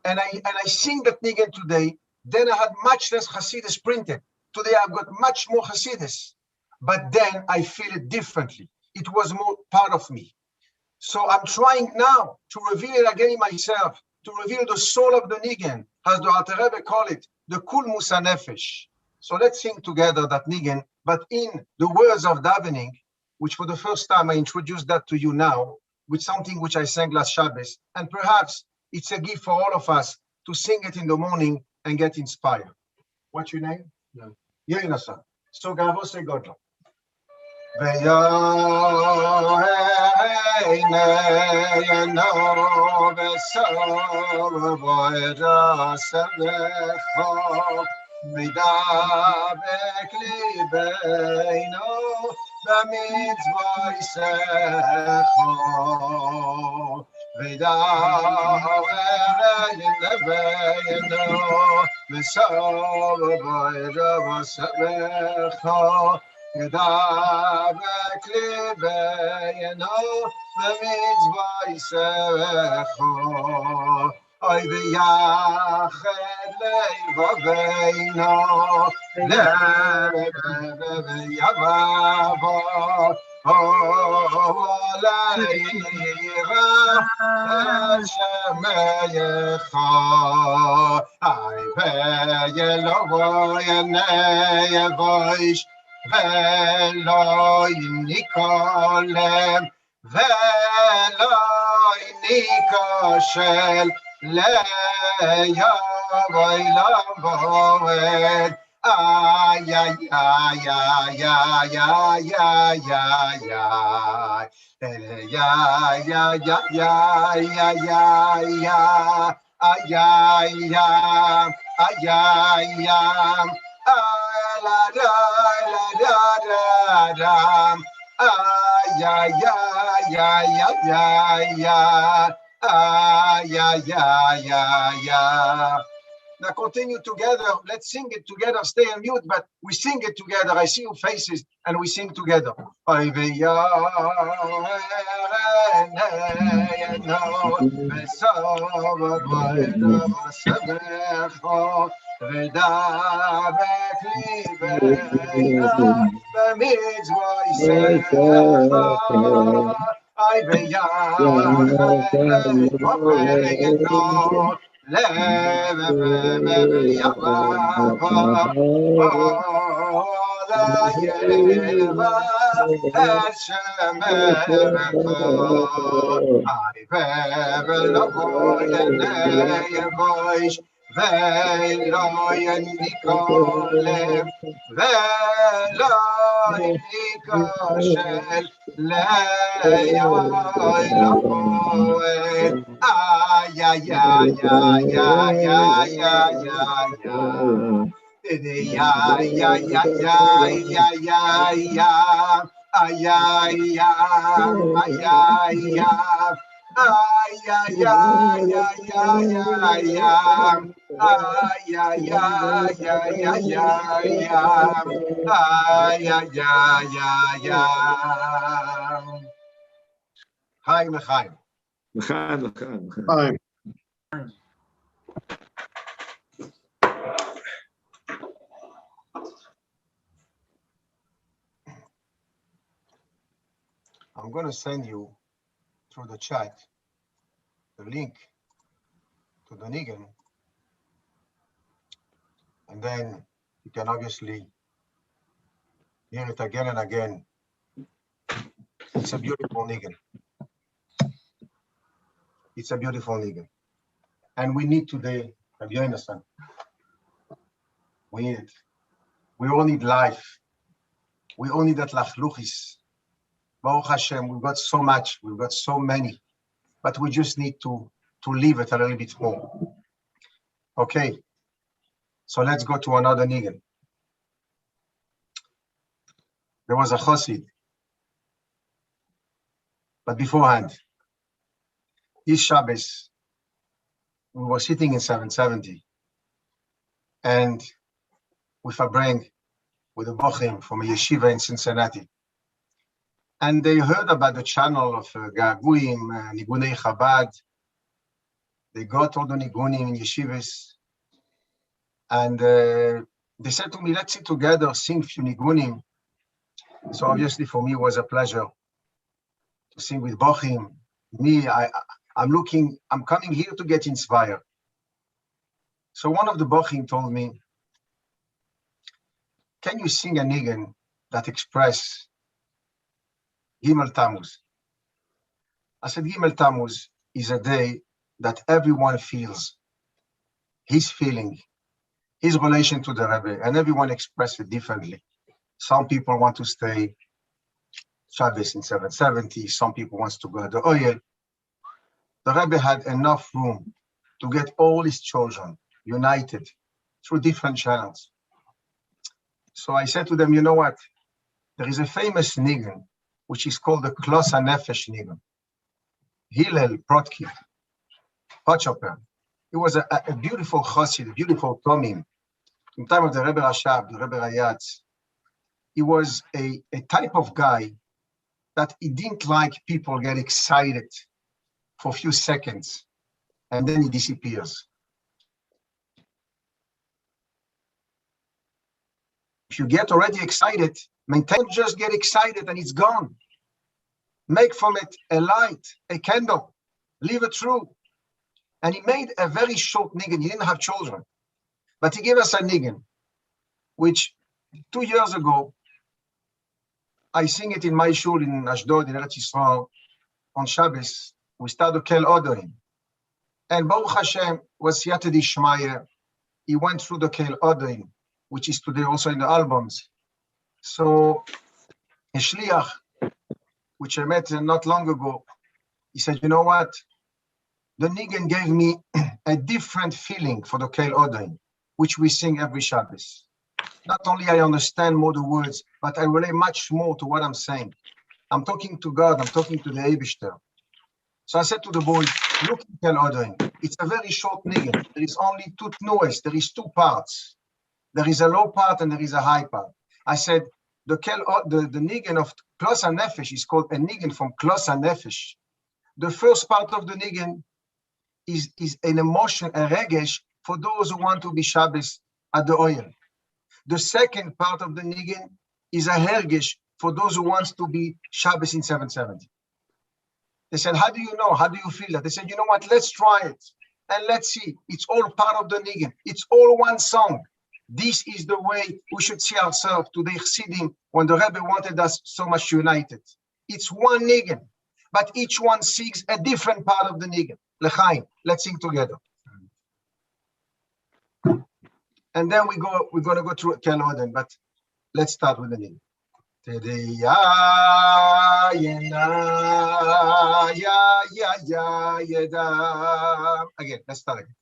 and I sing that nigun today. Then I had much less Hasidus printed. Today I've got much more Hasidus. But then I feel it differently. It was more part of me. So I'm trying now to reveal it again in myself, to reveal the soul of the nigun, as the Alter Rebbe call it, the Kul Musa Nefesh. So let's sing together that nigun, but in the words of davening, which for the first time I introduced that to you now, with something which I sang last Shabbos, and perhaps it's a gift for all of us to sing it in the morning and get inspired. What's your name? Yonasan. So Gavose Godlo. מדבק ליבנו במצוותיך ודבר לבנו וסוב בוידו וסבכו ידבק ליבנו במצווה יסבכו אוי ויחד לבבינו ויבבו ולעירה שמייך אי וילובו ינבויש ולא יניקולם ולא יניקושל ליבוי לבואת ay ay ay ay ay ay ay ay ay ay ay Now continue together. Let's sing it together. Stay on mute, but we sing it together. I see your faces, and we sing together. I'm going to send you through the chat the link to the Nigun, and then you can obviously hear it again and again. It's a beautiful Nigun. It's a beautiful Nigun. And we need today, have you understand? We need it. We all need life. We all need that lachluchis. Baruch Hashem, we've got so much, we've got so many, but we just need to leave it a little bit more. Okay, so let's go to another Nigun. There was a Chassid, but beforehand, this Shabbos, we were sitting in 770, and with a bring, with a bochim from a yeshiva in Cincinnati. And they heard about the channel of Gaguim, Nigunei Chabad. They got all the Nigunim in yeshivas. And they said to me, let's sit together, sing few Nigunim. So obviously for me, it was a pleasure to sing with Bochim. Me, I'm coming here to get inspired. So one of the Bochim told me, can you sing a Nigun that express Gimel Tammuz? I said, Gimel Tammuz is a day that everyone feels his feeling, his relation to the Rebbe, and everyone expresses it differently. Some people want to stay Shabbos in 770. Some people want to go to the Oyel. The Rebbe had enough room to get all his children united through different channels. So I said to them, you know what? There is a famous Nigun, which is called the Klos HaNefesh Nigun. Hillel Protkin, Pochoper, He was a beautiful chassid, a beautiful tomim. In time of the Rebbe Rashab, the Rebbe Rayatz, he was a type of guy that he didn't like people get excited for a few seconds and then he disappears. If you get already excited, maintain, just get excited and it's gone. Make from it a light, a candle, leave it through. And he made a very short niggin. He didn't have children, but he gave us a niggin, which 2 years ago, I sing it in my shul in Ashdod, in Eretz Yisrael, on Shabbos. We started Kel Odoim. And Baruch Hashem was Siyata Dishmaya. He went through the Kel Odoim, which is today also in the albums. So, a shliach, which I met not long ago, he said, you know what? The niggin gave me a different feeling for the Kel Odoim, which we sing every Shabbos. Not only I understand more the words, but I relate much more to what I'm saying. I'm talking to God, I'm talking to the Eibishter. So I said to the boy, look at Kel Odoim. It's a very short niggin. There is only two tnuas, there is two parts. There is a low part and there is a high part. I said, the niggin of Klos HaNefesh is called a niggin from Klos HaNefesh. The first part of the niggin is an emotion, a regesh, for those who want to be Shabbos at the oil. The second part of the niggin is a hergesh for those who want to be Shabbos in 770. They said, how do you know? How do you feel that? They said, you know what? Let's try it. And let's see. It's all part of the niggin. It's all one song. This is the way we should see ourselves to the Chassidim when the Rebbe wanted us so much united. It's one niggin, but each one sings a different part of the niggin. L'chaim, let's sing together. And then we're going to go through Kel Odoim, but let's start with the niggin. Again, let's start again.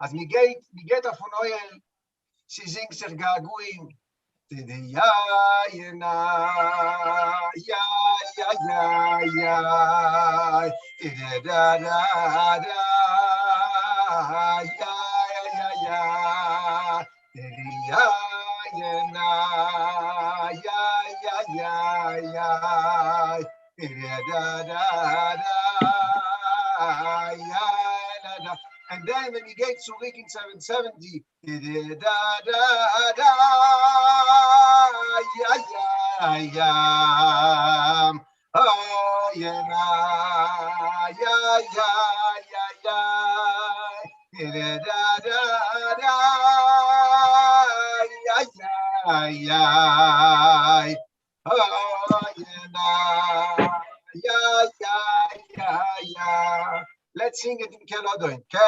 As mi geht auf von euch, sie singt sich Gaguim. And then when we get to Rick in 770, Let's sing it in Kel Odoim. Kel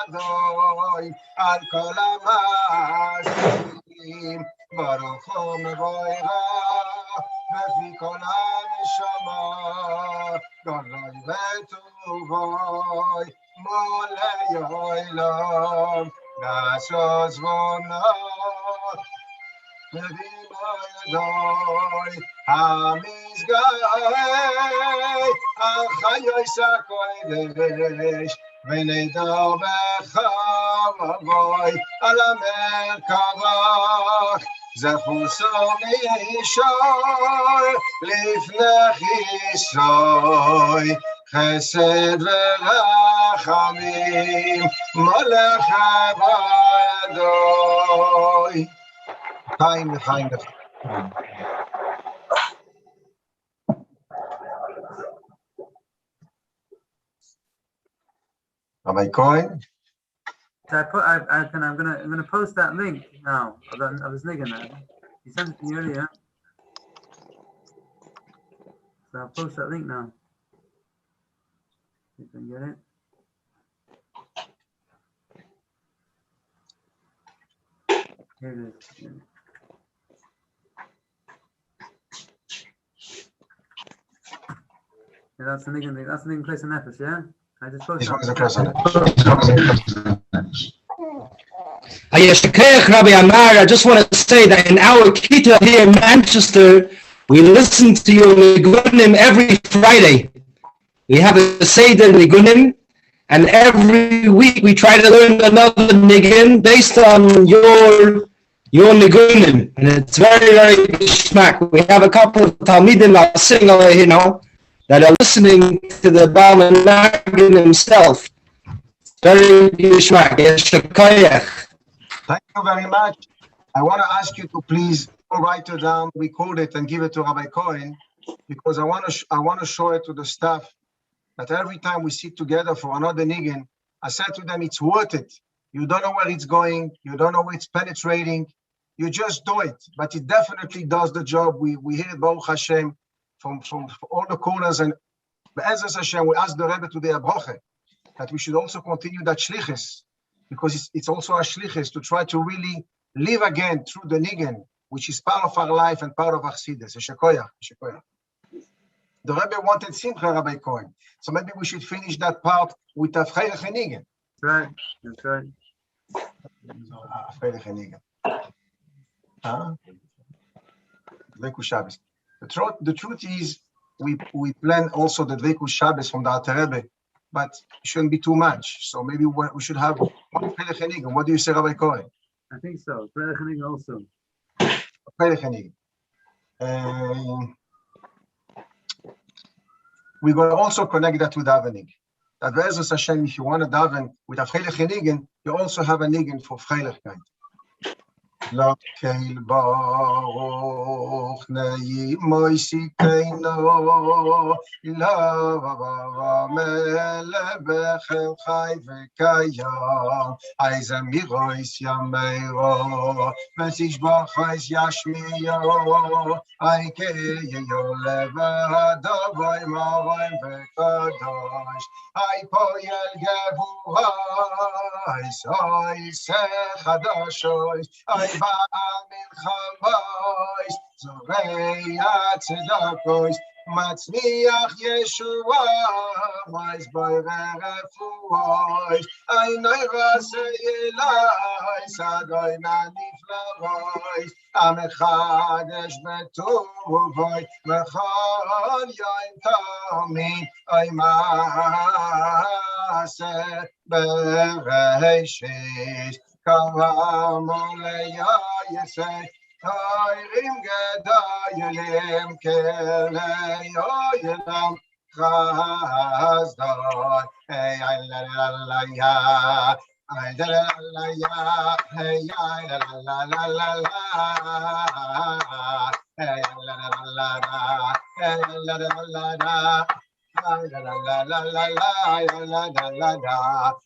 Odoim, al kol ha'masim, baruch hu mevoira, befi kol ha'neshama, gadol v'tuvoi, molei olam, nasos vonot, Nevi'moyadoi, HaMizgahei, Achayois HaKodesh, V'nedor b'chavavoi, Al HaMerkavach, Zechuso Mishor, Lifnei Chisroi, Chesed v'rachamim, Molech Havayadoi. Time. Rabbi Cohen. So I'm gonna post that link now of his nigga now. He sent it to me earlier. So I'll post that link now. See if I can get it. Here it is. Yeah. Yeah, that's the nigga. That's the nigga place in Ephes, yeah? I just posted Rabbi Amar, I just want to say that in our Kita here in Manchester, we listen to your Nigunim every Friday. We have a Seder Nigunim, and every week we try to learn another Nigun based on your Nigunim, and it's very, very geschmack. We have a couple of Talmidim that are sitting over here now that are listening to the Baal Menachem himself. It's very geschmack. Thank you very much. I want to ask you to please write it down, record it, and give it to Rabbi Cohen, because I want to show it to the staff that every time we sit together for another niggin, I said to them, it's worth it. You don't know where it's going. You don't know where it's penetrating. You just do it. But it definitely does the job. We hear it, Baruch Hashem, from all the corners. And Be'ezus Hashem, we ask the Rebbe today, Abroche, that we should also continue that shlichus, because it's also a shlichus to try to really live again through the niggin, which is part of our life and part of our chassidus. Shekoyach. The Rebbe wanted Simcha, Rabbi Cohen. So maybe we should finish that part with Afreilich Niggin. Right, that's right. Afreilich Niggin. Dveikus Shabbos. The truth is, we plan also the Dveikus Shabbos from the Alter Rebbe, but it shouldn't be too much. So maybe we should have one Afreilich Niggin. What do you say, Rabbi Cohen? I think so. Afreilich Niggin also. Afreilich Niggin. We're going to also connect that to davening. That Be'ezus Hashem, if you want to daven with a Freilich Niggin, you also have a Niggin for Freilichkeit. Lakeil Baruch Nei Moisiteinu Ilava Mele Bechel Chai V'Kayam Aizem Mirois Yameiro V'Sish Bachais Yashmiyo Aikeyo Levadavai Mavai V'Kadosh Aipoyel Gevurai Soy Sechadashoy Ba'al milchamois, zorei tzedakos, matzmiach Yeshua, mais boirei refuos, einoi rasei elais, adoi naniflarois, amechadesh betuvoi, mechol yoim tomim, oy maaseh bereishis. Kavamolaya yesei, Toirim gedoyelim keleyoyelam chazdor. Hey, ay la la la ya, ay la la la ya, hey, ay la la la la la, hey, la la la la, hey, la la la la. La la la la la la la la la la.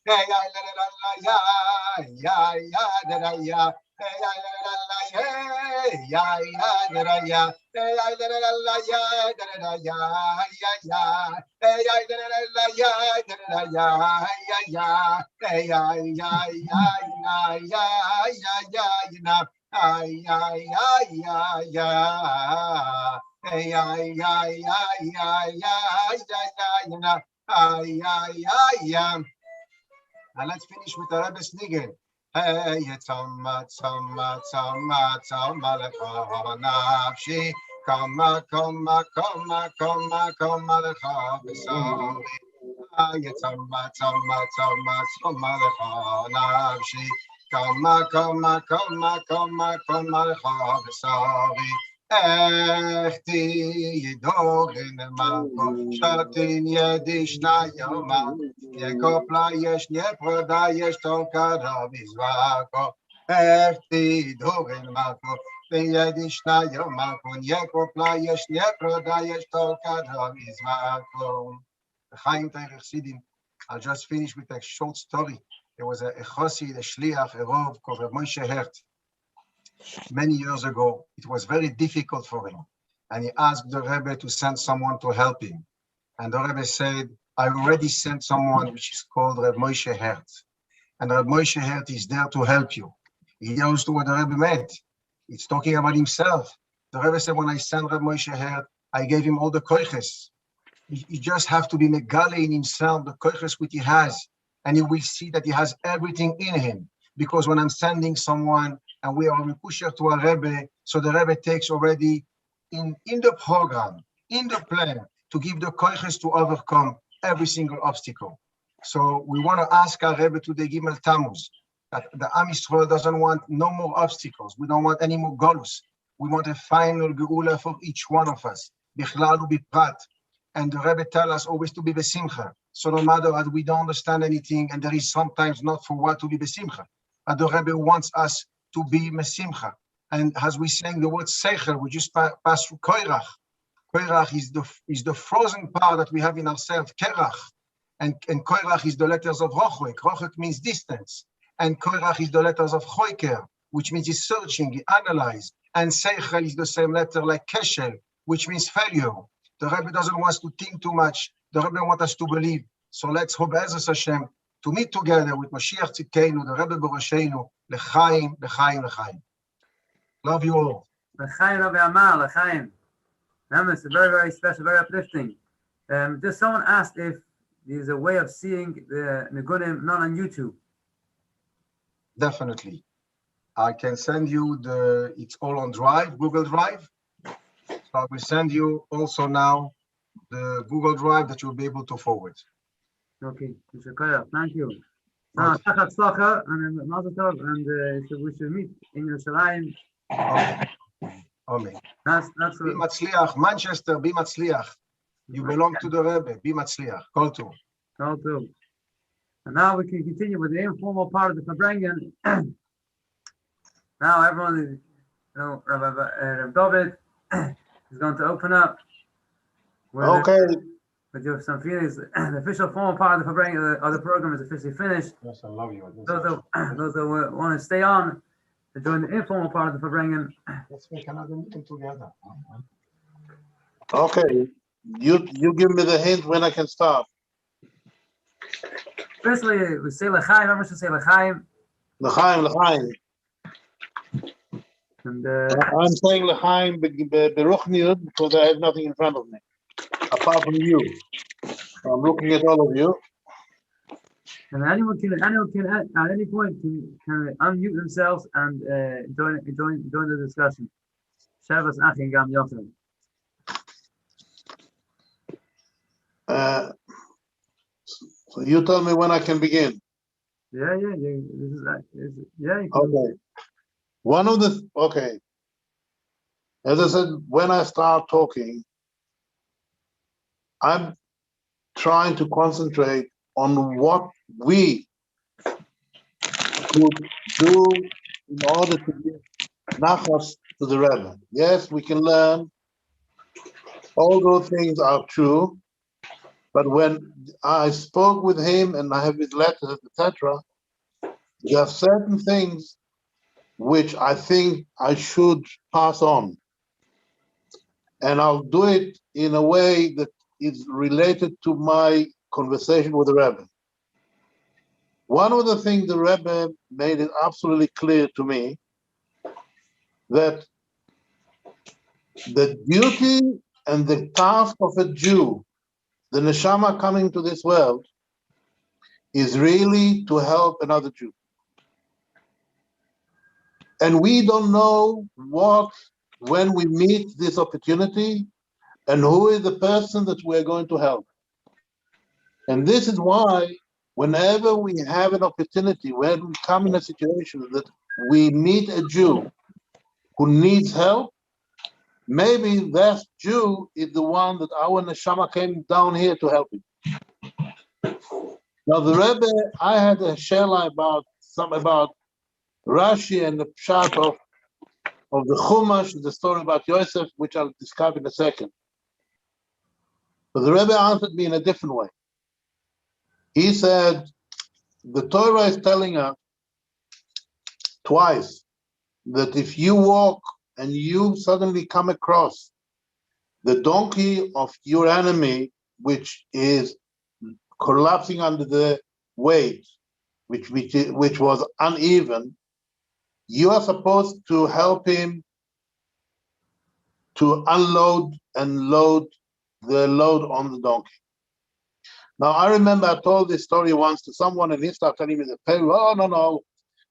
Hey la la la la ya ya ya da da ya. Hey la la la la hey ya ya da da ya. Hey la la la la ya da da ya ya ya. Hey la la la la ya da da ya ya ya. Hey ya ya ya ya ya ya ya. Ay ay ay ay ya. Ay ay ay ay ay ay ay ay. And let's finish with the Rebbe's Niggin. Hey, tzama tzama tzama tzama lecha nafshi, kama kama kama kama kama lecha b'sari. Hey, tzama tzama tzama tzama lecha nafshi, kama kama kama kama kama lecha b'sari. Echti yidogin mako, shatin yedish na yoma, yekopla yesh neproda yesh tolkara mizvako. Echti yidogin mako, yedish na yoma, yekopla yesh neproda yesh tolkara mizvako. Chaim Teirich Sidim, I'll just finish with a short story. There was a chassid, a shliach, a rov called Reb Moshe Hert. Many years ago, it was very difficult for him. And he asked the Rebbe to send someone to help him. And the Rebbe said, I already sent someone which is called Reb Moshe Hert. And Reb Moshe Hert is there to help you. He knows what the Rebbe meant. It's talking about himself. The Rebbe said, when I sent Reb Moshe Hert, I gave him all the koiches. You just have to be megale in himself, the koiches which he has. And he will see that he has everything in him. Because when I'm sending someone and we are pusher to a Rebbe, so the Rebbe takes already in the program, in the plan, to give the koiches to overcome every single obstacle. So we want to ask our Rebbe today, Gimel Tammuz, that the Am Yisrael doesn't want no more obstacles. We don't want any more golus. We want a final geula for each one of us. Bichlal ubiprat. And the Rebbe tell us always to be besimcha. So no matter that we don't understand anything, and there is sometimes not for what to be besimcha, but the Rebbe wants us to be mesimcha. And as we sang the word seicher, we just pass through koirach. Koirach is the frozen part that we have in ourselves, kerach. And koirach is the letters of rochek. Rochek means distance. And koirach is the letters of choiker, which means he's searching, he analyzes. And seicher is the same letter like keshel, which means failure. The Rebbe doesn't want us to think too much. The Rebbe wants us to believe. So let's hope Be'ezus Hashem to meet together with Mashiach Tzidkeinu, the Rebbe B'Roshenu, L'chaim, L'chaim, L'chaim. Love you all. L'chaim, Rabbi Amar, L'chaim. It's very, very special, very uplifting. Just someone asked if there's a way of seeing the Nigunim not on YouTube. Definitely. I can send you it's all on Drive, Google Drive. So I will send you also now the Google Drive that you'll be able to forward. Okay, thank you. Now, and we should meet in Yerushalayim. Amen. That's Be Matzliach, Manchester, be Matzliach. You belong to the Rebbe, be Matzliach. Call to. And now we can continue with the informal part of the Fabrengen. Now everyone, Rabbi David is going to open up. Okay. With you have some feelings. The official formal part of the Fabrengen of the program is officially finished. Yes, I love you. Those that want to stay on to join the informal part of the Fabrengen. Let's make another meeting together. Okay. You give me the hint when I can start. Firstly, we say L'chaim. Everyone should say L'chaim. L'chaim. And I'm saying L'chaim Beruchniut because I have nothing in front of me apart from you. So I'm looking at all of you. And anyone can at any point can unmute themselves and join the discussion. Shavas Achim Gam Yochel. So you tell me when I can begin. Yeah. Okay. As I said, when I start talking, I'm trying to concentrate on what we could do in order to give nachas to the Rebbe. Yes, we can learn. All those things are true. But when I spoke with him and I have his letters, etc., there are certain things which I think I should pass on. And I'll do it in a way that is related to my conversation with the Rebbe. One of the things the Rebbe made it absolutely clear to me that the duty and the task of a Jew, the neshama coming to this world, is really to help another Jew. And we don't know when we meet this opportunity and who is the person that we're going to help. And this is why whenever we have an opportunity, when we come in a situation that we meet a Jew who needs help, maybe that Jew is the one that our neshama came down here to help him. Now the Rebbe, I had a shela about Rashi and the pshat of the Chumash, the story about Yosef, which I'll describe in a second. But the Rebbe answered me in a different way. He said, the Torah is telling us twice that if you walk and you suddenly come across the donkey of your enemy, which is collapsing under the weight, which was uneven, you are supposed to help him to unload and load the load on the donkey. Now, I remember I told this story once to someone, and he started telling me, oh, no,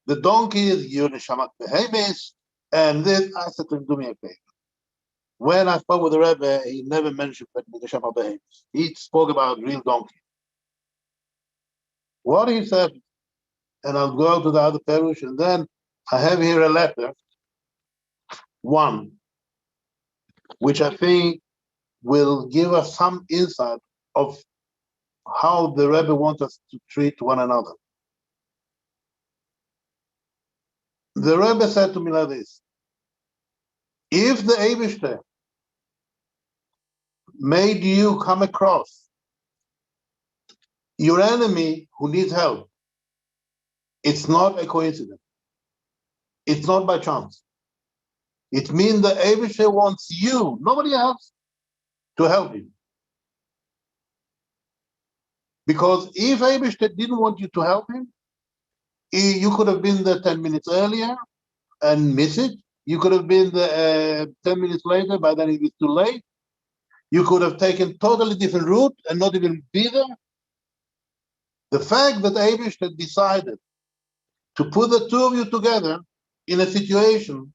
the donkey is Yunishamak Behemis, and this. I said to him, do me a favor. When I spoke with the Rebbe, he never mentioned Yunishamak Behemis. He spoke about real donkey. What he said, and I'll go to the other parish, and then I have here a letter, one, which I think will give us some insight of how the Rebbe wants us to treat one another. The Rebbe said to me like this: if the Eibishter made you come across your enemy who needs help, it's not a coincidence. It's not by chance. It means the Eibishter wants you, nobody else, to help him. Because if Eibishter didn't want you to help him, you could have been there 10 minutes earlier and miss it. You could have been there 10 minutes later, by then it was too late. You could have taken totally different route and not even be there. The fact that Eibishter decided to put the two of you together in a situation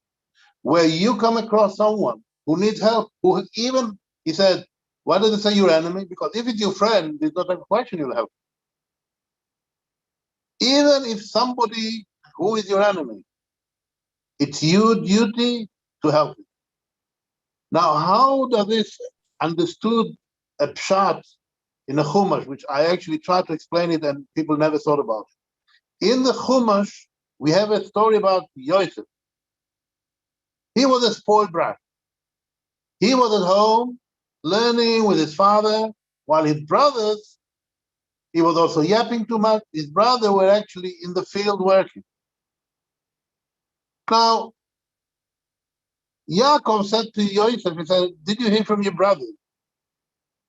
where you come across someone who needs help, who even, he said, why does it say your enemy? Because if it's your friend, there's not a question you'll help. Even if somebody who is your enemy, it's your duty to help him. Now, how does this understood a pshat in a Chumash, which I actually tried to explain it and people never thought about it. In the Chumash, we have a story about Yosef. He was a spoiled brat. He was at home learning with his father, while his brothers, he was also yapping too much. His brothers were actually in the field working. Now, Yaakov said to Yosef, he said, did you hear from your brothers?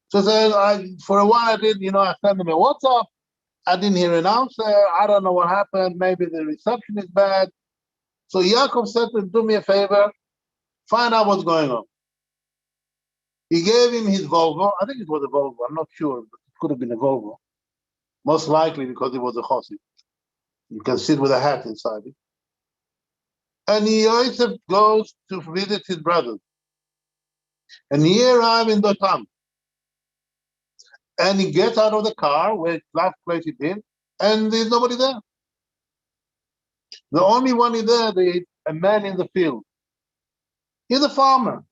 So he said, for a while I did, I sent them a WhatsApp. I didn't hear an answer. I don't know what happened. Maybe the reception is bad. So Yaakov said to him, do me a favor, find out what's going on. He gave him his Volvo. I think it was a Volvo. I'm not sure, but it could have been a Volvo. Most likely because it was a Chossi. You can sit with a hat inside it. And Yosef goes to visit his brothers. And he arrived in Dotan. And he gets out of the car where last place he'd been, and there's nobody there. The only one is there, a man in the field. He's a farmer.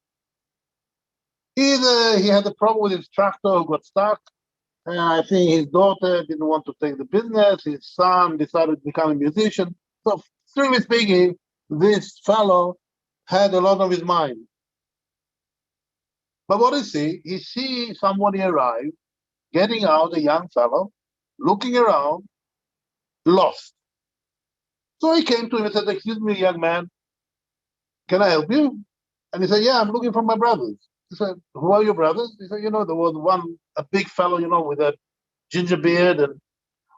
He had a problem with his tractor who got stuck. And I think his daughter didn't want to take the business. His son decided to become a musician. So, strictly speaking, this fellow had a lot on his mind. But what is he? He sees somebody arrive, getting out, a young fellow, looking around, lost. So he came to him and said, excuse me, young man, can I help you? And he said, yeah, I'm looking for my brothers. He said, who are your brothers? He said, there was one, a big fellow, with a ginger beard. And,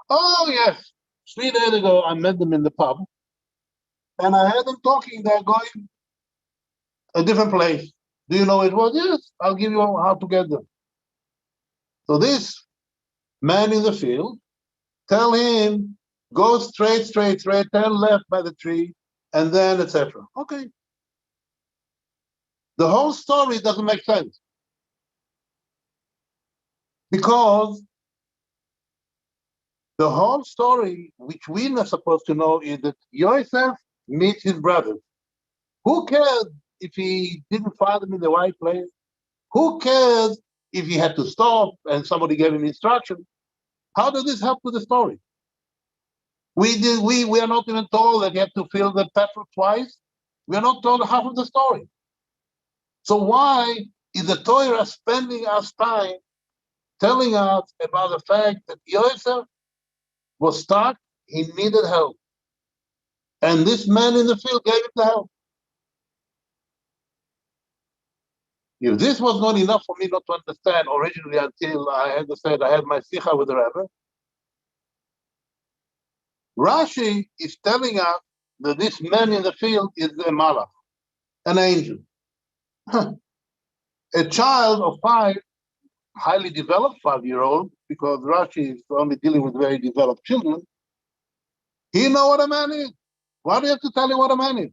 oh, yes, 3 days ago, I met them in the pub. And I heard them talking. They're going a different place. Do you know where it was? Yes, I'll give you how to get them. So this man in the field, tell him, go straight, turn left by the tree, and then etc. Okay. The whole story doesn't make sense. Because the whole story, which we're not supposed to know, is that Yosef meets his brothers. Who cares if he didn't find them in the right place? Who cares if he had to stop and somebody gave him instruction? How does this help with the story? We are not even told that you have to fill the petrol twice. We are not told half of the story. So why is the Torah spending us time telling us about the fact that Yosef was stuck. He needed help. And this man in the field gave him the help. If this was not enough for me not to understand originally until I had my sikha with the Rebbe, Rashi is telling us that this man in the field is a malach, an angel. A child of 5, highly developed 5-year-old, because Rashi is only dealing with very developed children, he knows what a man is. Why do you have to tell him what a man is?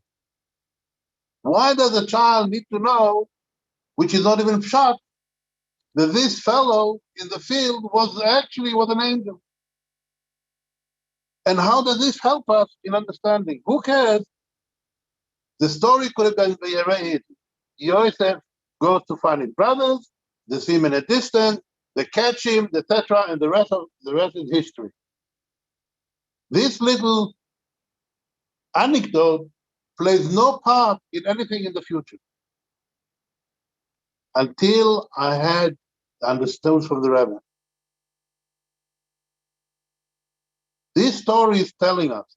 Why does a child need to know, which is not even pshat, that this fellow in the field was an angel? And how does this help us in understanding? Who cares? The story could have been very easy. Yosef goes to find his brothers, they see him in a distance, they catch him, etc., and the rest is history. This little anecdote plays no part in anything in the future until I had understood from the Rebbe. This story is telling us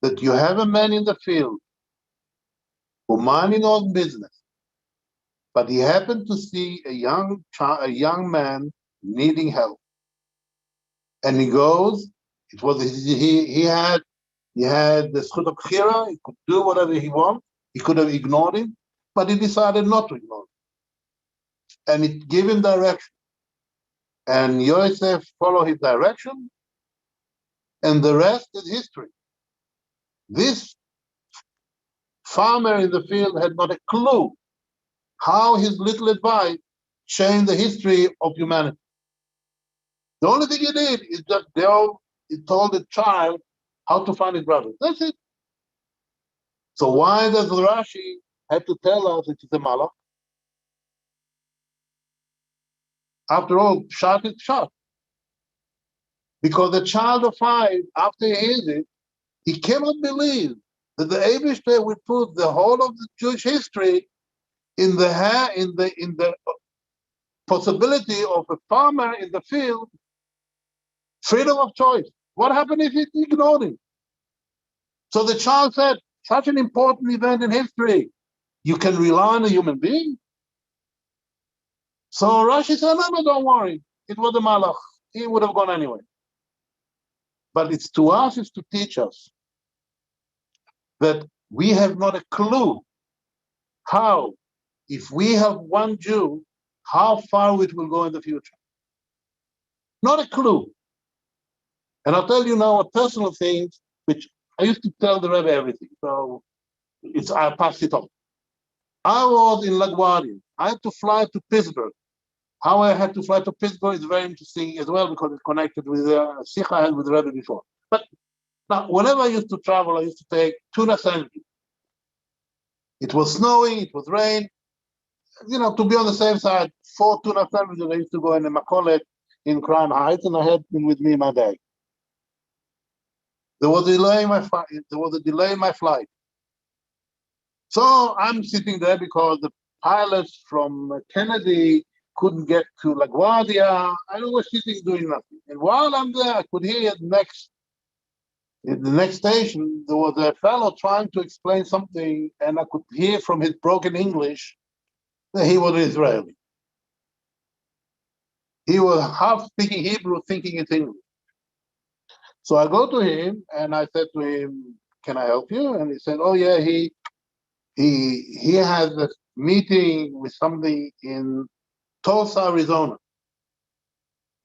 that you have a man in the field who minding his own business, but he happened to see a young man needing help, and he goes. It was he had the schut of bechira. He could do whatever he wanted. He could have ignored him, but he decided not to ignore him, and it gave him direction. And Yosef followed his direction, and the rest is history. This farmer in the field had not a clue how his little advice changed the history of humanity. The only thing he did is just he told the child how to find his brother. That's it. So why does Rashi have to tell us it is a malach? After all, pshat is pshat. Because the child of 5, after he hears it, he cannot believe that the Eibishter would put the whole of the Jewish history in the possibility of a farmer in the field, freedom of choice. What happened if he ignored him? So the child said, such an important event in history, you can rely on a human being? So Rashi said, no, don't worry. It was a malach. He would have gone anyway. But it's to us, it's to teach us that we have not a clue how, if we have one Jew, how far it will go in the future. Not a clue. And I'll tell you now a personal thing, which I used to tell the Rebbe everything. So I passed it on. I was in LaGuardia. I had to fly to Pittsburgh. How I had to fly to Pittsburgh is very interesting as well, because it's connected with the Sikha I had with the Rebbe before. But now, whenever I used to travel, I used to take tuna sandwiches. It was snowing, it was rain. To be on the safe side, 4 tuna sandwiches. I used to go in a Macaulay in Crown Heights, and I had them with me in my bag. There was a delay in my flight. So I'm sitting there because the pilots from Kennedy couldn't get to LaGuardia. I was sitting doing nothing. And while I'm there, I could hear in the next station, there was a fellow trying to explain something, and I could hear from his broken English that he was Israeli. He was half speaking Hebrew, thinking it's English. So I go to him and I said to him, "Can I help you?" And he said, "Oh yeah, he has a meeting with somebody in Tulsa, Arizona,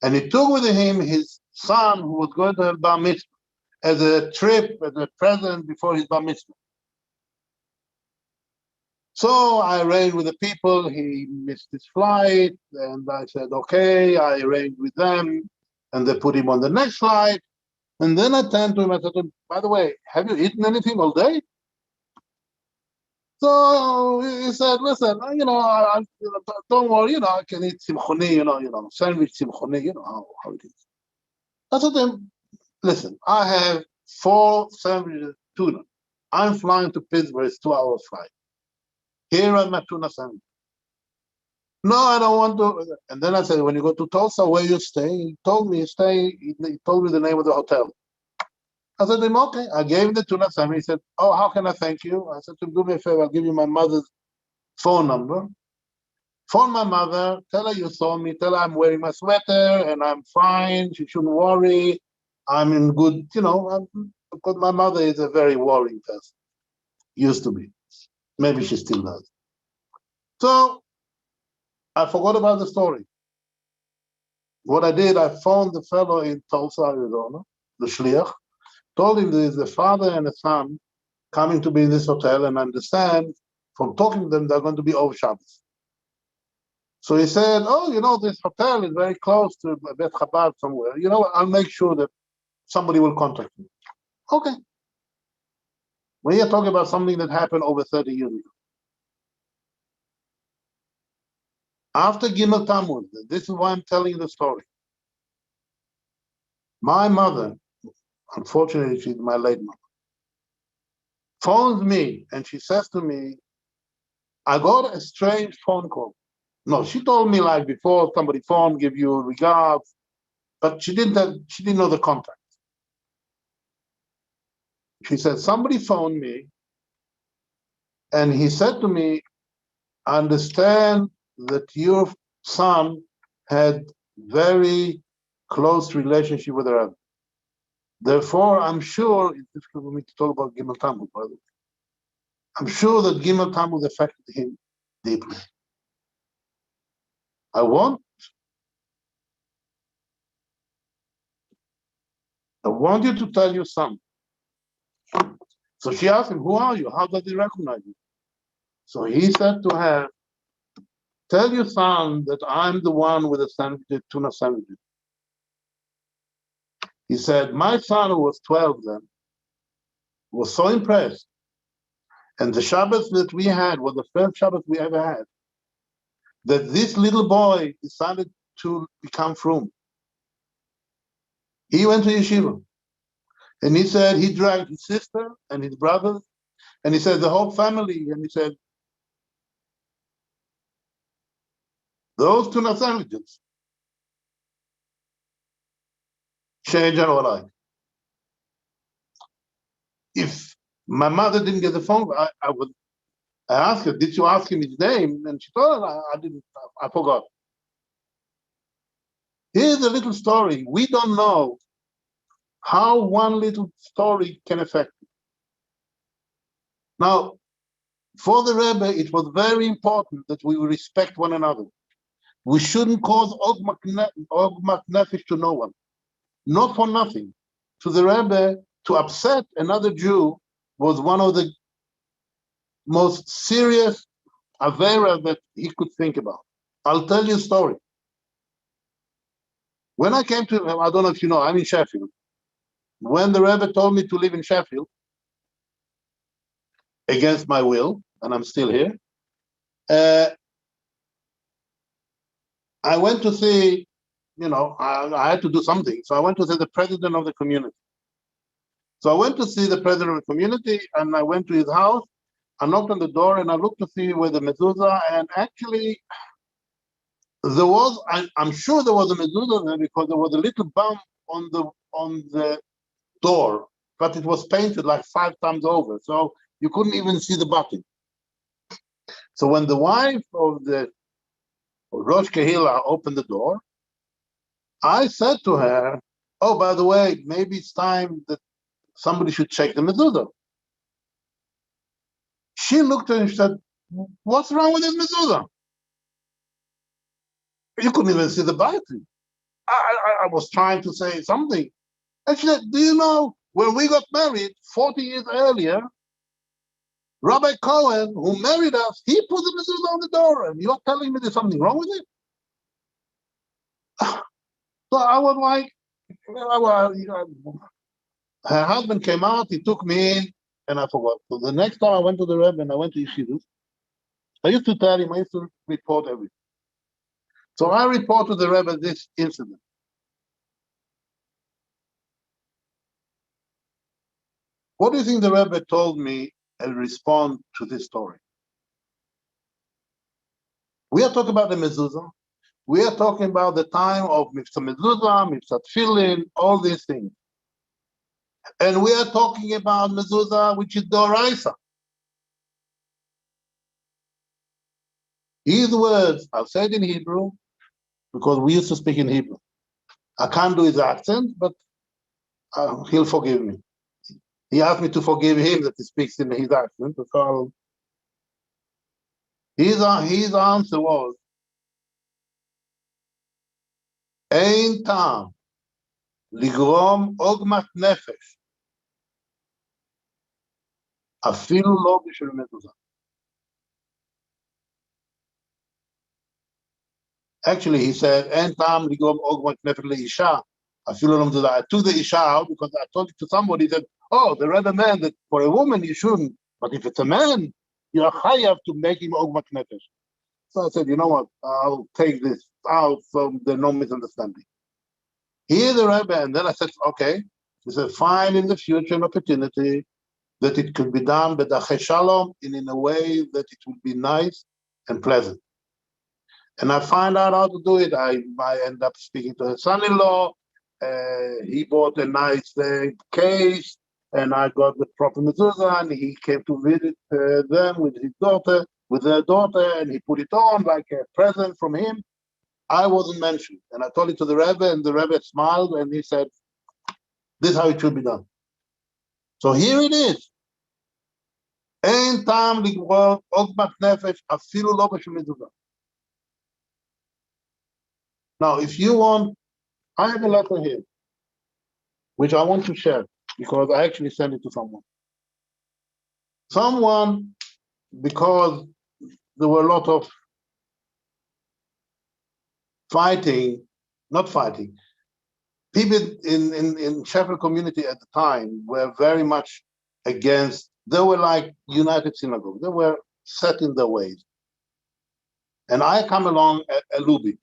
and he took with him his son who was going to have bar mitzvah as a present before his bar mitzvah." So I arranged with the people. He missed his flight, and I said, "Okay." I arranged with them, and they put him on the next flight. And then I turned to him. I said to him, "By the way, have you eaten anything all day?" So he said, "Listen, don't worry, I can eat simchoni, sandwich simchoni, how it is." I said to him, "Listen, I have 4 sandwiches of tuna. I'm flying to Pittsburgh, it's 2 hours flight. Here are my tuna sandwiches. No, I don't want to. And then I said, when you go to Tulsa, where you stay? He told me, he told me the name of the hotel. I said to him, okay. I gave him the tuna sandwich. He said, oh, how can I thank you? I said to him, do me a favor, I'll give you my mother's phone number. Phone my mother, tell her you saw me, tell her I'm wearing my sweater and I'm fine. She shouldn't worry. I'm in good, because my mother is a very worrying person. Used to be. Maybe she still does. So I forgot about the story. What I did, I phoned the fellow in Tulsa, Arizona, the shliach, told him there's a father and a son coming to be in this hotel, and I understand from talking to them, they're going to be over Shabbos. So he said, oh, this hotel is very close to Bet Chabad somewhere. I'll make sure that somebody will contact me. Okay. We are talking about something that happened over 30 years ago. After Gimel Tammuz, this is why I'm telling you the story. My mother, unfortunately, she's my late mother, phones me and she says to me, I got a strange phone call. No, she told me like before somebody phoned, give you regards, but she didn't know the contact. She said, somebody phoned me and he said to me, I understand that your son had very close relationship with her. Therefore, I'm sure, it's difficult for me to talk about Gimel Tammuz, by the way. I'm sure that Gimel Tammuz affected him deeply. I want you to tell your son. So she asked him, who are you? How does he recognize you? So he said to her, tell your son that I'm the one with the tuna sandwiches. He said, my son, who was 12 then, was so impressed. And the Shabbos that we had was the first Shabbos we ever had, that this little boy decided to become frum. He went to yeshiva. And he said he dragged his sister and his brothers, and he said the whole family, and he said, those tuna sandwiches changed our life. If my mother didn't get the phone, I asked her, did you ask him his name? And she told her, I didn't, I forgot. Here's a little story. We don't know how one little story can affect you. Now, for the Rebbe, it was very important that we respect one another. We shouldn't cause ogmak nefesh to no one. Not for nothing. To the Rebbe, to upset another Jew was one of the most serious avera that he could think about. I'll tell you a story. When I came to, I don't know if you know, I'm in Sheffield. When the Rebbe told me to live in Sheffield, against my will, and I'm still here, I went to see, I had to do something. So I went to see the president of the community. So I went to see the president of the community, and I went to his house. I knocked on the door, and I looked to see where the mezuzah, and actually, there was, I'm sure there was a mezuzah there because there was a little bump on the door, but it was painted like 5 times over, so you couldn't even see the button. So when the wife of the Rosh Kehillah opened the door, I said to her, oh, by the way, maybe it's time that somebody should check the mezuzah. She looked at him and said, what's wrong with this mezuzah? You couldn't even see the button. I was trying to say something. And she said, do you know, when we got married 40 years earlier, Rabbi Cohen, who married us, he put the mezuzah on the door, and you're telling me there's something wrong with it? So I was like, her husband came out, he took me in, and I forgot. So the next time I went to the Rebbe and I went to Yeshivas, I used to tell him, I used to report everything. So I report to the Rebbe this incident. What do you think the Rebbe told me and respond to this story? We are talking about the mezuzah. We are talking about the time of Mivsa Mezuzah, Mivsa Tfilin, all these things. And we are talking about mezuzah, which is Doraisa. These words are said in Hebrew because we used to speak in Hebrew. I can't do his accent, but he'll forgive me. He asked me to forgive him that he speaks in his accent. So his answer was, Ein tam ligrom ogmat nefesh afilu lo b'shel mezuzah. Actually, he said, Ein tam ligrom ogmat nefesh leisha afilu lo mezuzah. I took the isha out because I told it to somebody that, oh, the Rebbe meant that for a woman you shouldn't, but if it's a man, you are chayav to make him ogmat nefesh. So I said, you know what, I'll take this out so there's no misunderstanding. Here the Rebbe, and then I said, okay. He said, find in the future an opportunity that it could be done, but shalom, in a way that it would be nice and pleasant. And I find out how to do it. I end up speaking to his son-in-law. He bought a nice case, and I got the proper mezuzah, and he came to visit them with their daughter, and he put it on like a present from him. I wasn't mentioned. And I told it to the Rebbe, and the Rebbe smiled, and he said, this is how it should be done. So here it is. Ein tam ligrom ogmat nefesh afilu lo b'shel mezuzah. Now, if you want, I have a letter here, which I want to share, because I actually sent it to someone. Someone, because there were a lot of not fighting. People in Sheffield community at the time were very much against, they were like United Synagogue. They were set in their ways. And I come along a Lubi.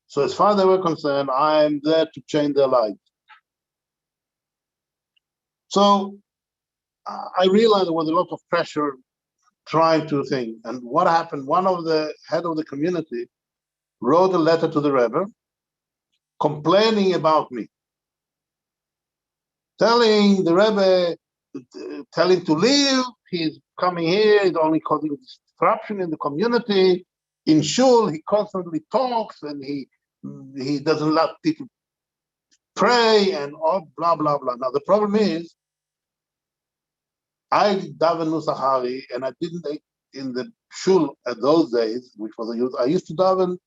So as far as they were concerned, I'm there to change their lives. So I realized there was a lot of pressure trying to think. And what happened, one of the head of the community wrote a letter to the Rebbe complaining about me, telling the Rebbe, tell him to leave, he's coming here, it's only causing disruption in the community. In shul, he constantly talks and he doesn't let people pray and all blah, blah, blah. Now, the problem is, I daven Nusachari, and I didn't, in the shul at those days, which was a youth, I used to daven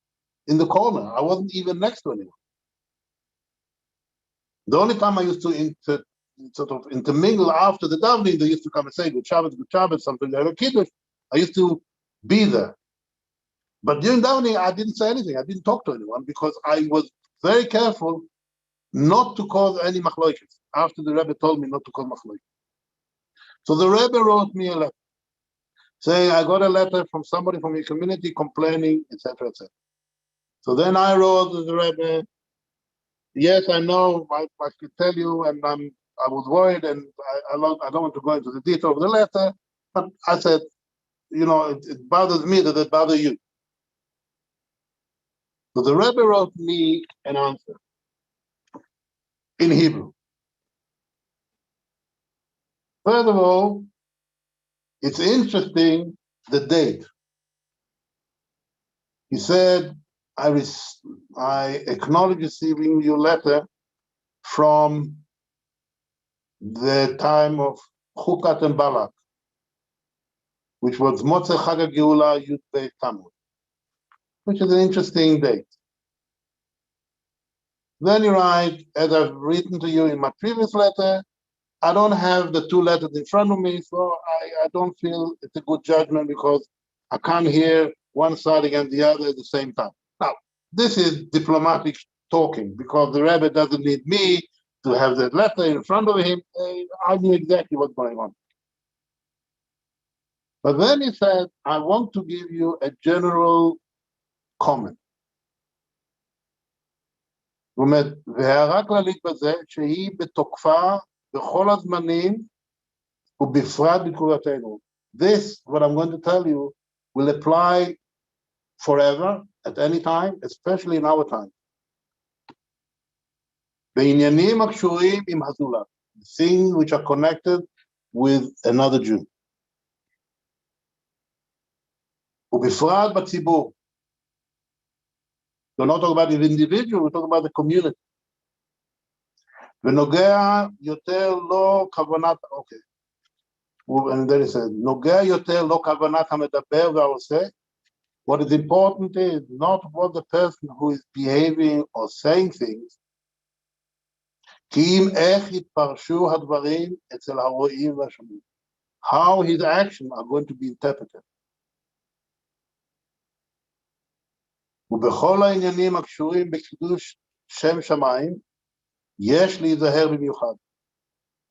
in the corner. I wasn't even next to anyone. The only time I used to sort of intermingle after the davening, they used to come and say, good Shabbat, something like a kiddush. I used to be there. But during davening, I didn't say anything. I didn't talk to anyone because I was very careful not to cause any machloikes after the Rebbe told me not to cause machloikes. So the Rebbe wrote me a letter saying, I got a letter from somebody from your community complaining, etc., etc. So then I wrote to the Rebbe, yes, I know, I can tell you, and I was worried, and I don't want to go into the detail of the letter, but I said, you know, it bothers me that it bothers you. So the Rebbe wrote me an answer in Hebrew. First of all, it's interesting, the date. He said, I acknowledge receiving your letter from the time of Chukat and Balak, which was Motzei Chag HaGeula Yud Beit Tammuz, which is an interesting date. Then you write, as I've written to you in my previous letter, I don't have the two letters in front of me, so I don't feel it's a good judgment because I can't hear one side against the other at the same time. Now, this is diplomatic talking because the Rebbe doesn't need me to have that letter in front of him. I knew exactly what's going on. But then he said, I want to give you a general comment. זאת אומרת, והערה כללית בזה, שהיא בתוקפה בכל הזמנים ובפרט בתקופתנו. This, what I'm going to tell you, will apply forever, at any time, especially in our time. בעניינים הקשורים עם הזולת, things which are connected with another Jew. ובפרט בציבור. We're not talking about the individual, we're talking about the community. ונוגע יותר לא כוונת, אוקיי. And then he said, נוגע יותר לא כוונת המדבר והעושה. What is important is not what the person who is behaving or saying things, כי אם איך יתפרשו הדברים אצל הרואים והשומעים. How his actions are going to be interpreted. ובכל העניינים הקשורים בקידוש שם שמיים, יש להיזהר במיוחד.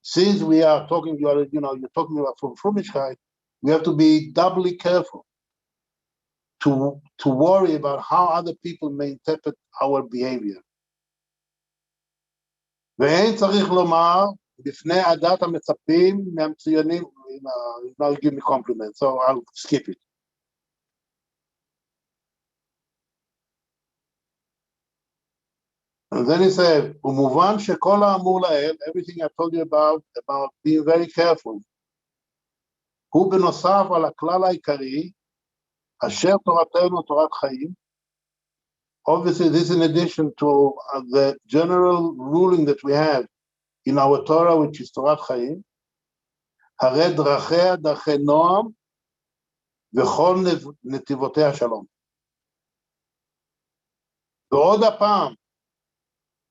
Since we are talking, you're talking about from Frumishkeit, we have to be doubly careful to worry about how other people may interpret our behavior. ואין צריך לומר בפני עדת המצפים מהמצוינים, now you give me compliments, so I'll skip it. And then he said, ומובן שכל האמור לאל, everything I told you about being very careful, הוא בנוסף על הכלל העיקרי, אשר תורתנו תורת חיים. Obviously, this is in addition to the general ruling that we have in our Torah, which is תורת חיים, הרי דרכיה דרכי נועם, וכל נתיבותיה שלום. ועוד הפעם,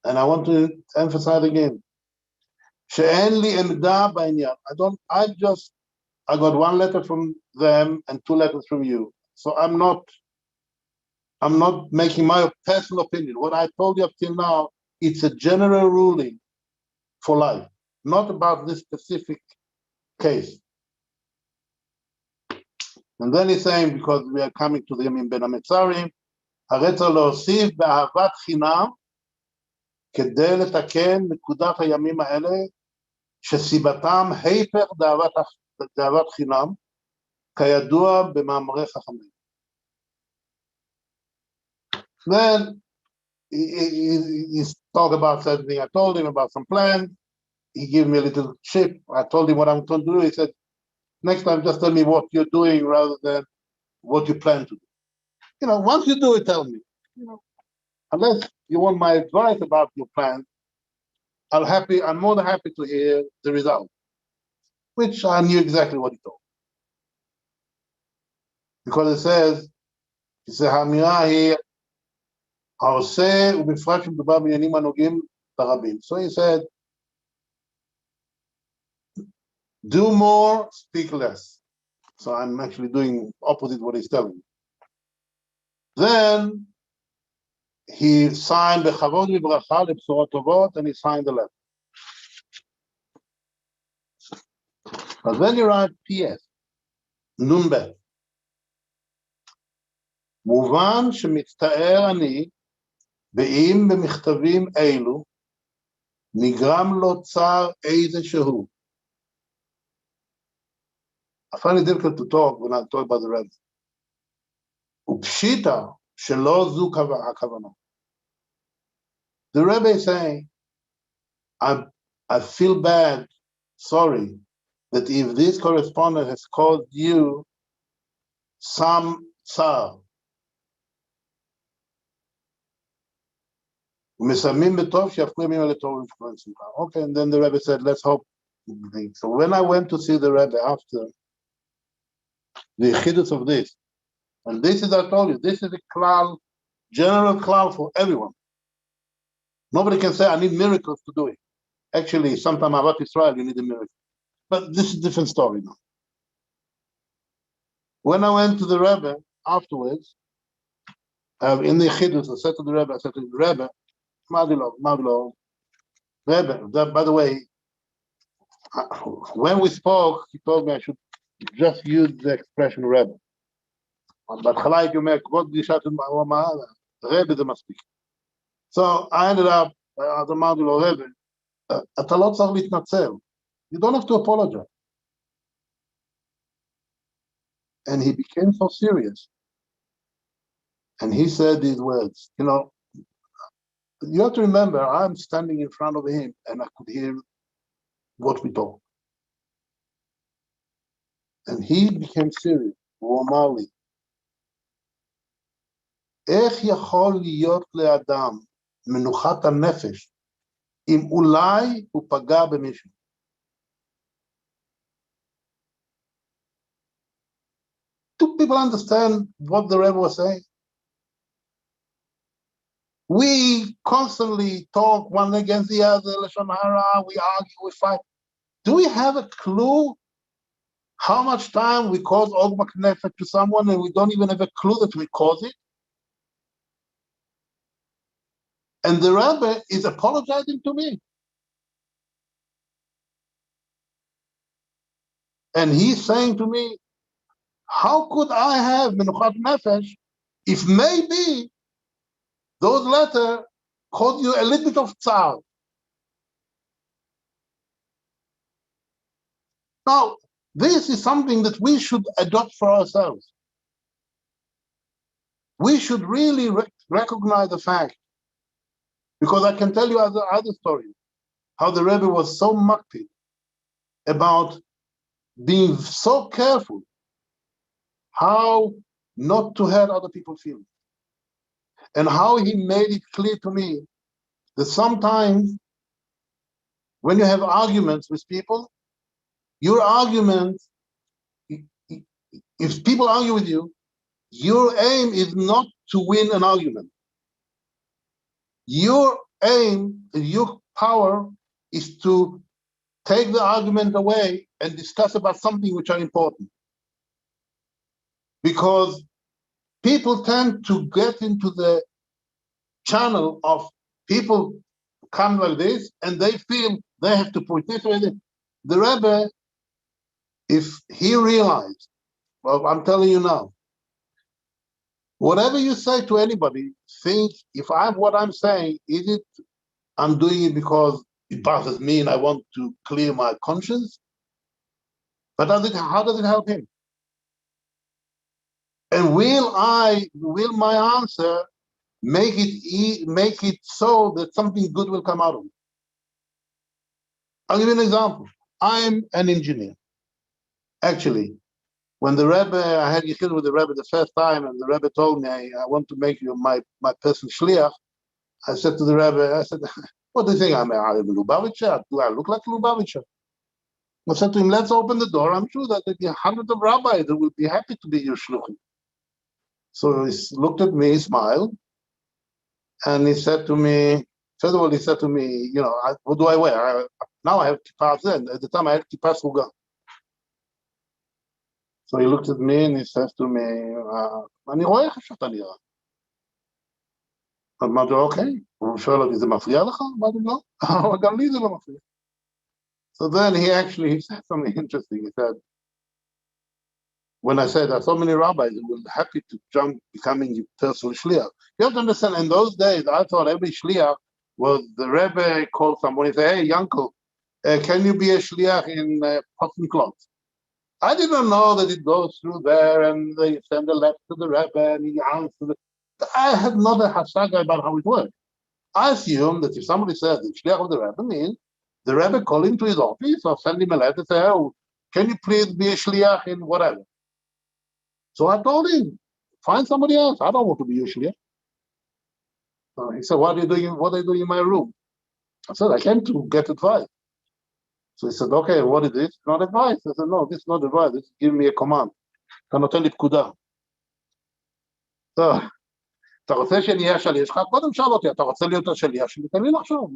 and I want to emphasize again, שאין לי עמדה בעניין. I got one letter from them and 2 letters from you. So I'm not making my personal opinion. What I told you up till now, it's a general ruling for life, not about this specific case. And then he's saying, because we are coming to the Yamim Ben HaMetzarim, הרי צריך להוסיף באהבת חינם, כדי לתקן נקודת הימים האלה, שסיבתם היפך דאהבת חינם, כידוע במאמרי חכמים. Then he talked about something. I told him about some plans. He gave me a little chip. I told him what I'm going to do. He said, next time just tell me what you're doing rather than what you plan to do. Once you do it, tell me. Unless you want my advice about your plan, I'm more than happy to hear the result, which I knew exactly what he told. Because it says, האמירה היא, העושה ובפרט שמדובר בעניינים הנוגעים לרבים. So he said, do more, speak less. So I'm actually doing opposite what he's telling me. Then he signed בכבוד וברכה לבשורות טובות, and he signed the letter. But then you write PS, נ"ב. מובן שמצטער אני, ואם במכתבים אלו נגרם לו צער איזשהו. I find it difficult to talk when I talk about the Rebbe. ופשיטה שלא זו הכוונה. The Rebbe is saying, I feel bad, sorry, that if this correspondent has caused you some sorrow. Okay, and then the Rebbe said, let's hope. So when I went to see the Rebbe after the chiddush of this, and this is, I told you, this is a klal, general klal for everyone. Nobody can say, I need miracles to do it. Actually, sometimes about Israel, you need a miracle. But this is a different story now. When I went to the Rebbe afterwards, in the chiddush, I said to the Rebbe, Madilo, Rebbe, by the way, when we spoke, he told me I should just use the expression Rebbe. But Chalaik, you make what you shot in Rebbe, the must speak. So I ended up, the Madilo Rebbe, אתה לא צריך להתנצל. You don't have to apologize. And he became so serious. And he said these words, you know, you have to remember, I'm standing in front of him and I could hear what we talk. And he became serious. הוא אמר לי, איך יכול להיות לאדם מנוחת הנפש אם אולי הוא פגע במישהו? Do people understand what the Rebbe was saying? We constantly talk one against the other, Lashon Hara, we argue, we fight. Do we have a clue how much time we cause Ogmak Nefesh to someone and we don't even have a clue that we cause it? And the Rebbe is apologizing to me. And he's saying to me, how could I have Menuchat Nefesh if maybe those letters cause you a little bit of tzar? Now, this is something that we should adopt for ourselves. We should really recognize the fact, because I can tell you other stories, how the Rebbe was so makpid about being so careful how not to hurt other people's feelings, and how he made it clear to me that sometimes when you have arguments with people, your arguments, if people argue with you, your aim is not to win an argument. Your aim, your power is to take the argument away and discuss about something which are important. Because people tend to get into the channel of people come like this and they feel they have to put this way. The Rebbe, if he realized, well, I'm telling you now, whatever you say to anybody, think if what I'm saying, is it I'm doing it because it bothers me and I want to clear my conscience? But how does it help him? And will my answer make it so that something good will come out of it? I'll give you an example. I'm an engineer. Actually, when the Rebbe, I had Yichud with the Rebbe the first time, and the Rebbe told me, I want to make you my personal shliach. I said to the Rebbe, I said, what do you think? I'm a Lubavitcher? Do I look like a Lubavitcher? I said to him, let's open the door. I'm sure that there are hundreds of rabbis that will be happy to be your shluchim. So he looked at me, smiled, and he said to me, first of all, he said to me, you know, what do I wear? Now I have kippah then. At the time I had kippah sruga. So he looked at me and he says to me, אני רואה איך שאתה נראה. אמרתי לו, אוקיי. הוא שואל אותי, זה מפריע לך? אמרתי לו, לא. אבל גם לי זה לא מפריע. So then he said something interesting. He said, when I said there are so many rabbis who were happy to jump becoming your personal shliach. You have to understand, in those days, I thought every shliach was the Rebbe called somebody and say, hey, Yankel, can you be a shliach in cotton clothes? I didn't know that it goes through there and they send a letter to the Rebbe and he answers it. I had not a hasaga about how it works. I assume that if somebody says the shliach of the Rebbe means the Rebbe call him to his office or send him a letter and say, oh, can you please be a shliach in whatever? So I told him, find somebody else. I don't want to be your shliach. So he said, what are you doing in my room? I said, I came to get advice. So he said, okay, what is this? It's not advice. I said, no, this is not advice. This is giving me a command. אתה נותן לי פקודה. טוב, אתה רוצה שאני אהיה השליח שלך? קודם שאל אותי, אתה רוצה להיות השליח שלי? תן לי לחשוב.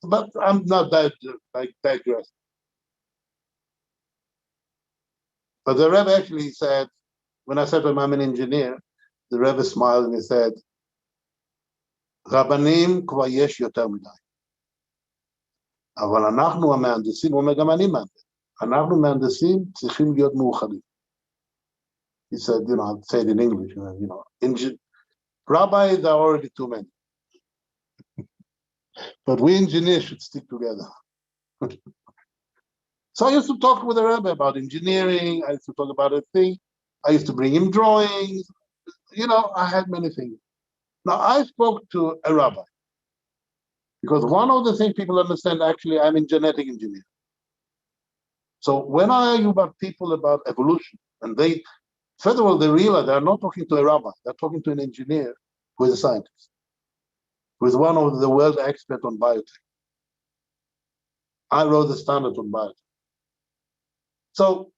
But I'm not digress. But the Rebbe actually said, when I said to him, I'm an engineer, the Rebbe smiled and he said, רבנים כבר יש יותר מדי. אבל אנחנו המהנדסים, הוא אומר גם אני מהנדס. אנחנו מהנדסים צריכים להיות מאוחדים. He said, you know, I'd say it in English, you know, rabbis are already too many. But we engineers should stick together. So I used to talk with the Rebbe about engineering. I used to talk about a thing. I used to bring him drawings. You know, I had many things. Now, I spoke to a rabbi because one of the things people understand, actually, I'm in genetic engineering. So when I argue about people about evolution, and they, first of all, they realize they're not talking to a rabbi, they're talking to an engineer who is a scientist, who is one of the world experts on biotech. I wrote the standard on biotech. So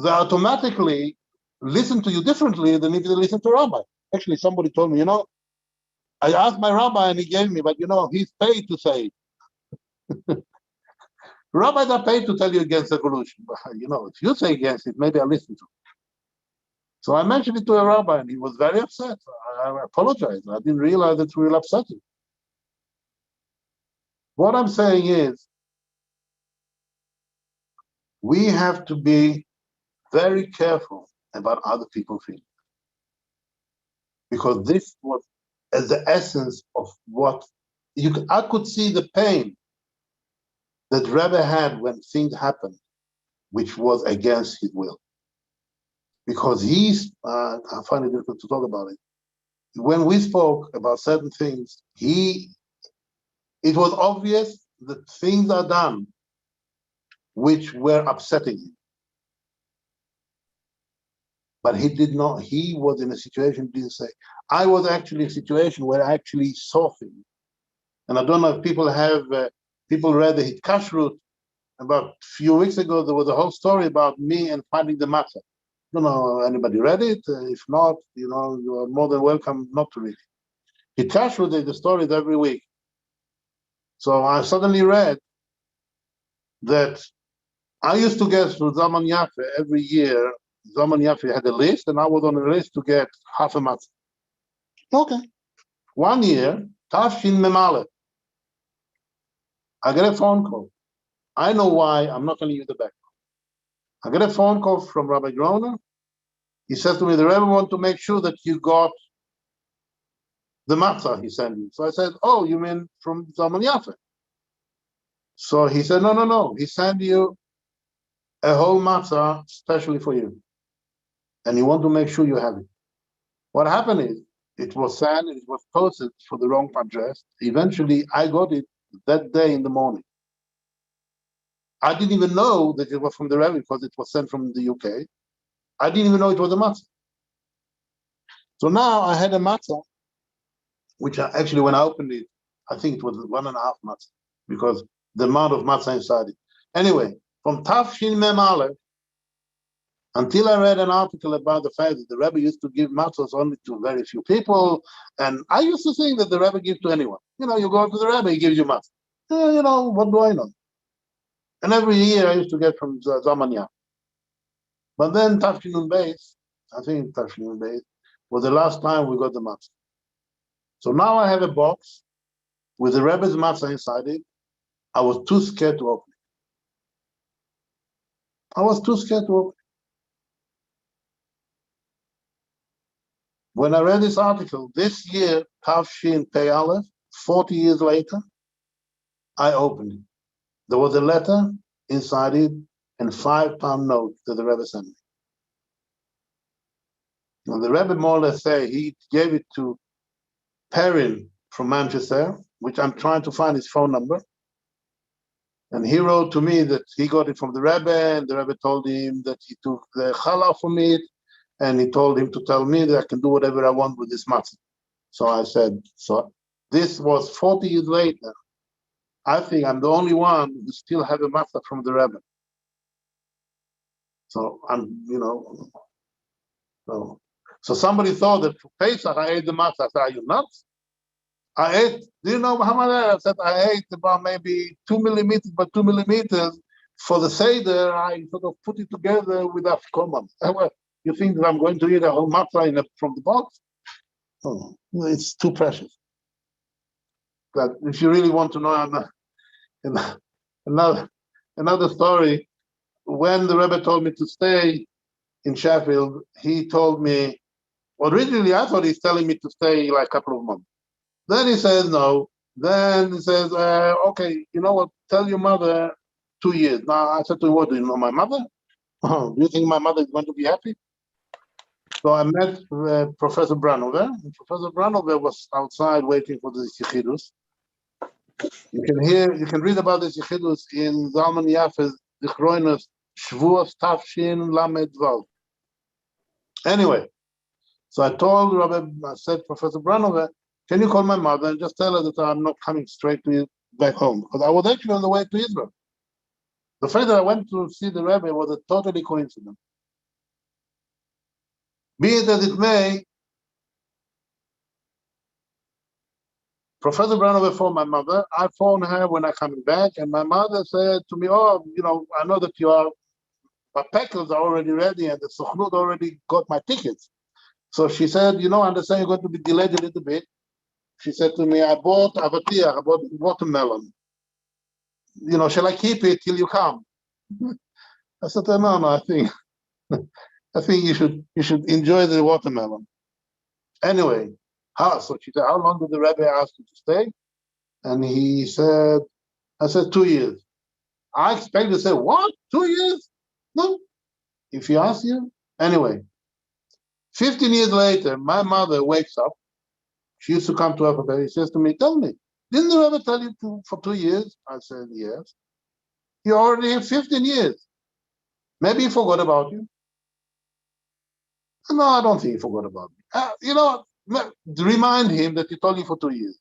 they automatically listen to you differently than if they listen to a rabbi. Actually, somebody told me, you know, I asked my rabbi and he gave me, but you know, he's paid to say it. Rabbis are paid to tell you against evolution. But, you know, if you say against it, maybe I'll listen to it. So I mentioned it to a rabbi and he was very upset. I apologize. I didn't realize it will upset him. What I'm saying is, we have to be very careful about other people's feelings. Because this was as the essence of what I could see the pain that Rebbe had when things happened, which was against his will. Because I find it difficult to talk about it. When we spoke about certain things, it was obvious that things are done which were upsetting him. But he was in a situation, didn't say. I was actually in a situation where I actually saw things. And I don't know if people read the Hit Kashrut. About a few weeks ago, there was a whole story about me and finding the matzah. I don't know, anybody read it? If not, you know, you are more than welcome not to read it. Hit Kashrut, the stories every week. So I suddenly read that I used to get through Zaman Yafe every year. Zaman Yafe had a list, and I was on the list to get half a matzah. Okay. One year, Tafshin Memale, I get a phone call. I know why. I'm not telling you the background. I get a phone call from Rabbi Groner. He says to me, the Rebbe want to make sure that you got the matzah he sent you. So I said, oh, you mean from Zaman Yafe? So he said, no. He sent you a whole matzah specially for you. And he want to make sure you have it. What happened is, it was sent and it was posted for the wrong address. Eventually, I got it that day in the morning. I didn't even know that it was from the Rebbe because it was sent from the UK. I didn't even know it was a matzah. So now I had a matzah, which actually, when I opened it, I think it was 1.5 matzah because the amount of matzah inside it. Anyway, from Tafshin Mem Aleph, until I read an article about the fact that the Rebbe used to give matzahs only to very few people, and I used to think that the Rebbe gives to anyone. You know, you go to the Rebbe, he gives you matzah. You know, what do I know? And every year I used to get from Zamanya. But then Tafshin Beis, I think Tafshin Beis, was the last time we got the matzah. So now I have a box with the Rebbe's matzah inside it. I was too scared to open it. When I read this article, this year, Tafshin Pei Aleph, 40 years later, I opened it. There was a letter inside it and 5-pound note that the Rebbe sent me. And the Rebbe more or less say he gave it to Perrin from Manchester, which I'm trying to find his phone number. And he wrote to me that he got it from the Rebbe, and the Rebbe told him that he took the challah from it, and he told him to tell me that I can do whatever I want with this matzah. So I said, so this was 40 years later. I think I'm the only one who still have a matzah from the Rebbe. So I'm, you know, so somebody thought that for Pesach I ate the matzah. I said, are you nuts? I ate, do you know how much I said? I ate about maybe 2 millimeters by 2 millimeters. For the Seder, I sort of put it together with Afikoman. You think that I'm going to eat a whole matzah from the box? Oh, it's too precious. But if you really want to know another story, when the Rebbe told me to stay in Sheffield, he told me, originally I thought he's telling me to stay like a couple of months. Then he says no. Then he says, okay, you know what, tell your mother 2 years. Now I said to him, what, do you know my mother? Oh, do you think my mother is going to be happy? So I met Professor Branover. And Professor Branover was outside waiting for the Yichidus. You can read about this Yichidus in Zalman Yafe's Zichroinus Shvuos Tafshin Lamed Vav. Anyway, so I said, Professor Branover, can you call my mother and just tell her that I'm not coming straight to back home? Because I was actually on the way to Israel. The fact that I went to see the Rebbe was a totally coincidence. Be it as it may, Professor Branover phoned my mother. I phoned her when I coming back, and my mother said to me, "Oh, I know that my packets are already ready, and the Sochnut already got my tickets." So she said, "I understand you're going to be delayed a little bit." She said to me, "I bought avatiach, I bought watermelon. Shall I keep it till you come?" I said, "No, I think you should enjoy the watermelon." Anyway, so she said, "How long did the Rebbe ask you to stay?" And I said, 2 years. I expected to say, what? 2 years? No. If he asks you. Anyway, 15 years later, my mother wakes up. She used to come to Africa. She says to me, tell me, didn't the Rebbe tell you for 2 years? I said, yes. You're already here 15 years. Maybe he forgot about you. No, I don't think he forgot about me. Remind him that he told you for 2 years.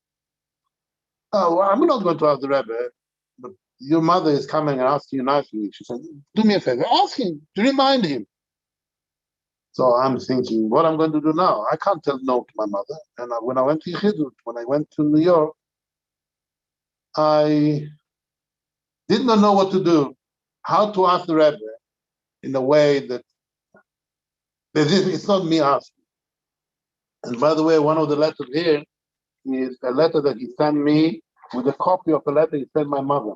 Oh, well, I'm not going to ask the Rebbe, but your mother is coming and asking you nicely. She said, do me a favor, ask him to remind him. So I'm thinking, what I'm going to do now? I can't tell no to my mother. And when I went to Yechidut, when I went to New York, I did not know what to do, how to ask the Rebbe in a way that it's not me asking. And by the way, one of the letters here is a letter that he sent me with a copy of a letter he sent my mother,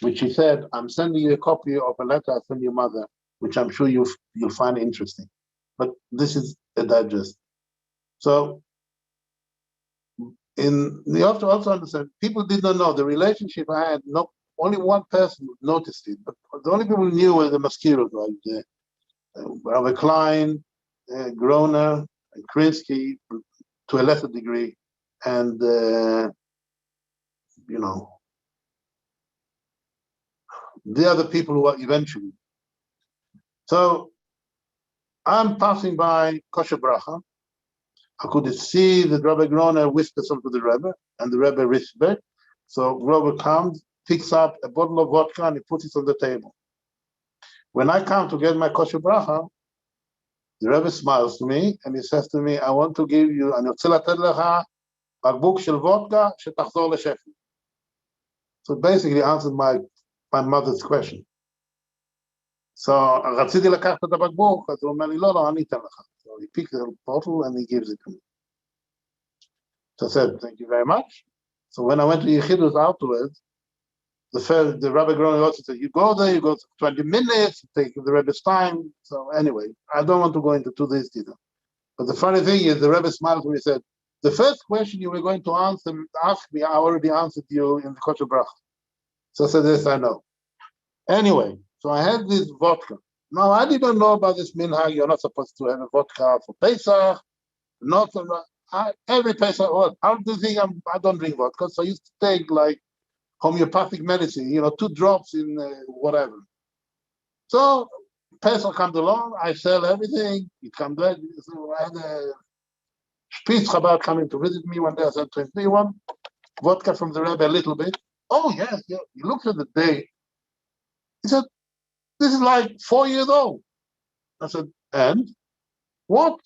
which he said, I'm sending you a copy of a letter I sent your mother, which I'm sure you'll find interesting. But this is a digest. So you have to also understand, people did not know the relationship I had. Only one person noticed it, but the only people who knew were the mosquitoes, like Rabbi Klein, Groner, and Krinsky, to a lesser degree, and the other people who are eventually. So I'm passing by Kosher Bracha. I could see that Rabbi Groner whispers something to the Rebbe, and the Rebbe whispers. So Rebbe comes, picks up a bottle of vodka, and he puts it on the table. When I come to get my Kosher Bracha, the Rebbe smiles to me, and he says to me, I want to give you, אני רוצה לתת לך בקבוק של vodka שתחזור לשפל. So basically answered my mother's question. So רציתי לקחת את הבקבוק, אז הוא אומר לי, לא, אני אתן לך. So he picked the bottle and he gives it to me. So I said, thank you very much. So when I went to Yechidus afterwards, the Rabbi Groner also said, you go there, you go 20 minutes, take the Rebbe's time. So anyway, I don't want to go into this detail. But the funny thing is, the Rebbe smiled to me and said, the first question you were going to ask me, I already answered you in the Kosher Bracha. So I said, yes, I know. Anyway, so I had this vodka. Now, I didn't know about this minhag. You're not supposed to have a vodka for Pesach. Every Pesach, how do you think I don't drink vodka? So I used to take like homeopathic medicine, 2 drops in whatever. So Pesach comes along, I sell everything. He comes back. So I had a Spitz Chabad coming to visit me one day. I said, 21 vodka from the Rebbe, a little bit. Oh, yes. He looked at the date. He said, this is like 4 years old. I said, and? What?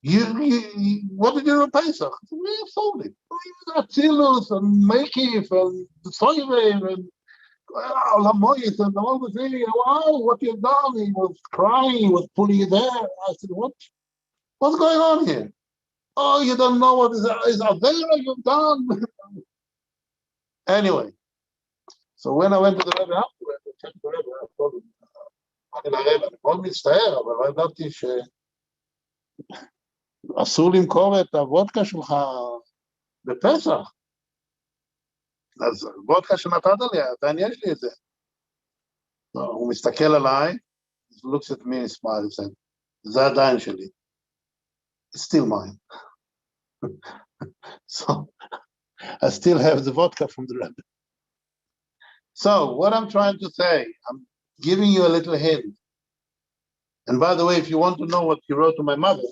What did you do Pesach? I said, we sold it. Atzilus and Mekif and Soiver and Lamoyis and all the things. Wow, what you've done. He was crying, he was pulling his hair. I said, what's going on here? Oh, you don't know what is out there you've done. Anyway, so when I went to the Rebbe afterwards, I checked the Rebbe, I told him, אני מאוד מצטער, אבל לא ידעתי שאסור למכור את הוודקה שלך בפסח. אז וודקה שנתת לי, עדיין יש לי את זה. הוא מסתכל עליי, he looks at me and smiles, זה עדיין שלי. It's still mine. So I still have the vodka from the Rebbe. So what I'm trying to say, I'm giving you a little hint. And by the way, if you want to know what he wrote to my mother,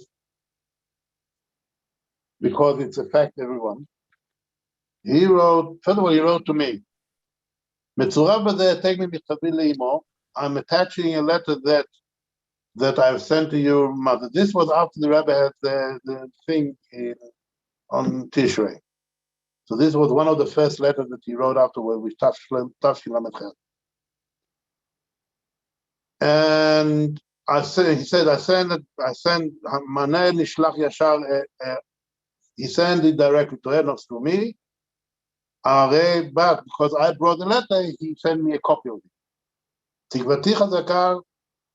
because it's a fact, everyone, he wrote, first of all, he wrote to me, I'm attaching a letter that I've sent to your mother. This was after the Rebbe had the thing on Tishrei. So this was one of the first letters that he wrote afterward with Tafshin Lamed Chet. And he said, I sent Maneh Nishlach Yashar. He sent it directly to her, not through me. But because I brought the letter, he sent me a copy of it. Tikvati Chazakar.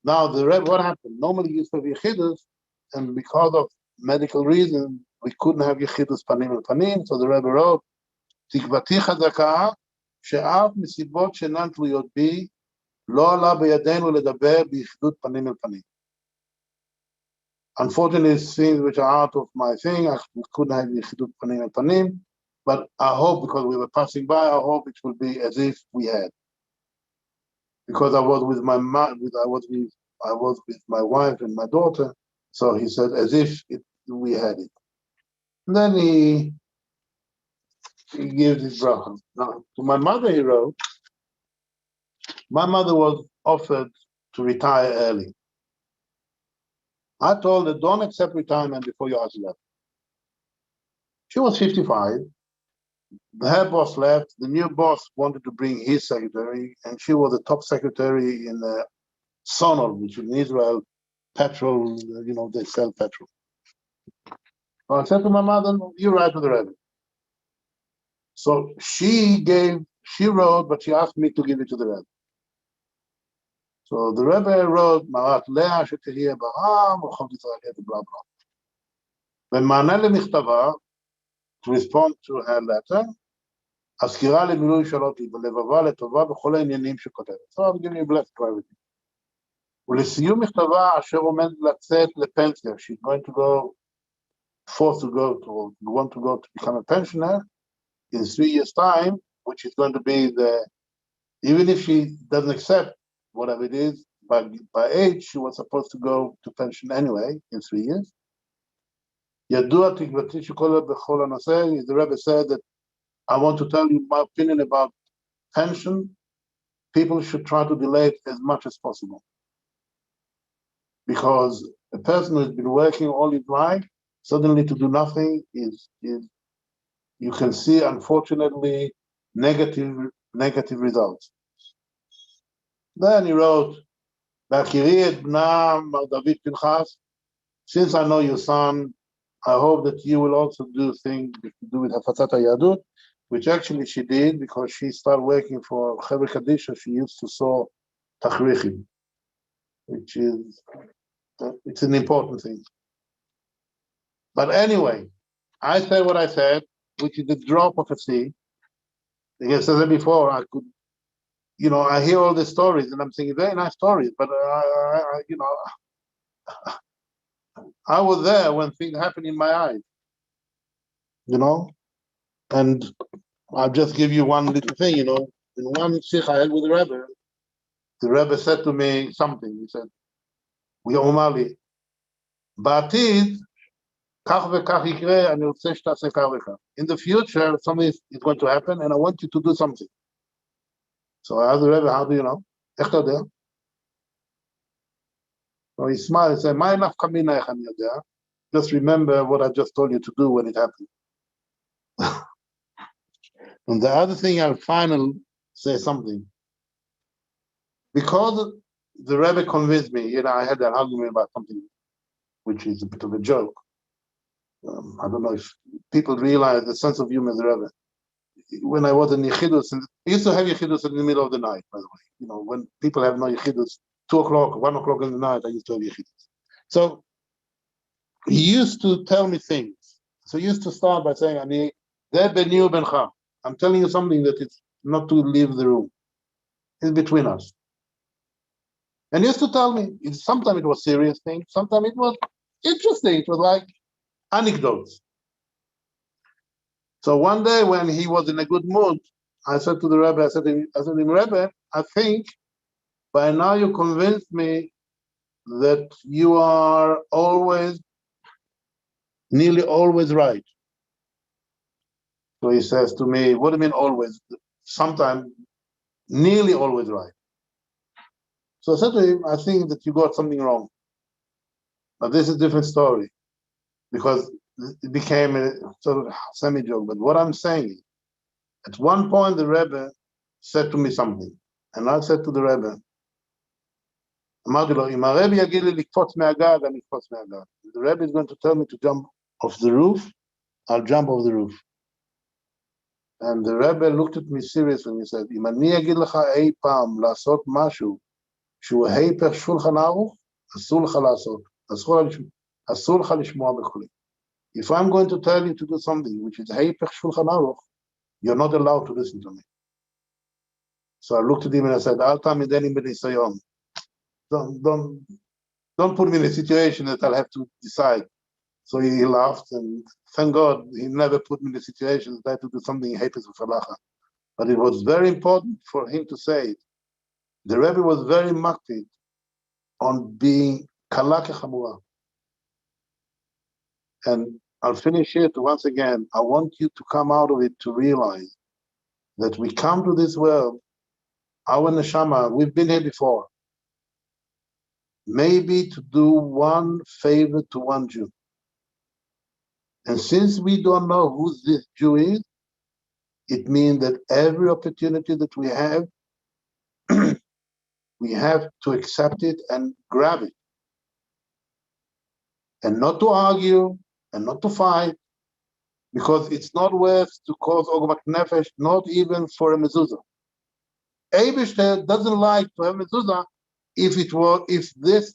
Now the Rebbe, what happened? Normally you used to have Yechidus, and because of medical reasons, we couldn't have Yechidus Panim El Panim. So the Rebbe wrote, Tikvati Chazakar, she'af misibot she'nan tluyot bi, lo ala b'yadenu ledaber b'yechidut Panim El Panim. Unfortunately, it's things which are out of my thing. We couldn't have Yechidut Panim El Panim, but I hope, because we were passing by, I hope it will be as if we had. Because I was with my mom, I was with my wife and my daughter, so he said as if we had it. And then he gives his bracha. Now, to my mother he wrote, my mother was offered to retire early. I told her, don't accept retirement before your husband left. She was 55. Her boss left. The new boss wanted to bring his secretary, and she was the top secretary in the Sonor, which in Israel, petrol, they sell petrol. So I said to my mother, you write to the Rebbe. So she wrote, but she asked me to give it to the Rebbe. So the Rebbe wrote, Marat Leah, Shetihiyeh Baham, Uchov Yisrael, blah, blah. When Manele Michtava, to respond to her letter, הזכירה למילוי שאלותי ולבבה לטובה בכל העניינים שכותבת. So I'm giving you blessed for everything. ולסיום מכתבה אשר עומד לצאת לפנסיה, she's going to go, forced to go to, want to go to become a pensioner in 3 years' time, which is going to be even if she doesn't accept whatever it is, by age, she was supposed to go to pension anyway in 3 years. ידוע תקוותי שכל בכל הנושא, the Rebbe said that I want to tell you my opinion about pension. People should try to delay it as much as possible. Because a person who's been working all his life, suddenly to do nothing is you can see, unfortunately, negative results. Then he wrote, since I know your son, I hope that you will also do things to do with Hafatzat HaYadut, which actually she did, because she started working for Chevra Kadisha. She used to sew tachrichim, which is, it's an important thing. But anyway, I said what I said, which is the drop of a sea. Like I said before, I could, I hear all the stories and I'm thinking very nice stories, but I was there when things happened in my eyes, and I'll just give you one little thing, in one sikh I had with the Rebbe said to me something. He said, "We Omali, Ba'atid, kach v'kach yikre, ani rotze shta'aseh kach v'kach." In the future, something is going to happen, and I want you to do something. So I asked the Rebbe, "How do you know?" Ech ta yodea? So he smiled and said, "Ma nafka mina ech ani yodea? Just remember what I just told you to do when it happened." And the other thing, I'll finally say something. Because the Rebbe convinced me, I had an argument about something which is a bit of a joke. I don't know if people realize the sense of humor of the Rebbe. When I was in Yechidus, and I used to have Yechidus in the middle of the night, by the way. When people have no Yechidus, 2 o'clock, 1 o'clock in the night, I used to have Yechidus. So he used to tell me things. So he used to start by saying, Ani, de beni u bencha. I'm telling you something that it's not to leave the room. It's between us. And he used to tell me, sometimes it was serious things, sometimes it was interesting. It was like, anecdotes. So one day when he was in a good mood, I said to the Rebbe, I said to him, Rebbe, I think by now you convinced me that you are nearly always right. So he says to me, what do you mean always? Sometimes nearly always right. So I said to him, I think that you got something wrong. But this is a different story because it became a sort of semi-joke. But what I'm saying is, at one point the Rebbe said to me something, and I said to the Rebbe, אמרתי לו, אם הרבי יגיד לי לקפוץ מהגג, אני אקפוץ מהגג. If the Rebbe is going to tell me to jump off the roof, I'll jump off the roof. And the Rebbe looked at me seriously and he said, אם אני אגיד לך אי פעם לעשות משהו שהוא היפך שולחן ערוך, אסור לך לעשות, אסור לך לשמוע בקולי. If I'm going to tell you to do something which is היפך שולחן ערוך, you're not allowed to listen to me. So I looked at him and I said, אל תעמידני בניסיון. Don't put me in a situation that I'll have to decide. So he laughed, and thank God he never put me in a situation that I had to do something hapes with halacha. But it was very important for him to say it. The Rebbe was very makpid on being kalake chamura. And I'll finish it once again. I want you to come out of it to realize that we come to this world, our neshama, we've been here before. Maybe to do one favor to one Jew. And since we don't know who this Jew is, it means that every opportunity that we have, we have to accept it and grab it. And not to argue and not to fight, because it's not worth to cause ogmak nefesh, not even for a mezuzah. Eibishter doesn't like to have mezuzah if this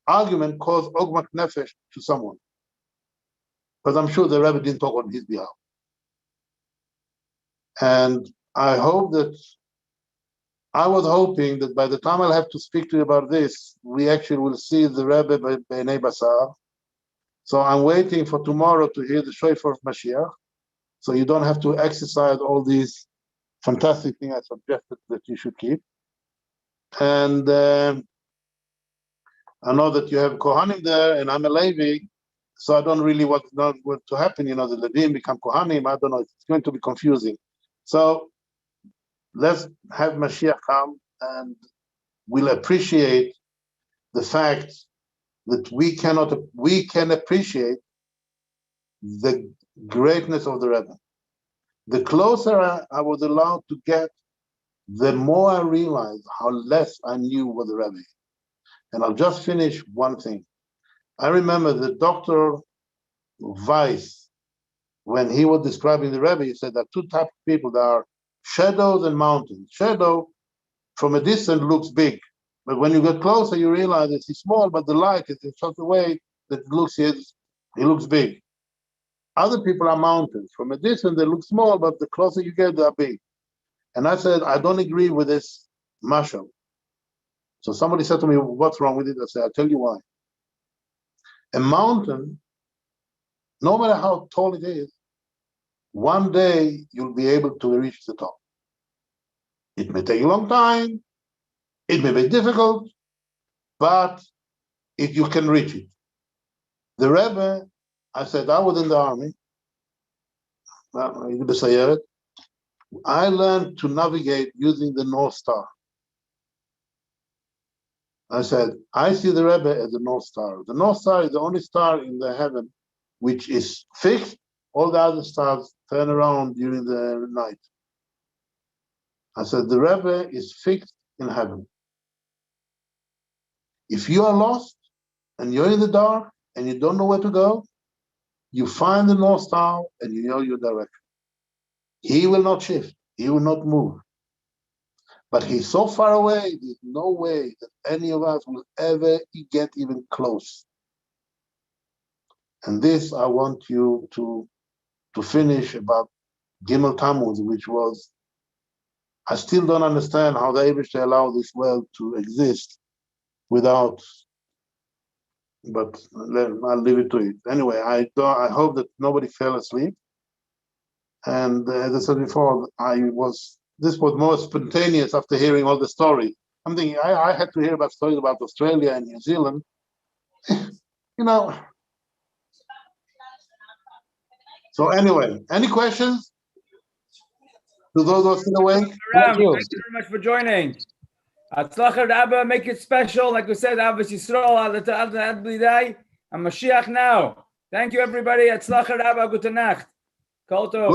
argument caused ogmak nefesh to someone. Because I'm sure the Rebbe didn't talk on his behalf. And I was hoping that by the time I'll have to speak to you about this, we actually will see the Rebbe by B'nai Basar. So I'm waiting for tomorrow to hear the shofar of Mashiach. So you don't have to exercise all these fantastic things I suggested that you should keep. And I know that you have Kohanim there, and I'm a Levi, so I don't really want to happen. You know, the Levim become Kohanim. I don't know. It's going to be confusing. So let's have Mashiach come, and we'll appreciate the fact that we can appreciate the greatness of the Rebbe. The closer I was allowed to get, the more I realized how less I knew what the Rebbe is. And I'll just finish one thing. I remember the Dr. Weiss, when he was describing the Rebbe, he said there are two types of people. There are shadows and mountains. Shadow, from a distance, looks big. But when you get closer, you realize that he's small, but the light is in such a way that he looks big. Other people are mountains. From a distance, they look small, but the closer you get, they are big. And I said, I don't agree with this mashal. So somebody said to me, what's wrong with it? I said, I'll tell you why. A mountain, no matter how tall it is, one day you'll be able to reach the top. It may take a long time, it may be difficult, but you can reach it. The Rebbe, I said, I was in the army, I learned to navigate using the North Star. I said, I see the Rebbe as the North Star. The North Star is the only star in the heaven which is fixed. All the other stars turn around during the night. I said, the Rebbe is fixed in heaven. If you are lost and you're in the dark and you don't know where to go, you find the North Star and you know your direction. He will not shift. He will not move. But he's so far away, there's no way that any of us will ever get even close. And this I want you to finish about Gimel Tammuz, which was, I still don't understand how the Eibishter allowed this world to exist without but I'll leave it to it. Anyway, I hope that nobody fell asleep. And as I said before, this was more spontaneous after hearing all the story. I'm thinking I had to hear about stories about Australia and New Zealand. So anyway, any questions? To those who are still awake? Thank you very much for joining. Atzlacha Rabba, make it special. Like we said, Abbas Yisrael, Ad B'Lidai, and Mashiach now. Thank you, everybody. Atzlacha Rabba, gute Nacht. Kol tov.